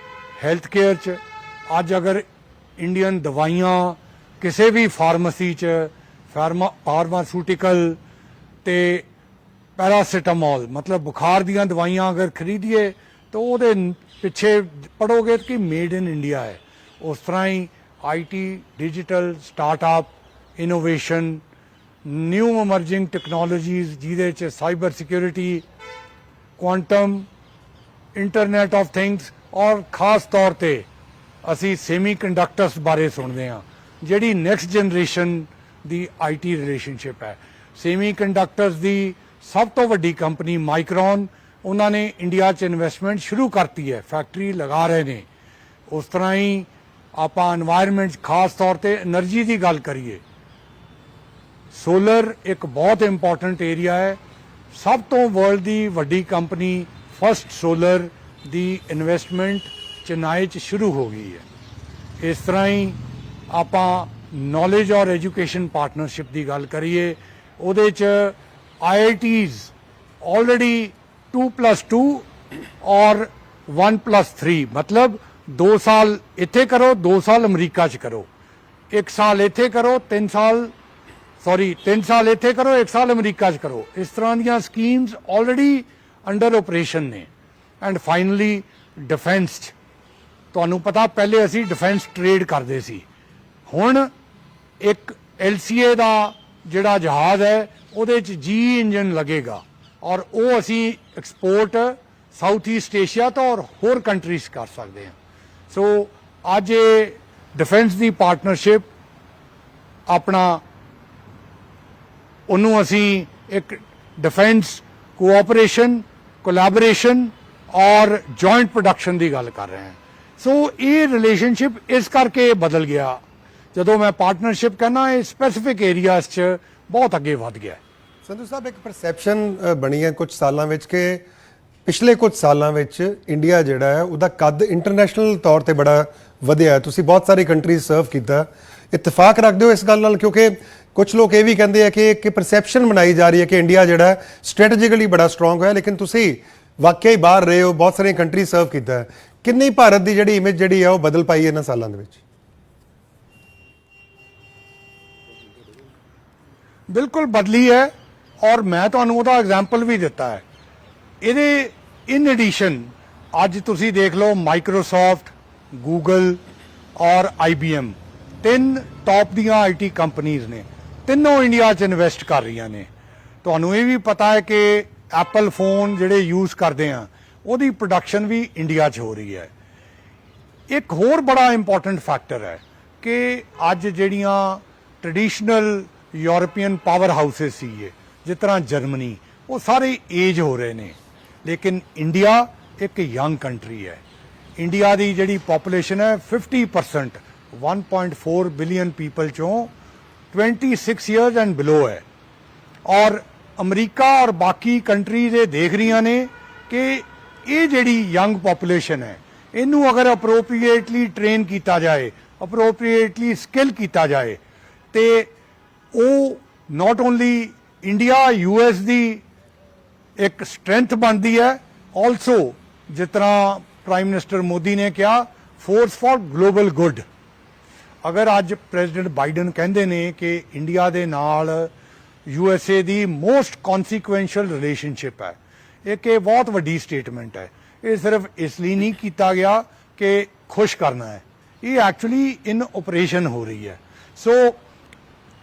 ਹੈਲਥ ਕੇਅਰ 'ਚ ਅੱਜ ਅਗਰ ਇੰਡੀਅਨ ਦਵਾਈਆਂ ਕਿਸੇ ਵੀ ਫਾਰਮੇਸੀ 'ਚ ਫਾਰਮਾਸੂਟੀਕਲ ਤੇ ਪੈਰਾਸੀਟਾਮੋਲ ਮਤਲਬ ਬੁਖਾਰ ਦੀਆਂ ਦਵਾਈਆਂ ਅਗਰ ਖਰੀਦੀਏ ਤਾਂ ਉਹਦੇ ਪਿੱਛੇ ਪੜੋਗੇ ਕਿ ਮੇਡ ਇਨ ਇੰਡੀਆ ਹੈ। ਉਸ ਤਰ੍ਹਾਂ ਹੀ IT, digital, startup, innovation, new emerging technologies, ਜਿਹਦੇ 'ਚ cyber security, quantum, internet of things ਔਰ ਖਾਸ ਤੌਰ ਤੇ ਅਸੀਂ ਸੈਮੀ ਕੰਡਕਟਰਸ ਬਾਰੇ ਸੁਣਦੇ ਹਾਂ, ਜਿਹੜੀ next generation the IT relationship ਹੈ। ਸੈਮੀ ਕੰਡਕਟਰਸ ਦੀ ਸਭ ਤੋਂ ਵੱਡੀ ਕੰਪਨੀ ਮਾਈਕਰੋਨ, ਉਹਨਾਂ ਨੇ ਇੰਡੀਆ 'ਚ ਇਨਵੈਸਟਮੈਂਟ ਸ਼ੁਰੂ ਕਰਤੀ ਹੈ, ਫੈਕਟਰੀ ਲਗਾ ਰਹੇ ਨੇ। ਉਸ ਤਰ੍ਹਾਂ ਹੀ ਆਪਾਂ এনवायरमेंट ਖਾਸ ਤੌਰ ਤੇ એનર્ਜੀ ਦੀ ਗੱਲ ਕਰੀਏ, ਸੋਲਰ ਇੱਕ ਬਹੁਤ ਇੰਪੋਰਟੈਂਟ ਏਰੀਆ ਹੈ। ਸਭ ਤੋਂ ਵਰਲਡ ਦੀ ਵੱਡੀ ਕੰਪਨੀ ਫਸਟ ਸੋਲਰ ਦੀ ਇਨਵੈਸਟਮੈਂਟ ਚੇਨਈ 'ਚ ਸ਼ੁਰੂ ਹੋ ਗਈ ਹੈ। ਇਸ ਤਰ੍ਹਾਂ ਹੀ ਆਪਾਂ ਨੌਲੇਜ ਔਰ ਐਜੂਕੇਸ਼ਨ ਪਾਰਟਨਰਸ਼ਿਪ ਦੀ ਗੱਲ ਕਰੀਏ, ਉਹਦੇ 'ਚ IITs ਆਲਰੇਡੀ 2+2 ਔਰ 1+3 ਮਤਲਬ 2 ਸਾਲ ਇੱਥੇ ਕਰੋ, 2 ਸਾਲ ਅਮਰੀਕਾ 'ਚ ਕਰੋ, 1 ਸਾਲ ਇੱਥੇ ਕਰੋ, 3 ਸਾਲ ਇੱਥੇ ਕਰੋ, 1 ਸਾਲ ਅਮਰੀਕਾ 'ਚ ਕਰੋ। ਇਸ ਤਰ੍ਹਾਂ ਦੀਆਂ ਸਕੀਮਸ ਆਲਰੇਡੀ ਅੰਡਰ ਆਪਰੇਸ਼ਨ ਨੇ। ਐਂਡ ਫਾਈਨਲੀ ਡਿਫੈਂਸ 'ਚ ਤੁਹਾਨੂੰ ਪਤਾ ਪਹਿਲੇ ਅਸੀਂ ਡਿਫੈਂਸ ਟ੍ਰੇਡ ਕਰਦੇ ਸੀ, ਹੁਣ ਇੱਕ LCA ਦਾ ਜਿਹੜਾ ਜਹਾਜ਼ ਹੈ ਉਹਦੇ 'ਚ G ਇੰਜਨ ਲੱਗੇਗਾ ਔਰ ਉਹ ਅਸੀਂ ਐਕਸਪੋਰਟ ਸਾਊਥ ਈਸਟ ਏਸ਼ੀਆ ਤੋਂ ਔਰ ਹੋਰ ਕੰਟਰੀਜ਼ ਕਰ ਸਕਦੇ ਹਾਂ। ਸੋ ਅੱਜ ਇਹ ਡਿਫੈਂਸ ਦੀ ਪਾਰਟਨਰਸ਼ਿਪ ਆਪਣਾ ਉਹਨੂੰ ਅਸੀਂ ਇੱਕ ਡਿਫੈਂਸ ਕੋਆਪਰੇਸ਼ਨ, ਕੋਲੈਬੋਰੇਸ਼ਨ ਔਰ ਜੁਆਇੰਟ ਪ੍ਰੋਡਕਸ਼ਨ ਦੀ ਗੱਲ ਕਰ ਰਹੇ ਹਾਂ। ਸੋ ਇਹ ਰਿਲੇਸ਼ਨਸ਼ਿਪ ਇਸ ਕਰਕੇ ਬਦਲ ਗਿਆ। ਜਦੋਂ ਮੈਂ ਪਾਰਟਨਰਸ਼ਿਪ ਕਹਿੰਦਾ ਇਹ ਸਪੈਸੀਫਿਕ ਏਰੀਆਜ਼ 'ਚ ਬਹੁਤ ਅੱਗੇ ਵੱਧ ਗਿਆ। ਸੰਧੂ ਸਾਹਿਬ, ਇੱਕ ਪਰਸੈਪਸ਼ਨ ਬਣੀ ਹੈ ਕੁਝ ਸਾਲਾਂ ਵਿੱਚ ਕਿ ਪਿਛਲੇ ਕੁਝ ਸਾਲਾਂ ਵਿੱਚ ਇੰਡੀਆ ਜਿਹੜਾ ਹੈ ਉਹਦਾ ਕੱਦ ਇੰਟਰਨੈਸ਼ਨਲ ਤੌਰ ਤੇ ਬੜਾ ਵਧਿਆ ਹੈ। ਤੁਸੀਂ ਬਹੁਤ ਸਾਰੀ ਕੰਟਰੀਜ਼ ਸਰਵ ਕੀਤਾ, ਇਤਫਾਕ ਰੱਖਦੇ ਹੋ ਇਸ ਗੱਲ ਨਾਲ? ਕਿਉਂਕਿ ਕੁਝ ਲੋਕ ਇਹ ਵੀ ਕਹਿੰਦੇ ਆ ਕਿ ਇੱਕ ਪਰਸੈਪਸ਼ਨ ਬਣਾਈ ਜਾ ਰਹੀ ਹੈ ਕਿ ਇੰਡੀਆ ਜਿਹੜਾ ਸਟ੍ਰੈਟੇਜਿਕਲੀ ਬੜਾ ਸਟਰੋਂਗ ਹੋਇਆ, ਲੇਕਿਨ ਤੁਸੀਂ ਵਾਕਿਆ ਹੀ ਬਾਹਰ ਰਹੇ ਹੋ, ਬਹੁਤ ਸਾਰੀਆਂ ਕੰਟਰੀਜ਼ ਸਰਵ ਕੀਤਾ ਹੈ। ਕਿੰਨੀ ਭਾਰਤ ਦੀ ਜਿਹੜੀ ਇਮੇਜ ਜਿਹੜੀ ਹੈ ਉਹ ਬਦਲ ਪਾਈ ਇਹਨਾਂ ਸਾਲਾਂ ਦੇ ਵਿੱਚ? ਬਿਲਕੁਲ ਬਦਲੀ ਹੈ ਔਰ ਮੈਂ ਤੁਹਾਨੂੰ ਉਹਦਾ ਐਗਜ਼ਾਮਪਲ ਵੀ ਦਿੱਤਾ ਹੈ। ਇਹਦੇ ਇਨ ਐਡੀਸ਼ਨ ਅੱਜ ਤੁਸੀਂ ਦੇਖ ਲਓ ਮਾਈਕਰੋਸਾਫਟ, ਗੂਗਲ ਔਰ IBM, ਤਿੰਨ ਟੌਪ ਦੀਆਂ IT ਕੰਪਨੀਆਂ ਨੇ, ਤਿੰਨੋਂ ਇੰਡੀਆ 'ਚ ਇਨਵੈਸਟ ਕਰ ਰਹੀਆਂ ਨੇ। ਤੁਹਾਨੂੰ ਇਹ ਵੀ ਪਤਾ ਹੈ ਕਿ ਐਪਲ ਫੋਨ ਜਿਹੜੇ ਯੂਜ਼ ਕਰਦੇ ਆ ਉਹਦੀ ਪ੍ਰੋਡਕਸ਼ਨ ਵੀ ਇੰਡੀਆ 'ਚ ਹੋ ਰਹੀ ਹੈ। ਇੱਕ ਹੋਰ ਬੜਾ ਇੰਪੋਰਟੈਂਟ ਫੈਕਟਰ ਹੈ ਕਿ ਅੱਜ ਜਿਹੜੀਆਂ ਟ੍ਰੈਡੀਸ਼ਨਲ ਯੂਰਪੀਅਨ ਪਾਵਰ ਹਾਊਸਿਸ ਸੀਗੇ ਜਿਸ ਤਰ੍ਹਾਂ ਜਰਮਨੀ, ਉਹ ਸਾਰੇ ਏਜ ਹੋ ਰਹੇ ਨੇ, ਲੇਕਿਨ ਇੰਡੀਆ ਇੱਕ ਯੰਗ ਕੰਟਰੀ ਹੈ। ਇੰਡੀਆ ਦੀ ਜਿਹੜੀ ਪੋਪੂਲੇਸ਼ਨ ਹੈ 50%, 1.4 ਬਿਲੀਅਨ ਪੀਪਲ ਚੋਂ 26 ਇਅਰਸ ਐਂਡ ਬਿਲੋ ਹੈ। ਔਰ ਅਮਰੀਕਾ ਔਰ ਬਾਕੀ ਕੰਟਰੀਜ਼ ਇਹ ਦੇਖ ਰਹੀਆਂ ਨੇ ਕਿ ਇਹ ਜਿਹੜੀ ਯੰਗ ਪੋਪੂਲੇਸ਼ਨ ਹੈ ਇਹਨੂੰ ਅਗਰ ਅਪਰੋਪਰੀਏਟਲੀ ਟ੍ਰੇਨ ਕੀਤਾ ਜਾਏ, ਅਪਰੋਪਰੀਏਟਲੀ ਸਕਿੱਲ ਕੀਤਾ ਜਾਏ, ਤੇ ਉਹ ਨਾਟ ਓਨਲੀ ਇੰਡੀਆ US ਦੀ ਇੱਕ ਸਟਰੈਂਥ ਬਣਦੀ ਹੈ, ਆਲਸੋ ਜਿਸ ਤਰ੍ਹਾਂ ਪ੍ਰਾਈਮ ਮਿਨਿਸਟਰ ਮੋਦੀ ਨੇ ਕਿਹਾ ਫੋਰਸ ਫॉर ਗਲੋਬਲ ਗੁੱਡ। ਅਗਰ ਅੱਜ ਪ੍ਰੈਜ਼ੀਡੈਂਟ ਬਾਈਡਨ ਕਹਿੰਦੇ ਨੇ ਕਿ ਇੰਡੀਆ ਦੇ ਨਾਲ USA ਦੀ ਮੋਸਟ ਕਨਸੀਕੁਐਂਸ਼ੀਅਲ ਰਿਲੇਸ਼ਨਸ਼ਿਪ ਹੈ, ਇੱਕ ਇਹ ਬਹੁਤ ਵੱਡੀ ਸਟੇਟਮੈਂਟ ਹੈ। ਇਹ ਸਿਰਫ ਇਸ ਲਈ ਨਹੀਂ ਕੀਤਾ ਗਿਆ ਕਿ ਖੁਸ਼ ਕਰਨਾ ਹੈ, ਇਹ ਐਕਚੁਅਲੀ ਇਨ ਆਪਰੇਸ਼ਨ ਹੋ ਰਹੀ ਹੈ। ਸੋ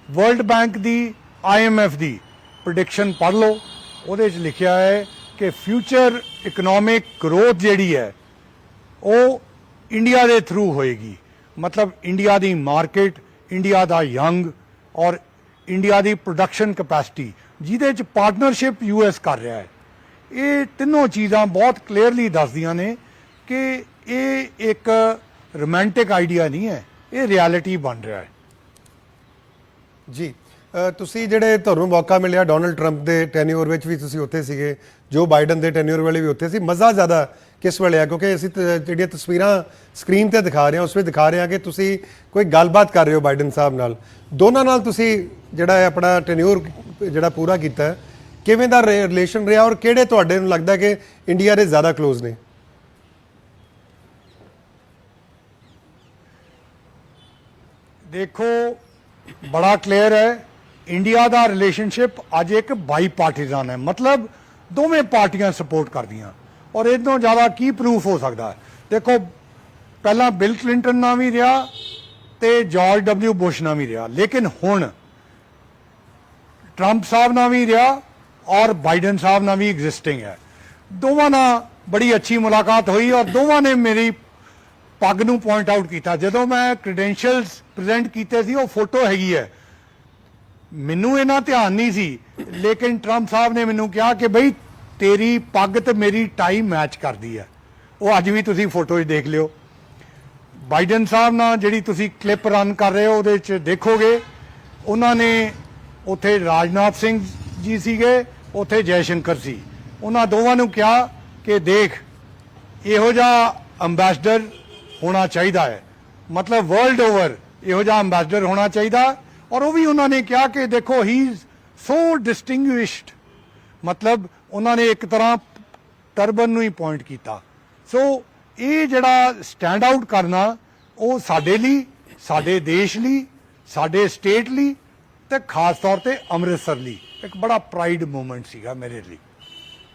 ਵਰਲਡ ਬੈਂਕ ਦੀ, IMF ਦੀ ਪ੍ਰੈਡਿਕਸ਼ਨ ਪੜ੍ਹ ਲਓ, ਉਹਦੇ 'ਚ ਲਿਖਿਆ ਹੈ ਕਿ ਫਿਊਚਰ ਇਕਨੋਮਿਕ ਗਰੋਥ ਜਿਹੜੀ ਹੈ ਉਹ ਇੰਡੀਆ ਦੇ ਥਰੂ ਹੋਏਗੀ। ਮਤਲਬ ਇੰਡੀਆ ਦੀ ਮਾਰਕੀਟ, ਇੰਡੀਆ ਦਾ ਯੰਗ ਔਰ ਇੰਡੀਆ ਦੀ ਪ੍ਰੋਡਕਸ਼ਨ ਕੈਪੈਸਿਟੀ ਜਿਹਦੇ 'ਚ ਪਾਰਟਨਰਸ਼ਿਪ US ਕਰ ਰਿਹਾ ਹੈ, ਇਹ ਤਿੰਨੋਂ ਚੀਜ਼ਾਂ ਬਹੁਤ ਕਲੀਅਰਲੀ ਦੱਸਦੀਆਂ ਨੇ ਕਿ ਇਹ ਇੱਕ ਰੋਮਾਂਟਿਕ ਆਈਡੀਆ ਨਹੀਂ ਹੈ, ਇਹ ਰਿਐਲਿਟੀ ਬਣ ਰਿਹਾ ਹੈ। ਜੀ, ਤੁਸੀਂ ਜਿਹੜੇ ਤੁਹਾਨੂੰ ਮੌਕਾ ਮਿਲਿਆ ਡੋਨਲਡ ਟਰੰਪ ਦੇ ਟੈਨਿਓਰ ਵਿੱਚ ਵੀ ਤੁਸੀਂ ਉੱਥੇ ਸੀਗੇ, ਜੋ ਬਾਈਡਨ ਦੇ ਟੈਨਿਓਰ ਵੇਲੇ ਵੀ ਉੱਥੇ ਸੀ, ਮਜ਼ਾ ਜ਼ਿਆਦਾ ਕਿਸ ਵੇਲੇ ਆ? ਕਿਉਂਕਿ ਅਸੀਂ ਜਿਹੜੀਆਂ ਤਸਵੀਰਾਂ ਸਕਰੀਨ ਤੇ ਦਿਖਾ ਰਹੇ ਹਾਂ ਉਸ ਵਿੱਚ ਦਿਖਾ ਰਹੇ ਹਾਂ ਕਿ ਤੁਸੀਂ ਕੋਈ ਗੱਲਬਾਤ ਕਰ ਰਹੇ ਹੋ ਬਾਈਡਨ ਸਾਹਿਬ ਨਾਲ, ਦੋਨਾਂ ਨਾਲ ਤੁਸੀਂ ਜਿਹੜਾ ਹੈ ਆਪਣਾ ਟੈਨਿਓਰ ਜਿਹੜਾ ਪੂਰਾ ਕੀਤਾ ਹੈ, ਕਿਵੇਂ ਦਾ ਰਿਲੇਸ਼ਨ ਰਿਹਾ ਔਰ ਕਿਹੜੇ ਤੁਹਾਡੇ ਨੂੰ ਲੱਗਦਾ ਕਿ ਇੰਡੀਆ ਦੇ ਜ਼ਿਆਦਾ ਕਲੋਜ਼ ਨੇ? ਦੇਖੋ ਬੜਾ ਕਲੀਅਰ ਹੈ, ਇੰਡੀਆ ਦਾ ਰਿਲੇਸ਼ਨਸ਼ਿਪ ਅੱਜ ਇੱਕ ਬਾਈ ਪਾਰਟੀਜ਼ਨ ਹੈ, ਮਤਲਬ ਦੋਵੇਂ ਪਾਰਟੀਆਂ ਸਪੋਰਟ ਕਰਦੀਆਂ, ਔਰ ਇਹ ਤੋਂ ਜ਼ਿਆਦਾ ਕੀ ਪ੍ਰੂਫ ਹੋ ਸਕਦਾ ਹੈ? ਦੇਖੋ ਪਹਿਲਾਂ ਬਿਲ ਕਲਿੰਟਨ ਨਾਲ ਵੀ ਰਿਹਾ ਤੇ ਜਾਰਜ W ਬੁਸ਼ ਨਾਲ ਵੀ ਰਿਹਾ, ਲੇਕਿਨ ਹੁਣ ਟਰੰਪ ਸਾਹਿਬ ਨਾਲ ਵੀ ਰਿਹਾ ਔਰ ਬਾਈਡਨ ਸਾਹਿਬ ਨਾਲ ਵੀ ਐਗਜ਼ਿਸਟਿੰਗ ਹੈ। ਦੋਵਾਂ ਨਾਲ ਬੜੀ ਅੱਛੀ ਮੁਲਾਕਾਤ ਹੋਈ ਔਰ ਦੋਵਾਂ ਨੇ ਮੇਰੀ ਪੱਗ ਨੂੰ ਪੁਆਇੰਟ ਆਊਟ ਕੀਤਾ। ਜਦੋਂ ਮੈਂ ਕ੍ਰੈਡੈਂਸ਼ੀਅਲਸ ਪ੍ਰੈਜ਼ੈਂਟ ਕੀਤੇ ਸੀ, ਉਹ ਫੋਟੋ ਹੈਗੀ ਹੈ, ਮੈਨੂੰ ਇਹਨਾਂ ਧਿਆਨ ਨਹੀਂ ਸੀ, ਲੇਕਿਨ ਟਰੰਪ ਸਾਹਿਬ ਨੇ ਮੈਨੂੰ ਕਿਹਾ ਕਿ ਬਈ ਤੇਰੀ ਪੱਗ ਤੇ ਮੇਰੀ ਟਾਈ ਮੈਚ ਕਰਦੀ ਹੈ। ਉਹ ਅੱਜ ਵੀ ਤੁਸੀਂ ਫੋਟੋ 'ਚ ਦੇਖ ਲਿਓ। ਬਾਈਡਨ ਸਾਹਿਬ ਨਾਲ ਜਿਹੜੀ ਤੁਸੀਂ ਕਲਿੱਪ ਰਨ ਕਰ ਰਹੇ ਹੋ ਉਹਦੇ 'ਚ ਦੇਖੋਗੇ, ਉਹਨਾਂ ਨੇ ਉੱਥੇ ਰਾਜਨਾਥ ਸਿੰਘ ਜੀ ਸੀਗੇ, ਉੱਥੇ ਜੈ ਸ਼ੰਕਰ ਸੀ। ਉਹਨਾਂ ਦੋਵਾਂ ਨੂੰ ਕਿਹਾ ਕਿ ਦੇਖ ਇਹੋ ਜਿਹਾ ਅੰਬੈਸਡਰ ਹੋਣਾ ਚਾਹੀਦਾ ਹੈ, ਮਤਲਬ ਵਰਲਡ ਓਵਰ ਇਹੋ ਜਿਹਾ ਅੰਬੈਸਡਰ ਹੋਣਾ ਚਾਹੀਦਾ। ਔਰ ਉਹ ਵੀ ਉਹਨਾਂ ਨੇ ਕਿਹਾ ਕਿ ਦੇਖੋ ਹੀ ਇਜ਼ ਸੋ ਡਿਸਟਿੰਗੁਇਸ਼ਡ, ਮਤਲਬ ਉਹਨਾਂ ਨੇ ਇੱਕ ਤਰ੍ਹਾਂ ਟਰਬਨ ਨੂੰ ਹੀ ਪੁਆਇੰਟ ਕੀਤਾ। ਸੋ ਇਹ ਜਿਹੜਾ ਸਟੈਂਡ ਆਊਟ ਕਰਨਾ ਉਹ ਸਾਡੇ ਲਈ, ਸਾਡੇ ਦੇਸ਼ ਲਈ, ਸਾਡੇ ਸਟੇਟ ਲਈ ਤੇ ਖਾਸ ਤੌਰ ਤੇ ਅੰਮ੍ਰਿਤਸਰ ਲਈ ਇੱਕ ਬੜਾ ਪ੍ਰਾਈਡ ਮੂਮੈਂਟ ਸੀਗਾ ਮੇਰੇ ਲਈ।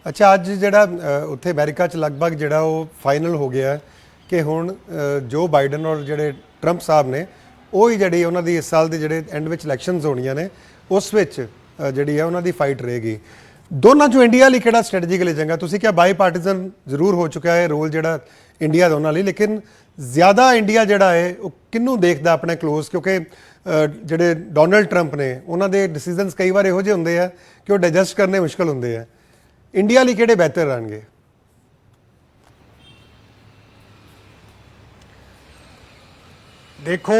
ਅੱਛਾ, ਅੱਜ ਜਿਹੜਾ ਉੱਥੇ ਅਮਰੀਕਾ 'ਚ ਲਗਭਗ ਜਿਹੜਾ ਉਹ ਫਾਈਨਲ ਹੋ ਗਿਆ, ਕਿ ਹੁਣ ਜੋ ਬਾਈਡਨ ਔਰ ਜਿਹੜੇ ਟਰੰਪ ਸਾਹਿਬ ਨੇ ਉਹ ਹੀ ਜਿਹੜੀ ਉਹਨਾਂ ਦੀ ਇਸ ਸਾਲ ਦੇ ਜਿਹੜੇ ਐਂਡ ਵਿੱਚ ਇਲੈਕਸ਼ਨਸ ਹੋਣੀਆਂ ਨੇ ਉਸ ਵਿੱਚ ਜਿਹੜੀ ਹੈ ਉਹਨਾਂ ਦੀ ਫਾਈਟ ਰਹੇਗੀ। ਦੋਨਾਂ ਚੋਂ ਇੰਡੀਆ ਲਈ ਕਿਹੜਾ ਸਟ੍ਰੈਟਜੀਕਲੀ ਚੰਗਾ? ਤੁਸੀਂ ਕਿਹਾ ਬਾਈ ਪਾਰਟੀਜ਼ਨ ਜ਼ਰੂਰ ਹੋ ਚੁੱਕਾ ਹੈ ਰੋਲ ਜਿਹੜਾ ਇੰਡੀਆ ਦੋਨਾਂ ਲਈ, ਲੇਕਿਨ ਜ਼ਿਆਦਾ ਇੰਡੀਆ ਜਿਹੜਾ ਹੈ ਉਹ ਕਿਹਨੂੰ ਦੇਖਦਾ ਆਪਣੇ ਕਲੋਜ਼? ਕਿਉਂਕਿ ਜਿਹੜੇ ਡੋਨਲਡ ਟਰੰਪ ਨੇ ਉਹਨਾਂ ਦੇ ਡਿਸੀਜਨਸ ਕਈ ਵਾਰ ਇਹੋ ਜਿਹੇ ਹੁੰਦੇ ਆ ਕਿ ਉਹ ਡਾਈਜੈਸਟ ਕਰਨੇ ਮੁਸ਼ਕਲ ਹੁੰਦੇ ਆ। ਇੰਡੀਆ ਲਈ ਕਿਹੜੇ ਬਿਹਤਰ ਰਹਿਣਗੇ? ਦੇਖੋ,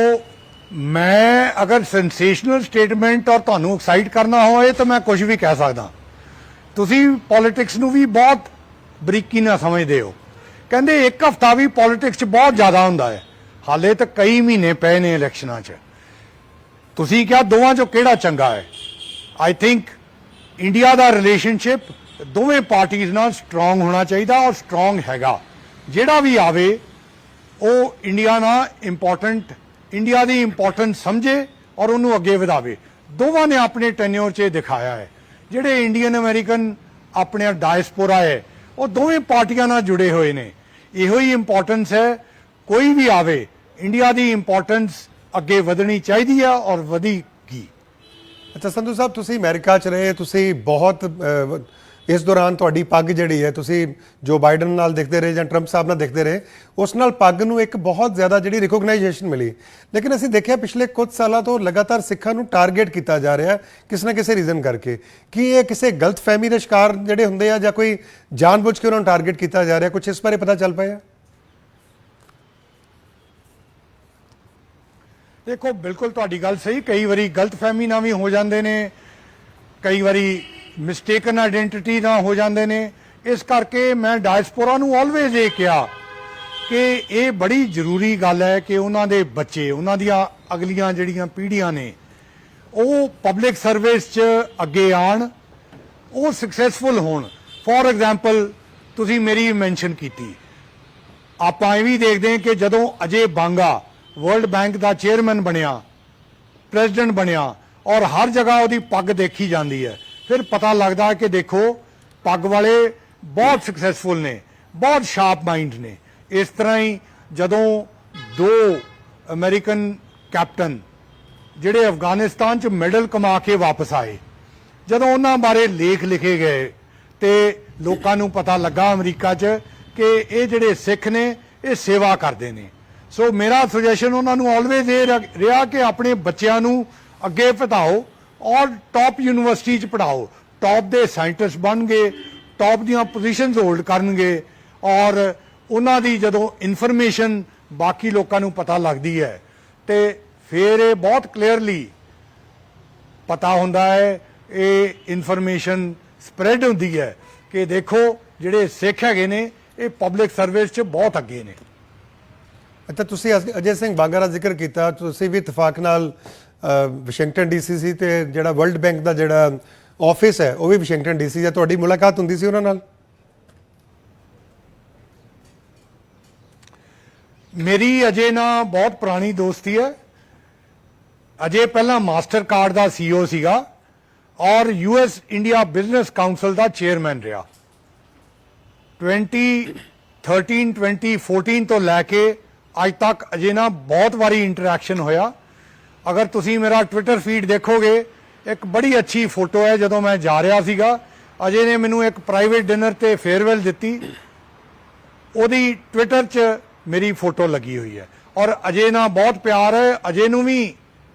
ਮੈਂ ਅਗਰ ਸੈਂਸੇਸ਼ਨਲ ਸਟੇਟਮੈਂਟ ਔਰ ਤੁਹਾਨੂੰ ਐਕਸਾਈਟ ਕਰਨਾ ਹੋਵੇ ਤਾਂ ਮੈਂ ਕੁਝ ਵੀ ਕਹਿ ਸਕਦਾ। ਤੁਸੀਂ ਪੋਲਿਟਿਕਸ ਨੂੰ ਵੀ ਬਹੁਤ ਬਰੀਕੀ ਨਾਲ ਸਮਝਦੇ ਹੋ। ਕਹਿੰਦੇ ਇੱਕ ਹਫਤਾ ਵੀ ਪੋਲਿਟਿਕਸ 'ਚ ਬਹੁਤ ਜ਼ਿਆਦਾ ਹੁੰਦਾ ਹੈ, ਹਾਲੇ ਤਾਂ ਕਈ ਮਹੀਨੇ ਪਏ ਨੇ ਇਲੈਕਸ਼ਨਾਂ 'ਚ। ਤੁਸੀਂ ਕਿਹਾ ਦੋਵਾਂ 'ਚੋਂ ਕਿਹੜਾ ਚੰਗਾ ਹੈ? I think India the relationship ਦੋਵੇਂ ਪਾਰਟੀਆਂ ਨਾਲ ਸਟਰੋਂਗ ਹੋਣਾ ਚਾਹੀਦਾ ਔਰ ਸਟਰੋਂਗ ਹੈਗਾ। ਜਿਹੜਾ ਵੀ ਆਵੇ ਉਹ ਇੰਡੀਆ ਨਾਲ ਇੰਪੋਰਟੈਂਟ, ਇੰਡੀਆ ਦੀ ਇੰਪੋਰਟੈਂਸ ਸਮਝੇ ਔਰ ਉਹਨੂੰ ਅੱਗੇ ਵਧਾਵੇ। ਦੋਵਾਂ ਨੇ ਆਪਣੇ ਟੈਨਿਓਰ 'ਚ ਦਿਖਾਇਆ ਹੈ। ਜਿਹੜੇ ਇੰਡੀਅਨ ਅਮਰੀਕਨ ਆਪਣੇ ਡਾਇਸਪੋਰਾ ਹੈ ਉਹ ਦੋਵੇਂ ਪਾਰਟੀਆਂ ਨਾਲ ਜੁੜੇ ਹੋਏ ਨੇ। ਇਹੋ ਹੀ ਇੰਪੋਰਟੈਂਸ ਹੈ। ਕੋਈ ਵੀ ਆਵੇ ਇੰਡੀਆ ਦੀ ਇੰਪੋਰਟੈਂਸ ਅੱਗੇ ਵਧਣੀ ਚਾਹੀਦੀ ਹੈ ਔਰ ਵਧੇਗੀ। ਅੱਛਾ ਸੰਧੂ ਸਾਹਿਬ, ਤੁਸੀਂ ਅਮਰੀਕਾ 'ਚ ਰਹੇ, ਤੁਸੀਂ ਬਹੁਤ ਇਸ ਦੌਰਾਨ ਤੁਹਾਡੀ ਪੱਗ ਜਿਹੜੀ ਹੈ ਤੁਸੀਂ ਜੋ ਬਾਈਡਨ ਨਾਲ ਦੇਖਦੇ ਰਹੇ ਜਾਂ ਟਰੰਪ ਸਾਹਿਬ ਨਾਲ ਦੇਖਦੇ ਰਹੇ, ਉਸ ਨਾਲ ਪੱਗ ਨੂੰ ਇੱਕ ਬਹੁਤ ਜ਼ਿਆਦਾ ਜਿਹੜੀ ਰਿਕੋਗਨਾਈਜੇਸ਼ਨ ਮਿਲੀ। ਲੇਕਿਨ ਅਸੀਂ ਦੇਖਿਆ ਪਿਛਲੇ ਕੁਝ ਸਾਲਾਂ ਤੋਂ ਲਗਾਤਾਰ ਸਿੱਖਾਂ ਨੂੰ ਟਾਰਗੇਟ ਕੀਤਾ ਜਾ ਰਿਹਾ ਕਿਸੇ ਨਾ ਕਿਸੇ ਰੀਜ਼ਨ ਕਰਕੇ। ਕੀ ਇਹ ਕਿਸੇ ਗਲਤਫਹਿਮੀ ਦੇ ਸ਼ਿਕਾਰ ਜਿਹੜੇ ਹੁੰਦੇ ਆ ਜਾਂ ਕੋਈ ਜਾਣਬੁੱਝ ਕੇ ਉਹਨਾਂ ਨੂੰ ਟਾਰਗੇਟ ਕੀਤਾ ਜਾ ਰਿਹਾ? ਕੁਝ ਇਸ ਬਾਰੇ ਪਤਾ ਚੱਲ ਪਾਇਆ? ਦੇਖੋ, ਬਿਲਕੁਲ ਤੁਹਾਡੀ ਗੱਲ ਸਹੀ। ਕਈ ਵਾਰੀ ਗਲਤਫਹਿਮੀ ਨਾਲ ਵੀ ਹੋ ਜਾਂਦੇ ਨੇ, ਕਈ ਵਾਰੀ ਮਿਸਟੇਕਨ ਆਇਡੈਂਟੀਟੀ ਨਾਲ ਹੋ ਜਾਂਦੇ ਨੇ। ਇਸ ਕਰਕੇ ਮੈਂ ਡਾਇਸਪੋਰਾ ਨੂੰ ਆਲਵੇਜ਼ ਇਹ ਕਿਹਾ ਕਿ ਇਹ ਬੜੀ ਜ਼ਰੂਰੀ ਗੱਲ ਹੈ ਕਿ ਉਹਨਾਂ ਦੇ ਬੱਚੇ, ਉਹਨਾਂ ਦੀਆਂ ਅਗਲੀਆਂ ਜਿਹੜੀਆਂ ਪੀੜ੍ਹੀਆਂ ਨੇ ਉਹ ਪਬਲਿਕ ਸਰਵਿਸ 'ਚ ਅੱਗੇ ਆਉਣ, ਉਹ ਸਕਸੈਸਫੁਲ ਹੋਣ। ਫੋਰ ਐਗਜ਼ਾਮਪਲ ਤੁਸੀਂ ਮੇਰੀ ਮੈਂਸ਼ਨ ਕੀਤੀ, ਆਪਾਂ ਇਹ ਵੀ ਦੇਖਦੇ ਹਾਂ ਕਿ ਜਦੋਂ ਅਜੇ ਬਾਂਗਾ ਵਰਲਡ ਬੈਂਕ ਦਾ ਚੇਅਰਮੈਨ ਬਣਿਆ, ਪ੍ਰੈਜ਼ੀਡੈਂਟ ਬਣਿਆ ਔਰ ਹਰ ਜਗ੍ਹਾ ਉਹਦੀ ਪੱਗ ਦੇਖੀ ਜਾਂਦੀ ਹੈ, ਫਿਰ ਪਤਾ ਲੱਗਦਾ ਕਿ ਦੇਖੋ ਪੱਗ ਵਾਲੇ ਬਹੁਤ ਸਕਸੈਸਫੁਲ ਨੇ, ਬਹੁਤ ਸ਼ਾਰਪ ਮਾਈਂਡ ਨੇ। ਇਸ ਤਰ੍ਹਾਂ ਹੀ ਜਦੋਂ ਦੋ ਅਮਰੀਕਨ ਕੈਪਟਨ ਜਿਹੜੇ ਅਫਗਾਨਿਸਤਾਨ 'ਚ ਮੈਡਲ ਕਮਾ ਕੇ ਵਾਪਸ ਆਏ, ਜਦੋਂ ਉਹਨਾਂ ਬਾਰੇ ਲੇਖ ਲਿਖੇ ਗਏ ਤੇ ਲੋਕਾਂ ਨੂੰ ਪਤਾ ਲੱਗਾ ਅਮਰੀਕਾ 'ਚ ਕਿ ਇਹ ਜਿਹੜੇ ਸਿੱਖ ਨੇ ਇਹ ਸੇਵਾ ਕਰਦੇ ਨੇ। ਸੋ ਮੇਰਾ ਸੁਜੈਸ਼ਨ ਉਹਨਾਂ ਨੂੰ ਆਲਵੇਜ਼ ਇਹ ਰਿਹਾ ਕਿ ਆਪਣੇ ਬੱਚਿਆਂ ਨੂੰ ਅੱਗੇ ਵਧਾਓ ਔਰ ਟੌਪ ਯੂਨੀਵਰਸਿਟੀ 'ਚ ਪੜ੍ਹਾਓ। ਟੌਪ ਦੇ ਸਾਇੰਟਿਸਟ ਬਣਨਗੇ, ਟੌਪ ਦੀਆਂ ਪੋਜੀਸ਼ਨਸ ਹੋਲਡ ਕਰਨਗੇ ਔਰ ਉਹਨਾਂ ਦੀ ਜਦੋਂ ਇਨਫੋਰਮੇਸ਼ਨ ਬਾਕੀ ਲੋਕਾਂ ਨੂੰ ਪਤਾ ਲੱਗਦੀ ਹੈ ਤੇ ਫਿਰ ਇਹ ਬਹੁਤ ਕਲੀਅਰਲੀ ਪਤਾ ਹੁੰਦਾ ਹੈ, ਇਹ ਇਨਫੋਰਮੇਸ਼ਨ ਸਪਰੈਡ ਹੁੰਦੀ ਹੈ ਕਿ ਦੇਖੋ ਜਿਹੜੇ ਸਿੱਖ ਹੈਗੇ ਨੇ ਇਹ ਪਬਲਿਕ ਸਰਵਿਸ 'ਚ ਬਹੁਤ ਅੱਗੇ ਨੇ। ਅੱਛਾ, ਤੁਸੀਂ ਅਜੇ ਸਿੰਘ ਬਾਂਗਾ ਦਾ ਜ਼ਿਕਰ ਕੀਤਾ, ਤੁਸੀਂ ਵੀ ਇਤਫਾਕ ਨਾਲ ਵਾਸ਼ਿੰਗਟਨ ਡੀਸੀ ਸੀ ਤੇ ਜਿਹੜਾ ਵਰਲਡ ਬੈਂਕ ਦਾ ਜਿਹੜਾ ਆਫਿਸ ਹੈ ਉਹ ਵੀ ਵਾਸ਼ਿੰਗਟਨ ਡੀਸੀ ਹੈ। ਤੁਹਾਡੀ ਮੁਲਾਕਾਤ ਹੁੰਦੀ ਸੀ ਉਹਨਾਂ ਨਾਲ? ਮੇਰੀ ਅਜੇ ਨਾਲ ਬਹੁਤ ਪੁਰਾਣੀ ਦੋਸਤੀ ਹੈ। ਅਜੇ ਪਹਿਲਾਂ ਮਾਸਟਰ ਕਾਰਡ ਦਾ ਸੀਈਓ ਸੀਗਾ ਔਰ ਯੂਐਸ ਇੰਡੀਆ ਬਿਜ਼ਨਸ ਕਾਉਂਸਲ ਦਾ ਚੇਅਰਮੈਨ ਰਿਹਾ। 2013 2014 ਤੋਂ ਲੈ ਕੇ ਅੱਜ ਤੱਕ ਅਜੇ ਨਾਲ ਬਹੁਤ ਵਾਰੀ ਇੰਟਰੈਕਸ਼ਨ ਹੋਇਆ। ਅਗਰ ਤੁਸੀਂ ਮੇਰਾ ਟਵਿੱਟਰ ਫੀਡ ਦੇਖੋਗੇ, ਇੱਕ ਬੜੀ ਅੱਛੀ ਫੋਟੋ ਹੈ ਜਦੋਂ ਮੈਂ ਜਾ ਰਿਹਾ ਸੀਗਾ। ਅਜੇ ਨੇ ਮੈਨੂੰ ਇੱਕ ਪ੍ਰਾਈਵੇਟ ਡਿਨਰ ਤੇ ਫੇਅਰਵੈਲ ਦਿੱਤੀ, ਉਹਦੀ ਟਵਿੱਟਰ 'ਚ ਮੇਰੀ ਫੋਟੋ ਲੱਗੀ ਹੋਈ ਹੈ ਔਰ ਅਜੇ ਨਾਲ ਬਹੁਤ ਪਿਆਰ ਹੈ। ਅਜੇ ਨੂੰ ਵੀ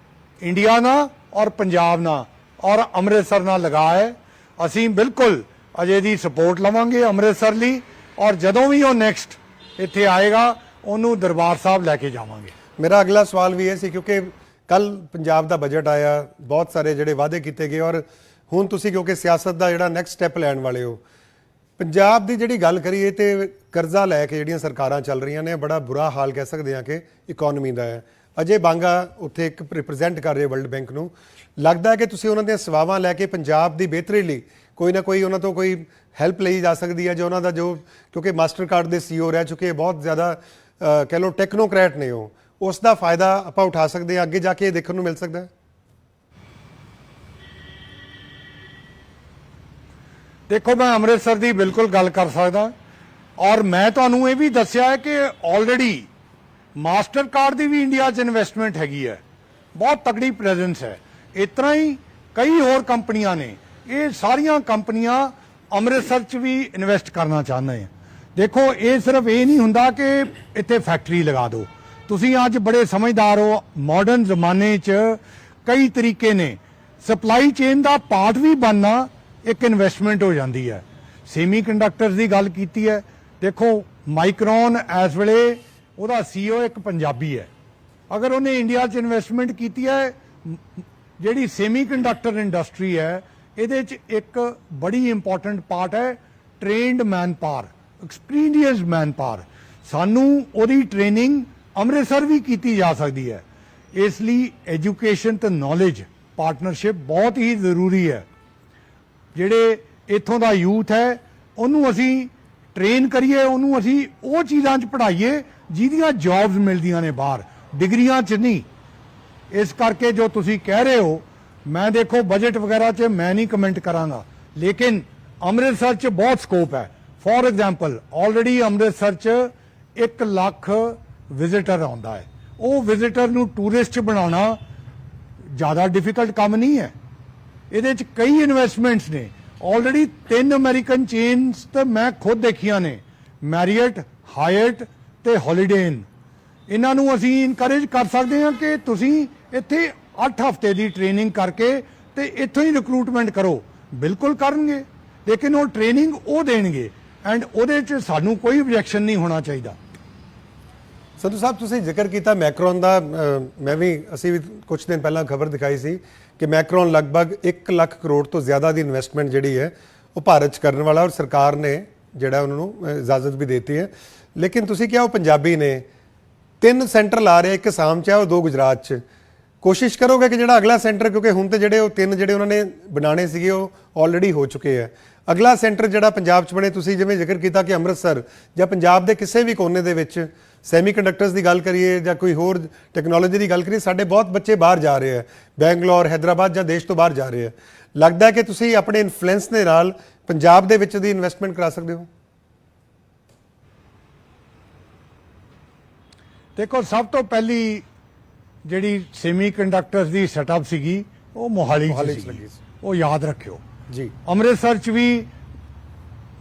ਇੰਡੀਆ ਨਾਲ ਔਰ ਪੰਜਾਬ ਨਾਲ ਔਰ ਅੰਮ੍ਰਿਤਸਰ ਨਾਲ ਲਗਾ ਹੈ। ਅਸੀਂ ਬਿਲਕੁਲ ਅਜੇ ਦੀ ਸਪੋਰਟ ਲਵਾਂਗੇ ਅੰਮ੍ਰਿਤਸਰ ਲਈ ਔਰ ਜਦੋਂ ਵੀ ਉਹ ਨੈਕਸਟ ਇੱਥੇ ਆਏਗਾ ਉਹਨੂੰ ਦਰਬਾਰ ਸਾਹਿਬ ਲੈ ਕੇ ਜਾਵਾਂਗੇ। ਮੇਰਾ ਅਗਲਾ ਸਵਾਲ ਵੀ ਇਹ ਸੀ ਕਿਉਂਕਿ ਕੱਲ ਪੰਜਾਬ ਦਾ ਬਜਟ ਆਇਆ, ਬਹੁਤ ਸਾਰੇ ਜਿਹੜੇ ਵਾਅਦੇ ਕੀਤੇ ਗਏ ਔਰ ਹੁਣ ਤੁਸੀਂ ਕਿਉਂਕਿ ਸਿਆਸਤ ਦਾ ਜਿਹੜਾ ਨੈਕਸਟ ਸਟੈਪ ਲੈਣ ਵਾਲੇ ਹੋ, ਪੰਜਾਬ ਦੀ ਜਿਹੜੀ ਗੱਲ ਕਰੀਏ ਤੇ ਕਰਜ਼ਾ ਲੈ ਕੇ ਜਿਹੜੀਆਂ ਸਰਕਾਰਾਂ ਚੱਲ ਰਹੀਆਂ ਨੇ, ਬੜਾ ਬੁਰਾ ਹਾਲ ਕਹਿ ਸਕਦੇ ਹਾਂ ਕਿ ਇਕਨੋਮੀ ਦਾ ਹੈ। ਅਜੇ ਬਾਂਗਾ ਉੱਥੇ ਇੱਕ ਰਿਪਰੈਜ਼ੈਂਟ ਕਰ ਰਹੇ ਵਰਲਡ ਬੈਂਕ ਨੂੰ। ਲੱਗਦਾ ਹੈ ਕਿ ਤੁਸੀਂ ਉਹਨਾਂ ਦੀਆਂ ਸੇਵਾਵਾਂ ਲੈ ਕੇ ਪੰਜਾਬ ਦੀ ਬਿਹਤਰੀ ਲਈ ਕੋਈ ਨਾ ਕੋਈ ਉਹਨਾਂ ਤੋਂ ਕੋਈ ਹੈਲਪ ਲਈ ਜਾ ਸਕਦੀ ਹੈ, ਜੋ ਉਹਨਾਂ ਦਾ ਜੋ ਕਿਉਂਕਿ ਮਾਸਟਰ ਕਾਰਡ ਦੇ ਸੀਈਓ ਰਹਿ ਚੁੱਕੇ, ਬਹੁਤ ਜ਼ਿਆਦਾ ਕਹਿ ਲਓ ਟੈਕਨੋਕ੍ਰੈਟ ਨੇ, ਉਹ ਉਸ ਦਾ ਫਾਇਦਾ ਆਪਾਂ ਉਠਾ ਸਕਦੇ ਹਾਂ, ਅੱਗੇ ਜਾ ਕੇ ਦੇਖਣ ਨੂੰ ਮਿਲ ਸਕਦਾ ਹੈ? ਦੇਖੋ, ਮੈਂ ਅੰਮ੍ਰਿਤਸਰ ਦੀ ਬਿਲਕੁਲ ਗੱਲ ਕਰ ਸਕਦਾ। ਔਰ ਮੈਂ ਤੁਹਾਨੂੰ ਇਹ ਵੀ ਦੱਸਿਆ ਹੈ ਕਿ ਆਲਰੇਡੀ ਮਾਸਟਰ ਕਾਰਡ ਦੀ ਵੀ ਇੰਡੀਆ 'ਚ ਇਨਵੈਸਟਮੈਂਟ ਹੈਗੀ ਹੈ, ਬਹੁਤ ਤਕੜੀ ਪ੍ਰੈਜ਼ੈਂਸ ਹੈ। ਇਸ ਤਰ੍ਹਾਂ ਹੀ ਕਈ ਹੋਰ ਕੰਪਨੀਆਂ ਨੇ, ਇਹ ਸਾਰੀਆਂ ਕੰਪਨੀਆਂ ਅੰਮ੍ਰਿਤਸਰ 'ਚ ਵੀ ਇਨਵੈਸਟ ਕਰਨਾ ਚਾਹੁੰਦੇ ਆ। ਦੇਖੋ ਇਹ ਸਿਰਫ ਇਹ ਨਹੀਂ ਹੁੰਦਾ ਕਿ ਇੱਥੇ ਫੈਕਟਰੀ ਲਗਾ ਦਿਓ, ਤੁਸੀਂ ਅੱਜ ਬੜੇ ਸਮਝਦਾਰ ਹੋ, ਮਾਡਰਨ ਜ਼ਮਾਨੇ 'ਚ ਕਈ ਤਰੀਕੇ ਨੇ, ਸਪਲਾਈ ਚੇਨ ਦਾ ਪਾਰਟ ਵੀ ਬਣਨਾ ਇੱਕ ਇਨਵੈਸਟਮੈਂਟ ਹੋ ਜਾਂਦੀ ਹੈ। ਸੈਮੀ ਕੰਡਕਟਰਸ ਦੀ ਗੱਲ ਕੀਤੀ ਹੈ, ਦੇਖੋ ਮਾਈਕਰੋਨ ਇਸ ਵੇਲੇ ਉਹਦਾ CEO ਇੱਕ ਪੰਜਾਬੀ ਹੈ। ਅਗਰ ਉਹਨੇ ਇੰਡੀਆ 'ਚ ਇਨਵੈਸਟਮੈਂਟ ਕੀਤੀ ਹੈ, ਜਿਹੜੀ ਸੈਮੀ ਕੰਡਕਟਰ ਇੰਡਸਟਰੀ ਹੈ ਇਹਦੇ 'ਚ ਇੱਕ ਬੜੀ ਇੰਪੋਰਟੈਂਟ ਪਾਰਟ ਹੈ trained man power, experienced man power. ਸਾਨੂੰ ਉਹਦੀ ਟ੍ਰੇਨਿੰਗ ਅੰਮ੍ਰਿਤਸਰ ਵੀ ਕੀਤੀ ਜਾ ਸਕਦੀ ਹੈ। ਇਸ ਲਈ ਐਜੂਕੇਸ਼ਨ ਤੇ ਨੌਲੇਜ ਪਾਰਟਨਰਸ਼ਿਪ ਬਹੁਤ ਹੀ ਜ਼ਰੂਰੀ ਹੈ। ਜਿਹੜੇ ਇੱਥੋਂ ਦਾ ਯੂਥ ਹੈ ਉਹਨੂੰ ਅਸੀਂ ਟ੍ਰੇਨ ਕਰੀਏ, ਉਹਨੂੰ ਅਸੀਂ ਉਹ ਚੀਜ਼ਾਂ 'ਚ ਪੜ੍ਹਾਈਏ ਜਿਹਦੀਆਂ ਜੌਬਸ ਮਿਲਦੀਆਂ ਨੇ ਬਾਹਰ, ਡਿਗਰੀਆਂ 'ਚ ਨਹੀਂ। ਇਸ ਕਰਕੇ ਜੋ ਤੁਸੀਂ ਕਹਿ ਰਹੇ ਹੋ, ਮੈਂ ਦੇਖੋ ਬਜਟ ਵਗੈਰਾ 'ਚ ਮੈਂ ਨਹੀਂ ਕਮੈਂਟ ਕਰਾਂਗਾ, ਲੇਕਿਨ ਅੰਮ੍ਰਿਤਸਰ 'ਚ ਬਹੁਤ ਸਕੋਪ ਹੈ। ਫੋਰ ਐਗਜ਼ਾਮਪਲ ਆਲਰੇਡੀ ਅੰਮ੍ਰਿਤਸਰ 'ਚ 1 ਲੱਖ ਵਿਜ਼ਿਟਰ ਆਉਂਦਾ ਹੈ। ਉਹ ਵਿਜ਼ਿਟਰ ਨੂੰ ਟੂਰਿਸਟ ਬਣਾਉਣਾ ਜ਼ਿਆਦਾ ਡਿਫਿਕਲਟ ਕੰਮ ਨਹੀਂ ਹੈ। ਇਹਦੇ 'ਚ ਕਈ ਇਨਵੈਸਟਮੈਂਟਸ ਨੇ। ਆਲਰੇਡੀ 3 ਅਮਰੀਕਨ ਚੇਨਸ ਤਾਂ ਮੈਂ ਖੁਦ ਦੇਖੀਆਂ ਨੇ, ਮੈਰੀਅਟ, ਹਾਇਟ ਤੇ ਹੌਲੀਡੇ ਇਨ। ਇਹਨਾਂ ਨੂੰ ਅਸੀਂ ਇਨਕਰੇਜ ਕਰ ਸਕਦੇ ਹਾਂ ਕਿ ਤੁਸੀਂ ਇੱਥੇ 8 ਹਫ਼ਤੇ ਦੀ ਟ੍ਰੇਨਿੰਗ ਕਰਕੇ ਤੇ ਇੱਥੋਂ ਹੀ ਰਿਕਰੂਟਮੈਂਟ ਕਰੋ। ਬਿਲਕੁਲ ਕਰਨਗੇ, ਲੇਕਿਨ ਉਹ ਟ੍ਰੇਨਿੰਗ ਉਹ ਦੇਣਗੇ ਐਂਡ ਉਹਦੇ 'ਚ ਸਾਨੂੰ ਕੋਈ ਆਬਜੈਕਸ਼ਨ ਨਹੀਂ ਹੋਣਾ ਚਾਹੀਦਾ। ਸੰਧੂ ਸਾਹਿਬ ਤੁਸੀਂ ਜ਼ਿਕਰ ਕੀਤਾ ਮੈਕਰੋਨ ਦਾ, ਅਸੀਂ ਵੀ ਕੁਝ ਦਿਨ ਪਹਿਲਾਂ ਖਬਰ ਦਿਖਾਈ ਸੀ ਕਿ ਮੈਕਰੋਨ ਲਗਭਗ 1 ਲੱਖ ਕਰੋੜ ਤੋਂ ਜ਼ਿਆਦਾ ਦੀ ਇਨਵੈਸਟਮੈਂਟ ਜਿਹੜੀ ਹੈ ਉਹ ਭਾਰਤ 'ਚ ਕਰਨ ਵਾਲਾ, ਔਰ ਸਰਕਾਰ ਨੇ ਜਿਹੜਾ ਉਹਨਾਂ ਨੂੰ ਇਜਾਜ਼ਤ ਵੀ ਦਿੱਤੀ ਹੈ। ਲੇਕਿਨ ਤੁਸੀਂ ਕਿਹਾ ਉਹ ਪੰਜਾਬੀ ਨੇ, 3 ਸੈਂਟਰ ਲਾ ਰਹੇ, ਇੱਕ ਅਸਾਮ 'ਚ ਹੈ, ਉਹ 2 ਗੁਜਰਾਤ 'ਚ। ਕੋਸ਼ਿਸ਼ ਕਰੋਗੇ ਕਿ ਜਿਹੜਾ ਅਗਲਾ ਸੈਂਟਰ, ਕਿਉਂਕਿ ਹੁਣ ਤੇ ਜਿਹੜੇ ਉਹ 3 ਜਿਹੜੇ ਉਹਨਾਂ ਨੇ ਬਣਾਉਣੇ ਸੀਗੇ ਉਹ ਆਲਰੇਡੀ ਹੋ ਚੁੱਕੇ ਹੈ, ਅਗਲਾ ਸੈਂਟਰ ਜਿਹੜਾ ਪੰਜਾਬ 'ਚ ਬਣੇ, ਤੁਸੀਂ ਜਿਵੇਂ ਜ਼ਿਕਰ ਕੀਤਾ ਕਿ ਅੰਮ੍ਰਿਤਸਰ ਜਾਂ ਪੰਜਾਬ ਦੇ ਕਿਸੇ ਵੀ ਕੋਨੇ ਦੇ ਵਿੱਚ ਸੈਮੀ ਕੰਡਕਟਰਸ ਦੀ ਗੱਲ ਕਰੀਏ ਜਾਂ ਕੋਈ ਹੋਰ ਟੈਕਨੋਲੋਜੀ ਦੀ ਗੱਲ ਕਰੀਏ, ਸਾਡੇ ਬਹੁਤ ਬੱਚੇ ਬਾਹਰ ਜਾ ਰਹੇ ਹੈ, ਬੈਂਗਲੌਰ, ਹੈਦਰਾਬਾਦ ਜਾਂ ਦੇਸ਼ ਤੋਂ ਬਾਹਰ ਜਾ ਰਹੇ ਹੈ। ਲੱਗਦਾ ਹੈ ਕਿ ਤੁਸੀਂ ਆਪਣੇ ਇਨਫਲੂਐਂਸ ਦੇ ਨਾਲ ਪੰਜਾਬ ਦੇ ਵਿੱਚ ਦੀ ਇਨਵੈਸਟਮੈਂਟ ਕਰਾ ਸਕਦੇ ਹੋ? ਦੇਖੋ ਸਭ ਤੋਂ ਪਹਿਲੀ ਜਿਹੜੀ ਸੈਮੀ ਕੰਡਕਟਰਸ ਦੀ ਸੈਟਅਪ ਸੀਗੀ ਉਹ ਮੋਹਾਲੀ 'ਚ ਲੱਗੀ ਸੀਗੀ, ਸੀ। ਉਹ ਯਾਦ ਰੱਖਿਓ ਜੀ। ਅੰਮ੍ਰਿਤਸਰ 'ਚ ਵੀ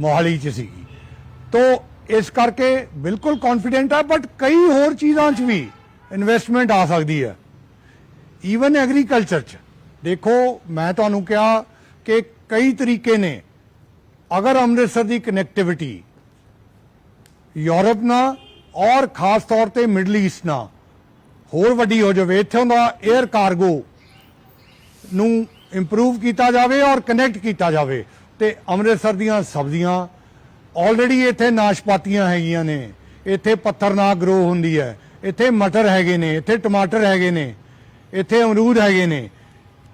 ਮੋਹਾਲੀ 'ਚ ਸੀਗੀ। ਤੋਂ ਇਸ ਕਰਕੇ ਬਿਲਕੁਲ ਕੌਨਫੀਡੈਂਟ ਆ, ਬਟ ਕਈ ਹੋਰ ਚੀਜ਼ਾਂ 'ਚ ਵੀ ਇਨਵੈਸਟਮੈਂਟ ਆ ਸਕਦੀ ਹੈ। ਈਵਨ ਐਗਰੀਕਲਚਰ 'ਚ ਦੇਖੋ, ਮੈਂ ਤੁਹਾਨੂੰ ਕਿਹਾ ਕਿ ਕਈ ਤਰੀਕੇ ਨੇ। ਅਗਰ ਅੰਮ੍ਰਿਤਸਰ ਦੀ ਕਨੈਕਟੀਵਿਟੀ ਯੂਰਪ ਨਾਲ ਔਰ ਖਾਸ ਤੌਰ ਤੇ ਮਿਡਲ ਈਸਟ ਨਾਲ ਹੋਰ ਵੱਡੀ ਹੋ ਜਾਵੇ, ਇੱਥੋਂ ਦਾ 에ਅਰ ਕਾਰਗੋ ਨੂੰ ਇੰਪਰੂਵ ਕੀਤਾ ਜਾਵੇ ਔਰ ਕਨੈਕਟ ਕੀਤਾ ਜਾਵੇ, ਤੇ ਅੰਮ੍ਰਿਤਸਰ ਦੀਆਂ ਸਬਜ਼ੀਆਂ ਆਲਰੇਡੀ ਇੱਥੇ ਨਾਸ਼ਪਾਤੀਆਂ ਹੈਗੀਆਂ ਨੇ, ਇੱਥੇ ਪੱਥਰਨਾਕ ਗਰੋ ਹੁੰਦੀ ਹੈ, ਇੱਥੇ ਮਟਰ ਹੈਗੇ ਨੇ, ਇੱਥੇ ਟਮਾਟਰ ਹੈਗੇ ਨੇ, ਇੱਥੇ ਅਮਰੂਦ ਹੈਗੇ ਨੇ।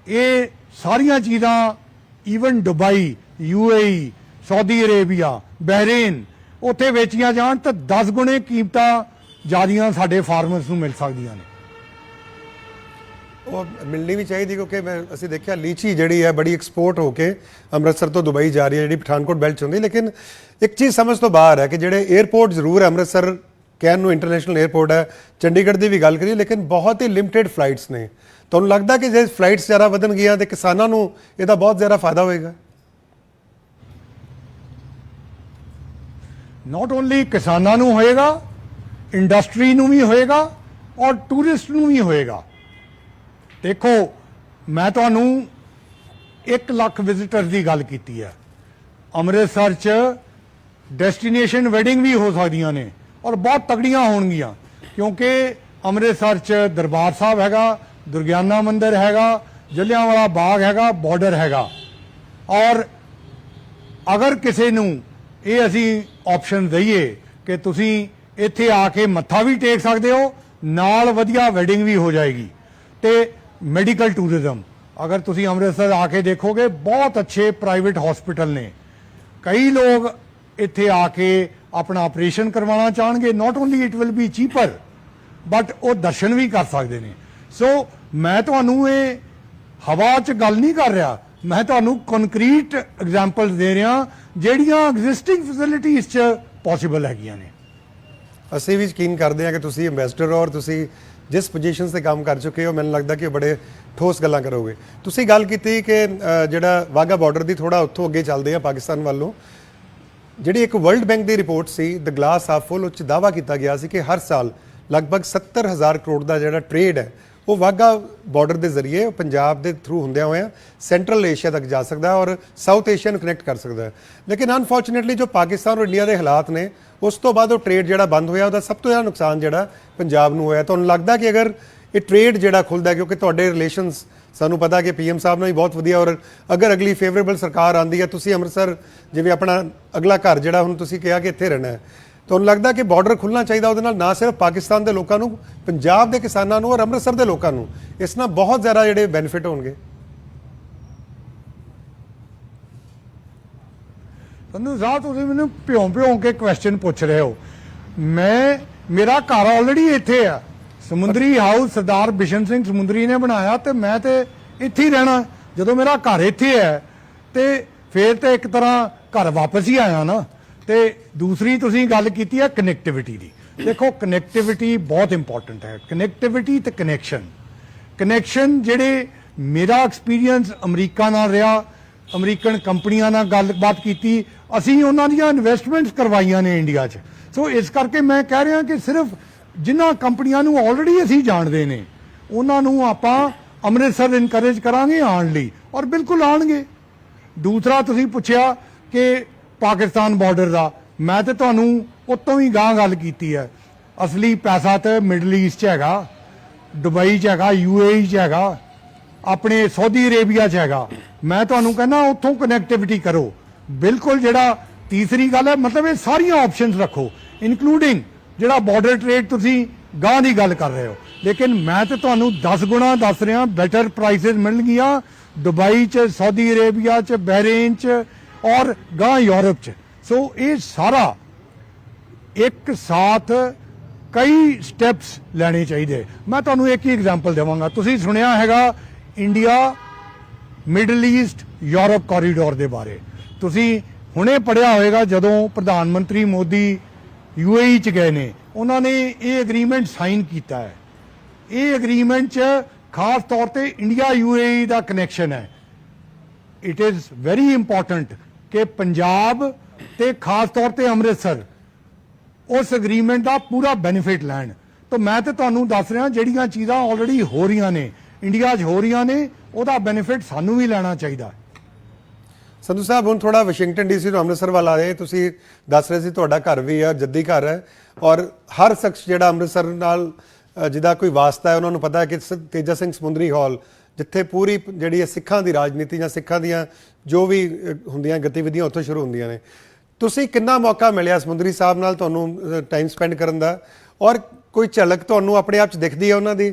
ਇਹ ਸਾਰੀਆਂ ਚੀਜ਼ਾਂ even Dubai, UAE, Saudi Arabia, Bahrain, ਉੱਥੇ ਵੇਚੀਆਂ ਜਾਣ ਤਾਂ 10 ਗੁਣੇ ਕੀਮਤਾਂ ਜ਼ਿਆਦੀਆਂ ਸਾਡੇ ਫਾਰਮਰਸ ਨੂੰ ਮਿਲ ਸਕਦੀਆਂ ਨੇ। ਉਹ ਮਿਲਣੀ ਵੀ ਚਾਹੀਦੀ, ਕਿਉਂਕਿ ਅਸੀਂ ਦੇਖਿਆ ਲੀਚੀ ਜਿਹੜੀ ਹੈ ਬੜੀ ਐਕਸਪੋਰਟ ਹੋ ਕੇ ਅੰਮ੍ਰਿਤਸਰ ਤੋਂ ਦੁਬਈ ਜਾ ਰਹੀ ਹੈ, ਜਿਹੜੀ ਪਠਾਨਕੋਟ ਬੈਲਟ 'ਚ ਹੁੰਦੀ। ਲੇਕਿਨ ਇੱਕ ਚੀਜ਼ ਸਮਝ ਤੋਂ ਬਾਹਰ ਹੈ ਕਿ ਜਿਹੜੇ 에ਅਰਪੋਰਟ ਜ਼ਰੂਰ ਹੈ, ਅੰਮ੍ਰਿਤਸਰ ਕਹਿਣ ਨੂੰ ਇੰਟਰਨੈਸ਼ਨਲ 에ਅਰਪੋਰਟ ਹੈ, ਚੰਡੀਗੜ੍ਹ ਦੀ ਵੀ ਗੱਲ ਕਰੀਏ, ਲੇਕਿਨ ਬਹੁਤ ਹੀ ਲਿਮਟਿਡ ਫਲਾਈਟਸ ਨੇ। ਤੁਹਾਨੂੰ ਲੱਗਦਾ ਕਿ ਜੇ ਫਲਾਈਟਸ ਜ਼ਿਆਦਾ ਵਧਣ ਗਈਆਂ ਤੇ ਕਿਸਾਨਾਂ ਨੂੰ ਇਹਦਾ ਬਹੁਤ ਜ਼ਿਆਦਾ ਫਾਇਦਾ ਹੋਏਗਾ? ਨਾਟ ਓਨਲੀ ਕਿਸਾਨਾਂ ਨੂੰ ਹੋਏਗਾ, ਇੰਡਸਟਰੀ ਨੂੰ ਵੀ ਹੋਏਗਾ ਔਰ ਟੂਰਿਸਟ ਨੂੰ ਵੀ ਹੋਏਗਾ। ਦੇਖੋ ਮੈਂ ਤੁਹਾਨੂੰ 1 ਲੱਖ ਵਿਜ਼ਿਟਰ ਦੀ ਗੱਲ ਕੀਤੀ ਹੈ। ਅੰਮ੍ਰਿਤਸਰ 'ਚ ਡੈਸਟੀਨੇਸ਼ਨ ਵੈਡਿੰਗ ਵੀ ਹੋ ਸਕਦੀਆਂ ਨੇ ਔਰ ਬਹੁਤ ਤਗੜੀਆਂ ਹੋਣਗੀਆਂ, ਕਿਉਂਕਿ ਅੰਮ੍ਰਿਤਸਰ 'ਚ ਦਰਬਾਰ ਸਾਹਿਬ ਹੈਗਾ, ਦੁਰਗਿਆਨਾ ਮੰਦਿਰ ਹੈਗਾ, ਜਲਿਆਂਵਾਲਾ ਬਾਗ ਹੈਗਾ, ਬਾਰਡਰ ਹੈਗਾ। ਔਰ ਅਗਰ ਕਿਸੇ ਨੂੰ ਇਹ ਅਸੀਂ ਆਪਸ਼ਨ ਦਈਏ ਕਿ ਤੁਸੀਂ ਇੱਥੇ ਆ ਕੇ ਮੱਥਾ ਵੀ ਟੇਕ ਸਕਦੇ ਹੋ, ਨਾਲ ਵਧੀਆ ਵੈਡਿੰਗ ਵੀ ਹੋ ਜਾਏਗੀ। ਤੇ ਮੈਡੀਕਲ ਟੂਰਿਜ਼ਮ, ਅਗਰ ਤੁਸੀਂ ਅੰਮ੍ਰਿਤਸਰ ਆ ਕੇ ਦੇਖੋਗੇ, ਬਹੁਤ ਅੱਛੇ ਪ੍ਰਾਈਵੇਟ ਹਸਪੀਟਲ ਨੇ। ਕਈ ਲੋਕ ਇੱਥੇ ਆ ਕੇ ਆਪਣਾ ਆਪਰੇਸ਼ਨ ਕਰਵਾਉਣਾ ਚਾਹਣਗੇ। Not only it will be cheaper, but ਉਹ ਦਰਸ਼ਨ ਵੀ ਕਰ ਸਕਦੇ ਨੇ। ਸੋ ਮੈਂ ਤੁਹਾਨੂੰ ਇਹ ਹਵਾ 'ਚ ਗੱਲ ਨਹੀਂ ਕਰ ਰਿਹਾ, ਮੈਂ ਤੁਹਾਨੂੰ ਕੰਕਰੀਟ ਐਗਜ਼ਾਮਪਲਸ ਦੇ ਰਿਹਾ ਜਿਹੜੀਆਂ ਐਗਜ਼ਿਸਟਿੰਗ ਫੈਸਿਲਿਟੀਜ਼ 'ਚ ਪੋਸੀਬਲ ਹੈਗੀਆਂ ਨੇ। ਅਸੀਂ ਵੀ ਯਕੀਨ ਕਰਦੇ ਹਾਂ ਕਿ ਤੁਸੀਂ ਐਂਬੈਸਡਰ ਹੋ ਔਰ ਤੁਸੀਂ ਜਿਸ ਪੋਜੀਸ਼ਨਸ ਤੇ ਕੰਮ ਕਰ ਚੁੱਕੇ ਹੋ, ਮੈਨੂੰ ਲੱਗਦਾ ਕਿ ਬੜੇ ਠੋਸ ਗੱਲਾਂ ਕਰੋਗੇ। ਤੁਸੀਂ ਗੱਲ ਕੀਤੀ ਕਿ ਜਿਹੜਾ ਵਾਘਾ ਬਾਰਡਰ ਦੀ ਥੋੜਾ ਉੱਥੋਂ ਅੱਗੇ ਚੱਲਦੇ ਆ ਪਾਕਿਸਤਾਨ ਵੱਲੋਂ, ਜਿਹੜੀ ਇੱਕ ਵਰਲਡ ਬੈਂਕ ਦੀ ਰਿਪੋਰਟ ਸੀ ਦ ਗਲਾਸ ਹਾਫ ਫੁੱਲ, ਉਹ 'ਚ ਦਾਅਵਾ ਕੀਤਾ ਗਿਆ ਸੀ ਕਿ ਹਰ ਸਾਲ ਲਗਭਗ 70,000 ਕਰੋੜ ਦਾ ਜਿਹੜਾ ਟ੍ਰੇਡ ਹੈ ਉਹ ਵਾਘਾ ਬਾਰਡਰ ਦੇ ਜ਼ਰੀਏ ਪੰਜਾਬ ਦੇ ਥਰੂ ਹੁੰਦਿਆਂ ਹੋਇਆਂ ਸੈਂਟਰਲ ਏਸ਼ੀਆ ਤੱਕ ਜਾ ਸਕਦਾ ਔਰ ਸਾਊਥ ਏਸ਼ੀਆ ਨੂੰ ਕਨੈਕਟ ਕਰ ਸਕਦਾ ਹੈ। ਲੇਕਿਨ ਅਨਫੋਰਚੂਨੇਟਲੀ ਜੋ ਪਾਕਿਸਤਾਨ ਔਰ ਇੰਡੀਆ ਦੇ ਹਾਲਾਤ ਨੇ, ਉਸ ਤੋਂ ਬਾਅਦ ਉਹ ਟ੍ਰੇਡ ਜਿਹੜਾ ਬੰਦ ਹੋਇਆ, ਉਹਦਾ ਸਭ ਤੋਂ ਜ਼ਿਆਦਾ ਨੁਕਸਾਨ ਜਿਹੜਾ ਪੰਜਾਬ ਨੂੰ ਹੋਇਆ। ਤੁਹਾਨੂੰ ਲੱਗਦਾ ਕਿ ਅਗਰ ਇਹ ਟ੍ਰੇਡ ਜਿਹੜਾ ਖੁੱਲਦਾ, ਕਿਉਂਕਿ ਤੁਹਾਡੇ ਰਿਲੇਸ਼ਨਸ ਸਾਨੂੰ ਪਤਾ ਕਿ ਪੀਐਮ ਸਾਹਿਬ ਨਾਲ ਵੀ ਬਹੁਤ ਵਧੀਆ, ਔਰ ਅਗਰ ਅਗਲੀ ਫੇਵਰੇਬਲ ਸਰਕਾਰ ਆਉਂਦੀ ਹੈ, ਤੁਸੀਂ ਅੰਮ੍ਰਿਤਸਰ ਜਿਵੇਂ ਆਪਣਾ ਅਗਲਾ ਘਰ ਜਿਹੜਾ ਹੁਣ ਤੁਸੀਂ ਕਿਹਾ ਕਿ ਇੱਥੇ ਰਹਿਣਾ ਹੈ, ਤੁਹਾਨੂੰ ਲੱਗਦਾ ਕਿ ਬਾਰਡਰ ਖੁੱਲ੍ਹਣਾ ਚਾਹੀਦਾ? ਉਹਦੇ ਨਾਲ ਨਾ ਸਿਰਫ ਪਾਕਿਸਤਾਨ ਦੇ ਲੋਕਾਂ ਨੂੰ, ਪੰਜਾਬ ਦੇ ਕਿਸਾਨਾਂ ਨੂੰ ਔਰ ਅੰਮ੍ਰਿਤਸਰ ਦੇ ਲੋਕਾਂ ਨੂੰ ਇਸ ਨਾਲ ਬਹੁਤ ਜ਼ਿਆਦਾ ਜਿਹੜੇ ਬੈਨੀਫਿਟ ਹੋਣਗੇ। ਸੰਧੂ ਸਾਹਿਬ, ਤੁਸੀਂ ਮੈਨੂੰ ਭਿਉਂ ਕੇ ਕੁਐਸਚਨ ਪੁੱਛ ਰਹੇ ਹੋ। ਮੇਰਾ ਘਰ ਆਲਰੇਡੀ ਇੱਥੇ ਆ, ਸਮੁੰਦਰੀ ਹਾਊਸ ਸਰਦਾਰ ਬਿਸ਼ਨ ਸਿੰਘ ਸਮੁੰਦਰੀ ਨੇ ਬਣਾਇਆ, ਤੇ ਮੈਂ ਤੇ ਇੱਥੇ ਹੀ ਰਹਿਣਾ। ਜਦੋਂ ਮੇਰਾ ਘਰ ਇੱਥੇ ਹੈ ਤੇ ਫਿਰ ਤੇ ਇੱਕ ਤਰ੍ਹਾਂ ਘਰ ਵਾਪਸ ਹੀ ਆਇਆ ਨਾ। ਤੇ ਦੂਸਰੀ ਤੁਸੀਂ ਗੱਲ ਕੀਤੀ ਹੈ ਕਨੈਕਟੀਵਿਟੀ ਦੀ। ਦੇਖੋ, ਕਨੈਕਟੀਵਿਟੀ ਬਹੁਤ ਇੰਪੋਰਟੈਂਟ ਹੈ। ਕਨੈਕਟੀਵਿਟੀ ਤੇ ਕਨੈਕਸ਼ਨ ਜਿਹੜੇ ਮੇਰਾ ਐਕਸਪੀਰੀਅੰਸ ਅਮਰੀਕਾ ਨਾਲ ਰਿਹਾ, ਅਮਰੀਕਨ ਕੰਪਨੀਆਂ ਨਾਲ ਗੱਲਬਾਤ ਕੀਤੀ, ਅਸੀਂ ਉਹਨਾਂ ਦੀਆਂ ਇਨਵੈਸਟਮੈਂਟਸ ਕਰਵਾਈਆਂ ਨੇ ਇੰਡੀਆ 'ਚ। ਸੋ ਇਸ ਕਰਕੇ ਮੈਂ ਕਹਿ ਰਿਹਾ ਕਿ ਸਿਰਫ ਜਿਨ੍ਹਾਂ ਕੰਪਨੀਆਂ ਨੂੰ ਆਲਰੇਡੀ ਅਸੀਂ ਜਾਣਦੇ ਨੇ ਉਹਨਾਂ ਨੂੰ ਆਪਾਂ ਅੰਮ੍ਰਿਤਸਰ ਇਨਕਰੇਜ ਕਰਾਂਗੇ ਆਉਣ ਲਈ, ਔਰ ਬਿਲਕੁਲ ਆਉਣਗੇ। ਦੂਸਰਾ ਤੁਸੀਂ ਪੁੱਛਿਆ ਕਿ ਪਾਕਿਸਤਾਨ ਬਾਰਡਰ ਦਾ, ਮੈਂ ਤੇ ਤੁਹਾਨੂੰ ਉਤੋਂ ਵੀ ਗਾਂਹ ਗੱਲ ਕੀਤੀ ਹੈ। ਅਸਲੀ ਪੈਸਾ ਤੇ ਮਿਡਲ ਈਸਟ 'ਚ ਹੈਗਾ, ਦੁਬਈ 'ਚ ਹੈਗਾ, UAE 'ਚ ਹੈਗਾ, ਆਪਣੇ ਸਾਊਦੀ ਅਰੇਬੀਆ 'ਚ ਹੈਗਾ। ਮੈਂ ਤੁਹਾਨੂੰ ਕਹਿੰਦਾ ਉੱਥੋਂ ਕਨੈਕਟੀਵਿਟੀ ਕਰੋ। ਬਿਲਕੁਲ ਜਿਹੜਾ ਤੀਸਰੀ ਗੱਲ ਹੈ, ਮਤਲਬ ਇਹ ਸਾਰੀਆਂ ਆਪਸ਼ਨਸ ਰੱਖੋ, ਇਨਕਲੂਡਿੰਗ ਜਿਹੜਾ ਬਾਰਡਰ ਟ੍ਰੇਡ ਤੁਸੀਂ ਗਾਂਹ ਦੀ ਗੱਲ ਕਰ ਰਹੇ ਹੋ। ਲੇਕਿਨ ਮੈਂ ਤੇ ਤੁਹਾਨੂੰ 10 ਗੁਣਾ ਦੱਸ ਰਿਹਾ, ਬੈਟਰ ਪ੍ਰਾਈਸਿਸ ਮਿਲਣਗੀਆਂ ਦੁਬਈ 'ਚ, ਸਾਊਦੀ ਅਰੇਬੀਆ 'ਚ, ਬਹਿਰੇਨ 'ਚ ਔਰ ਗਾਂ ਯੂਰਪ 'ਚ। ਸੋ ਇਹ ਸਾਰਾ ਇੱਕ ਸਾਥ ਕਈ ਸਟੈਪਸ ਲੈਣੇ ਚਾਹੀਦੇ। ਮੈਂ ਤੁਹਾਨੂੰ ਇੱਕ ਹੀ ਐਗਜ਼ਾਮਪਲ ਦੇਵਾਂਗਾ। ਤੁਸੀਂ ਸੁਣਿਆ ਹੈਗਾ India middle East Europe corridor ਦੇ ਬਾਰੇ। ਤੁਸੀਂ ਹੁਣੇ ਪੜ੍ਹਿਆ ਹੋਵੇਗਾ, ਜਦੋਂ ਪ੍ਰਧਾਨ ਮੰਤਰੀ ਮੋਦੀ UAE 'ਚ ਗਏ ਨੇ, ਉਹਨਾਂ ਨੇ ਇਹ ਐਗਰੀਮੈਂਟ ਸਾਈਨ ਕੀਤਾ ਹੈ। ਇਹ ਐਗਰੀਮੈਂਟ 'ਚ ਖਾਸ ਤੌਰ ਤੇ ਇੰਡੀਆ UAE ਦਾ ਕਨੈਕਸ਼ਨ ਹੈ। ਇਟ ਇਜ਼ ਵੈਰੀ ਇੰਪੋਰਟੈਂਟ ਕਿ ਪੰਜਾਬ ਤੇ ਖਾਸ ਤੌਰ ਤੇ ਅੰਮ੍ਰਿਤਸਰ ਉਸ ਐਗਰੀਮੈਂਟ ਦਾ ਪੂਰਾ ਬੈਨੀਫਿਟ ਲੈਣ। ਤਾਂ ਮੈਂ ਤੇ ਤੁਹਾਨੂੰ ਦੱਸ ਰਿਹਾ, ਜਿਹੜੀਆਂ ਚੀਜ਼ਾਂ ਆਲਰੇਡੀ ਹੋ ਰਹੀਆਂ ਨੇ, ਇੰਡੀਆ 'ਚ ਹੋ ਰਹੀਆਂ ਨੇ, ਉਹਦਾ ਬੈਨੀਫਿਟ ਸਾਨੂੰ ਵੀ ਲੈਣਾ ਚਾਹੀਦਾ। ਸੰਧੂ ਸਾਹਿਬ, ਹੁਣ ਥੋੜਾ ਵਾਸ਼ਿੰਗਟਨ DC ਤੋਂ ਅੰਮ੍ਰਿਤਸਰ ਵੱਲ ਆ ਰਹੇ। ਤੁਸੀਂ ਦੱਸ ਰਹੇ ਸੀ ਤੁਹਾਡਾ ਘਰ ਵੀ ਹੈ, ਜੱਦੀ ਘਰ ਹੈ, ਔਰ ਹਰ ਸ਼ਖਸ ਜਿਹੜਾ ਅੰਮ੍ਰਿਤਸਰ ਨਾਲ ਜਿਹਦਾ ਕੋਈ ਵਾਸਤਾ ਹੈ, ਉਹਨਾਂ ਨੂੰ ਪਤਾ ਹੈ ਕਿ ਤੇਜਾ ਸਿੰਘ ਸਮੁੰਦਰੀ ਹਾਲ, ਜਿੱਥੇ ਪੂਰੀ ਜਿਹੜੀ ਸਿੱਖਾਂ ਦੀ ਰਾਜਨੀਤੀ ਜਾਂ ਸਿੱਖਾਂ ਦੀਆਂ ਜੋ ਵੀ ਹੁੰਦੀਆਂ ਗਤੀਵਿਧੀਆਂ ਉੱਥੋਂ ਸ਼ੁਰੂ ਹੁੰਦੀਆਂ ਨੇ। ਤੁਸੀਂ ਕਿੰਨਾ ਮੌਕਾ ਮਿਲਿਆ ਸਮੁੰਦਰੀ ਸਾਹਿਬ ਨਾਲ ਤੁਹਾਨੂੰ ਟਾਈਮ ਸਪੈਂਡ ਕਰਨ ਦਾ, ਔਰ ਕੋਈ ਝਲਕ ਤੁਹਾਨੂੰ ਆਪਣੇ ਆਪ 'ਚ ਦਿਖਦੀ ਹੈ ਉਹਨਾਂ ਦੀ?